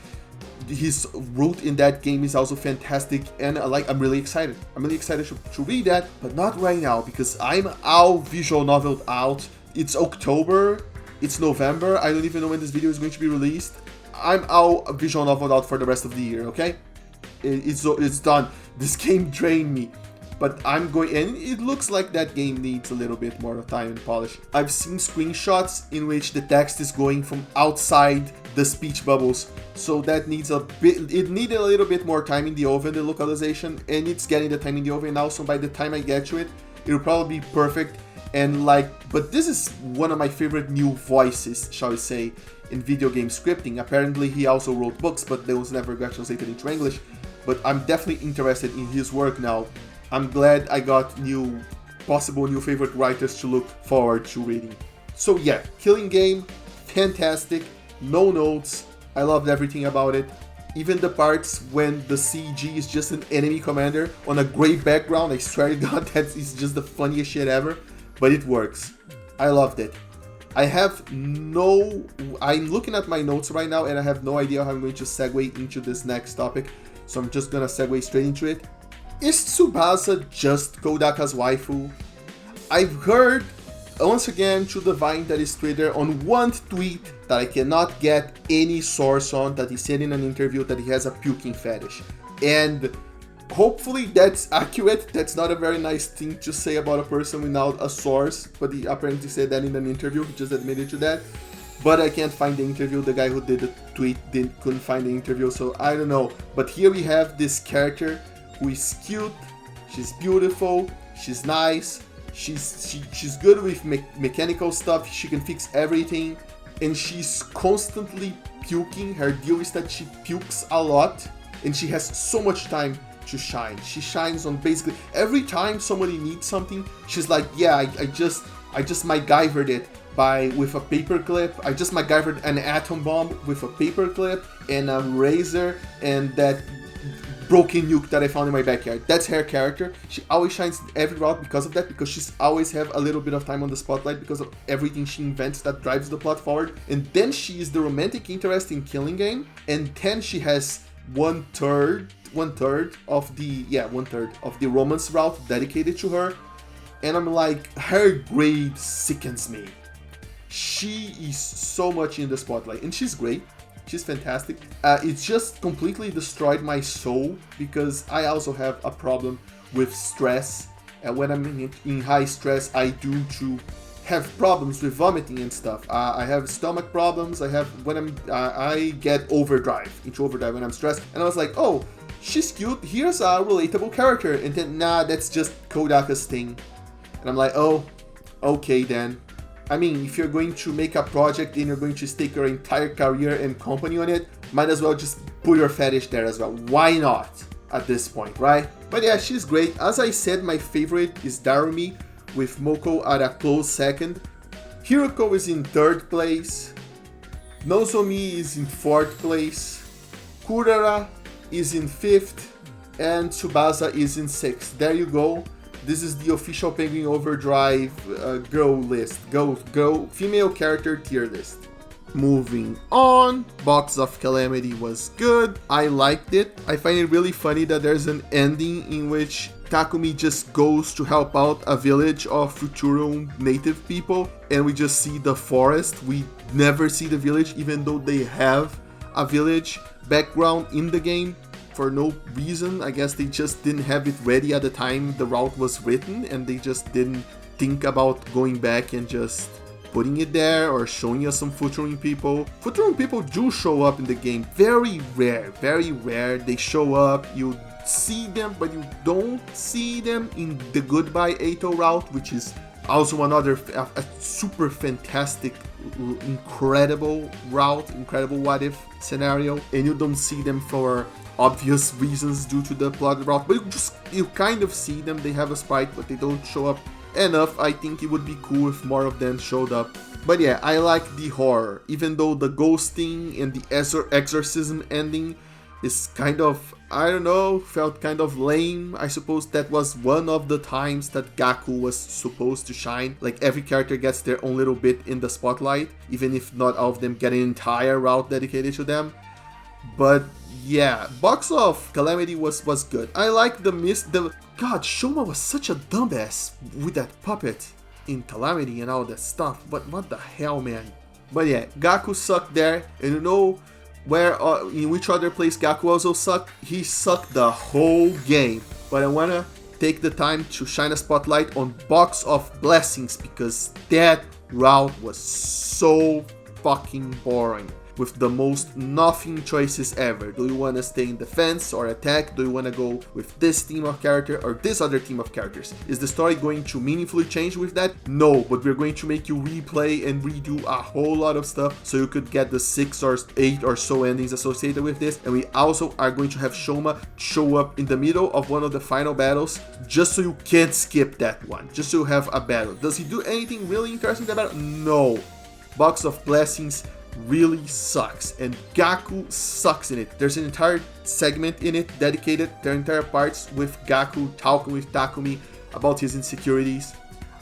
his route in that game is also fantastic, and I'm really excited. To read that, but not right now because I'm all visual novel out. It's October, it's November, I don't even know when this video is going to be released. I'm all visual novel out for the rest of the year, okay? It's done. This game drained me. But I'm going, and it looks like that game needs a little bit more time and polish. I've seen screenshots in which the text is going from outside the speech bubbles, so that needs it needed a little bit more time in the oven, the localization, and it's getting the time in the oven now, so by the time I get to it, it'll probably be perfect. And but this is one of my favorite new voices, shall we say, in video game scripting. Apparently he also wrote books, but those never got translated into English, but I'm definitely interested in his work now. I'm glad I got possible new favorite writers to look forward to reading. So yeah, Killing Game, fantastic, no notes, I loved everything about it. Even the parts when the CG is just an enemy commander on a gray background, I swear to God, that is just the funniest shit ever, but it works. I loved it. I'm looking at my notes right now and I have no idea how I'm going to segue into this next topic, so I'm just gonna segue straight into it. Is Tsubasa just Kodaka's waifu? I've heard, once again, through Divine, that is Twitter, on one tweet that I cannot get any source on, that he said in an interview that he has a puking fetish. And hopefully that's accurate. That's not a very nice thing to say about a person without a source, but he apparently said that in an interview. He just admitted to that. But I can't find the interview. The guy who did the tweet couldn't find the interview, so I don't know. But here we have this character who is cute, she's beautiful, she's nice, she's good with mechanical stuff, she can fix everything, and she's constantly puking. Her deal is that she pukes a lot, and she has so much time to shine. She shines on basically every time somebody needs something. She's like, yeah, I just MacGyvered it with a paperclip. I just MacGyvered an atom bomb with a paperclip and a razor and that broken nuke that I found in my backyard. That's her character. She always shines every route because of that, because she's always have a little bit of time on the spotlight because of everything she invents that drives the plot forward. And then she is the romantic interest in Killing Game, and then she has one third of the romance route dedicated to her. And I'm like, her grade sickens me. She is so much in the spotlight, and she's great. She's fantastic. It's just completely destroyed my soul because I also have a problem with stress. And when I'm in high stress, I do to have problems with vomiting and stuff. I have stomach problems. I have when I get into overdrive when I'm stressed. And I was like, oh, she's cute. Here's a relatable character. And then nah, that's just Kodaka's thing. And I'm like, oh, okay then. I mean, if you're going to make a project and you're going to stake your entire career and company on it, might as well just put your fetish there as well. Why not at this point, right? But yeah, she's great. As I said, my favorite is Darumi, with Moko at a close second. Hiroko is in third place. Nozomi is in fourth place. Kurara is in fifth. And Tsubasa is in sixth. There you go. This is the official Penguin Overdrive girl list. Girl female character tier list. Moving on, Box of Calamity was good. I liked it. I find it really funny that there's an ending in which Takumi just goes to help out a village of Futurum native people, and we just see the forest. We never see the village, even though they have a village background in the game. For no reason. I guess they just didn't have it ready at the time the route was written, and they just didn't think about going back and just putting it there or showing us some Futurum people. Futurum people do show up in the game. Very rare. They show up, you see them, but you don't see them in the Goodbye Eito route, which is also another a super fantastic, incredible route, incredible what if scenario, and you don't see them for obvious reasons due to the plot route, but you kind of see them. They have a sprite, but they don't show up enough. I think it would be cool if more of them showed up. But yeah, I like the horror, even though the ghosting and the exorcism ending is kind of, I don't know, felt kind of lame. I suppose that was one of the times that Gaku was supposed to shine. Like, every character gets their own little bit in the spotlight, even if not all of them get an entire route dedicated to them. But yeah, Box of Calamity was good. I like God, Shoma was such a dumbass with that puppet in Calamity and all that stuff. But what the hell, man? But yeah, Gaku sucked there. And you know where, in which other place Gaku also sucked? He sucked the whole game. But I wanna take the time to shine a spotlight on Box of Blessings, because that route was so fucking boring, with the most nothing choices ever. Do you want to stay in defense or attack? Do you want to go with this team of character or this other team of characters? Is the story going to meaningfully change with that? No, but we're going to make you replay and redo a whole lot of stuff so you could get the 6 or 8 or so endings associated with this. And we also are going to have Shoma show up in the middle of one of the final battles, just so you can't skip that one, just so you have a battle. Does he do anything really interesting in that battle? No. Box of Blessings really sucks, and Gaku sucks in it. There's an entire segment in it dedicated, their entire parts with Gaku talking with Takumi about his insecurities,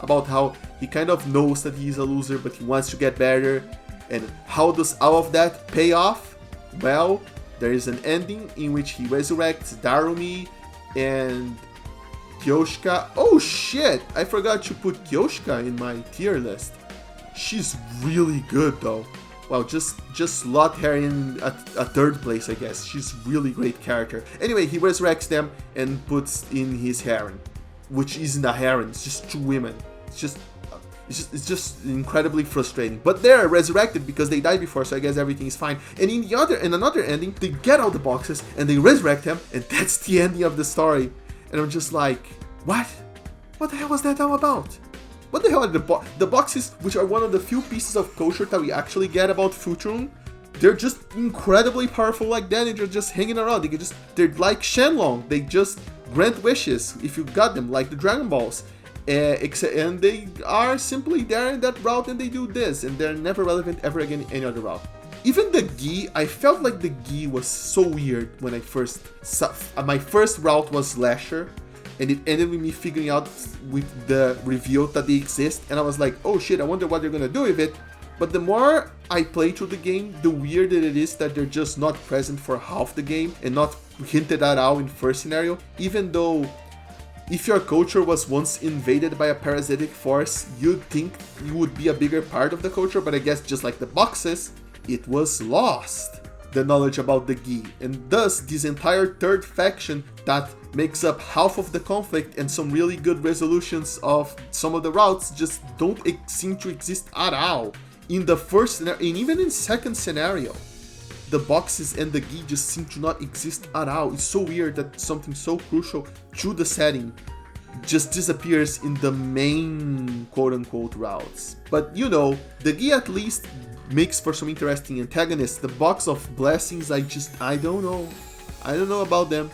about how he kind of knows that he's a loser but he wants to get better. And how does all of that pay off? Well, there is an ending in which he resurrects Darumi and Kyoshika. Oh shit, I forgot to put Kyoshika in my tier list. She's really good though. Well, just slot her in a third place, I guess. She's really great character. Anyway, he resurrects them and puts in his harem, which isn't a harem. It's just 2 women. It's just incredibly frustrating. But they're resurrected because they died before, so I guess everything is fine. And in another ending, they get out the boxes and they resurrect them, and that's the ending of the story. And I'm just like, what? What the hell was that all about? What the hell are the boxes, which are one of the few pieces of culture that we actually get about Futurum? They're just incredibly powerful like that, and they're just hanging around. They're like Shenlong. They just grant wishes if you got them, like the Dragon Balls. And they are simply there in that route, and they do this, and they're never relevant ever again in any other route. Even the Gi, I felt like the Gi was so weird when I first my first route was Slasher. And it ended with me figuring out with the reveal that they exist, and I was like, oh shit, I wonder what they're gonna do with it. But the more I play through the game, the weirder it is that they're just not present for half the game and not hinted at all in first scenario. Even though if your culture was once invaded by a parasitic force, you'd think you would be a bigger part of the culture, but I guess just like the boxes, it was lost. the knowledge about the Gi, and thus this entire third faction that makes up half of the conflict and some really good resolutions of some of the routes just don't seem to exist at all. In the first scenario, and even in second scenario, the boxes and the Gi just seem to not exist at all. It's so weird that something so crucial to the setting just disappears in the main quote-unquote routes. But you know, the Gi at least makes for some interesting antagonists. The box of blessings, I don't know about them,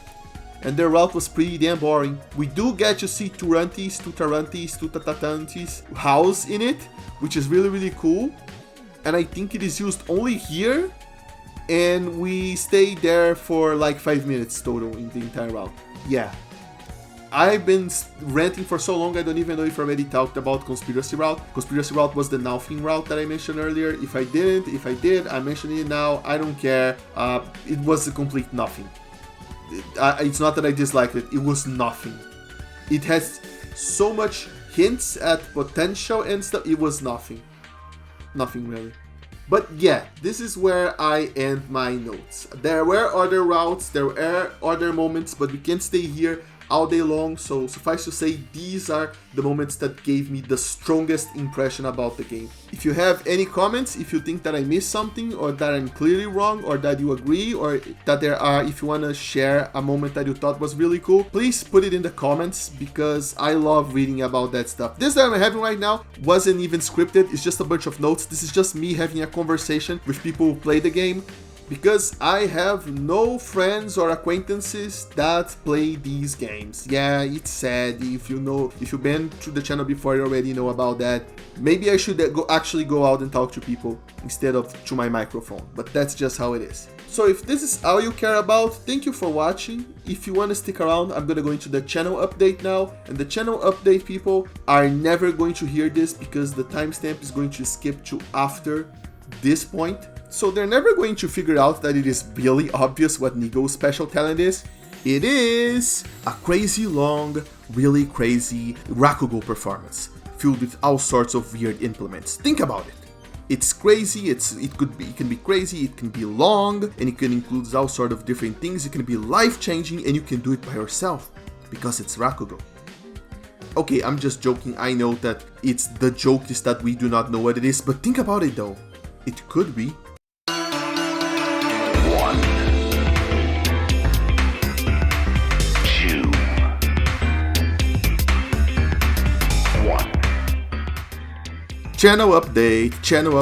and their route was pretty damn boring. We do get to see Turantis, Tutatantis house in it, which is really cool, and I think it is used only here, and we stay there for like 5 minutes total in the entire route. Yeah. I've been ranting for so long, I don't even know if I already talked about Conspiracy Route. Conspiracy Route was the nothing route that I mentioned earlier. If I did, I'm mentioning it now. I don't care. It was a complete nothing. It's not that I disliked it. It was nothing. It has so much hints at potential and stuff. It was nothing. Nothing really. But yeah, this is where I end my notes. There were other routes, there were other moments, but we can't stay here all day long, so suffice to say, these are the moments that gave me the strongest impression about the game. If you have any comments, if you think that I missed something, or that I'm clearly wrong, or that you agree, or that if you want to share a moment that you thought was really cool, please put it in the comments, because I love reading about that stuff. This that I'm having right now wasn't even scripted, it's just a bunch of notes. This is just me having a conversation with people who play the game, because I have no friends or acquaintances that play these games. Yeah, it's sad. If you've been to the channel before, you already know about that. Maybe I should actually go out and talk to people instead of to my microphone, but that's just how it is. So if this is all you care about, thank you for watching. If you want to stick around, I'm gonna go into the channel update now, and the channel update people are never going to hear this because the timestamp is going to skip to after this point. So they're never going to figure out that it is really obvious what Nigo's special talent is. It is a crazy long, really crazy Rakugo performance, filled with all sorts of weird implements. Think about it. It's crazy, it can be crazy, it can be long, and it can include all sorts of different things. It can be life-changing, and you can do it by yourself, because it's Rakugo. Okay, I'm just joking. I know that the joke is that we do not know what it is, but think about it though. It could be. Channel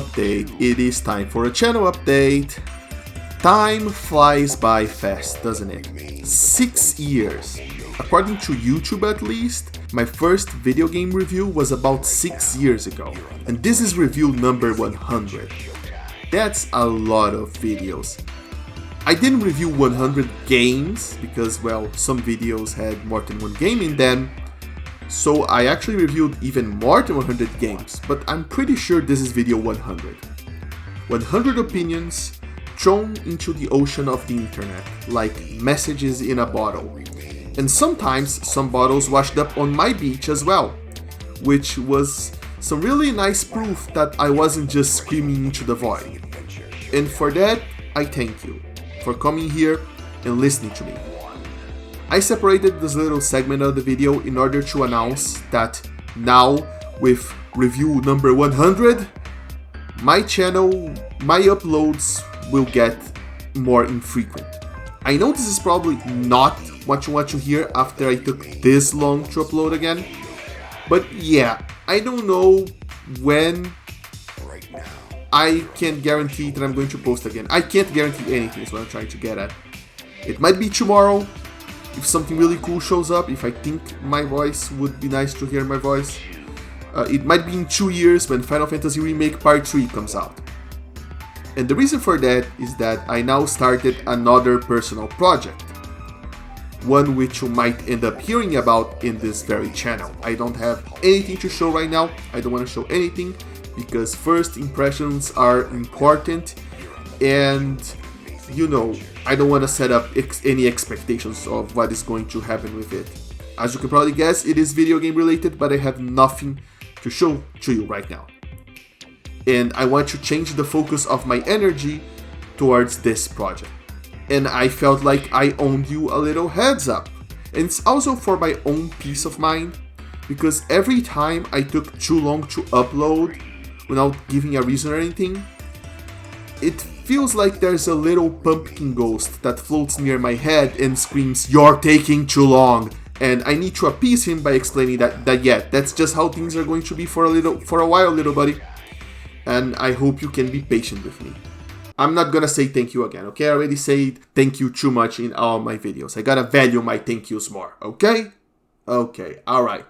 update, it is time for a channel update. Time flies by fast, doesn't it? 6 years. According to YouTube at least, my first video game review was about 6 years ago, and this is review number 100. That's a lot of videos. I didn't review 100 games, because well, some videos had more than one game in them, so I actually reviewed even more than 100 games, but I'm pretty sure this is video 100. 100 opinions thrown into the ocean of the internet, like messages in a bottle. And sometimes some bottles washed up on my beach as well, which was some really nice proof that I wasn't just screaming into the void. And for that, I thank you for coming here and listening to me. I separated this little segment of the video in order to announce that now, with review number 100, my channel, my uploads will get more infrequent. I know this is probably not what you want to hear after I took this long to upload again, but yeah, I don't know when I can guarantee that I'm going to post again. I can't guarantee anything is what I'm trying to get at. It might be tomorrow, if something really cool shows up, if I think my voice would be nice to hear my voice. It might be in 2 years when Final Fantasy Remake Part 3 comes out. And the reason for that is that I now started another personal project. One which you might end up hearing about in this very channel. I don't have anything to show right now. I don't want to show anything because first impressions are important, and you know, I don't want to set up any expectations of what is going to happen with it. As you can probably guess, it is video game related, but I have nothing to show to you right now. And I want to change the focus of my energy towards this project. And I felt like I owed you a little heads up. And it's also for my own peace of mind, because every time I took too long to upload without giving a reason or anything, it feels like there's a little pumpkin ghost that floats near my head and screams, "You're taking too long!" And I need to appease him by explaining that yeah, that's just how things are going to be for a while, little buddy. And I hope you can be patient with me. I'm not gonna say thank you again, okay? I already said thank you too much in all my videos. I gotta value my thank yous more, okay? Okay, alright.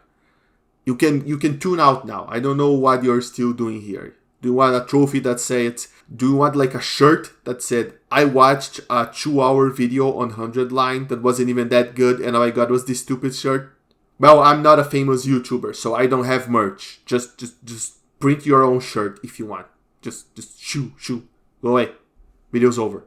You can tune out now. I don't know what you're still doing here. Do you want a trophy that says, do you want like a shirt that said, I watched a 2-hour video on 100 line that wasn't even that good and all I got was this stupid shirt? Well, I'm not a famous YouTuber, so I don't have merch. Just print your own shirt if you want. Just shoo. Go away. Video's over.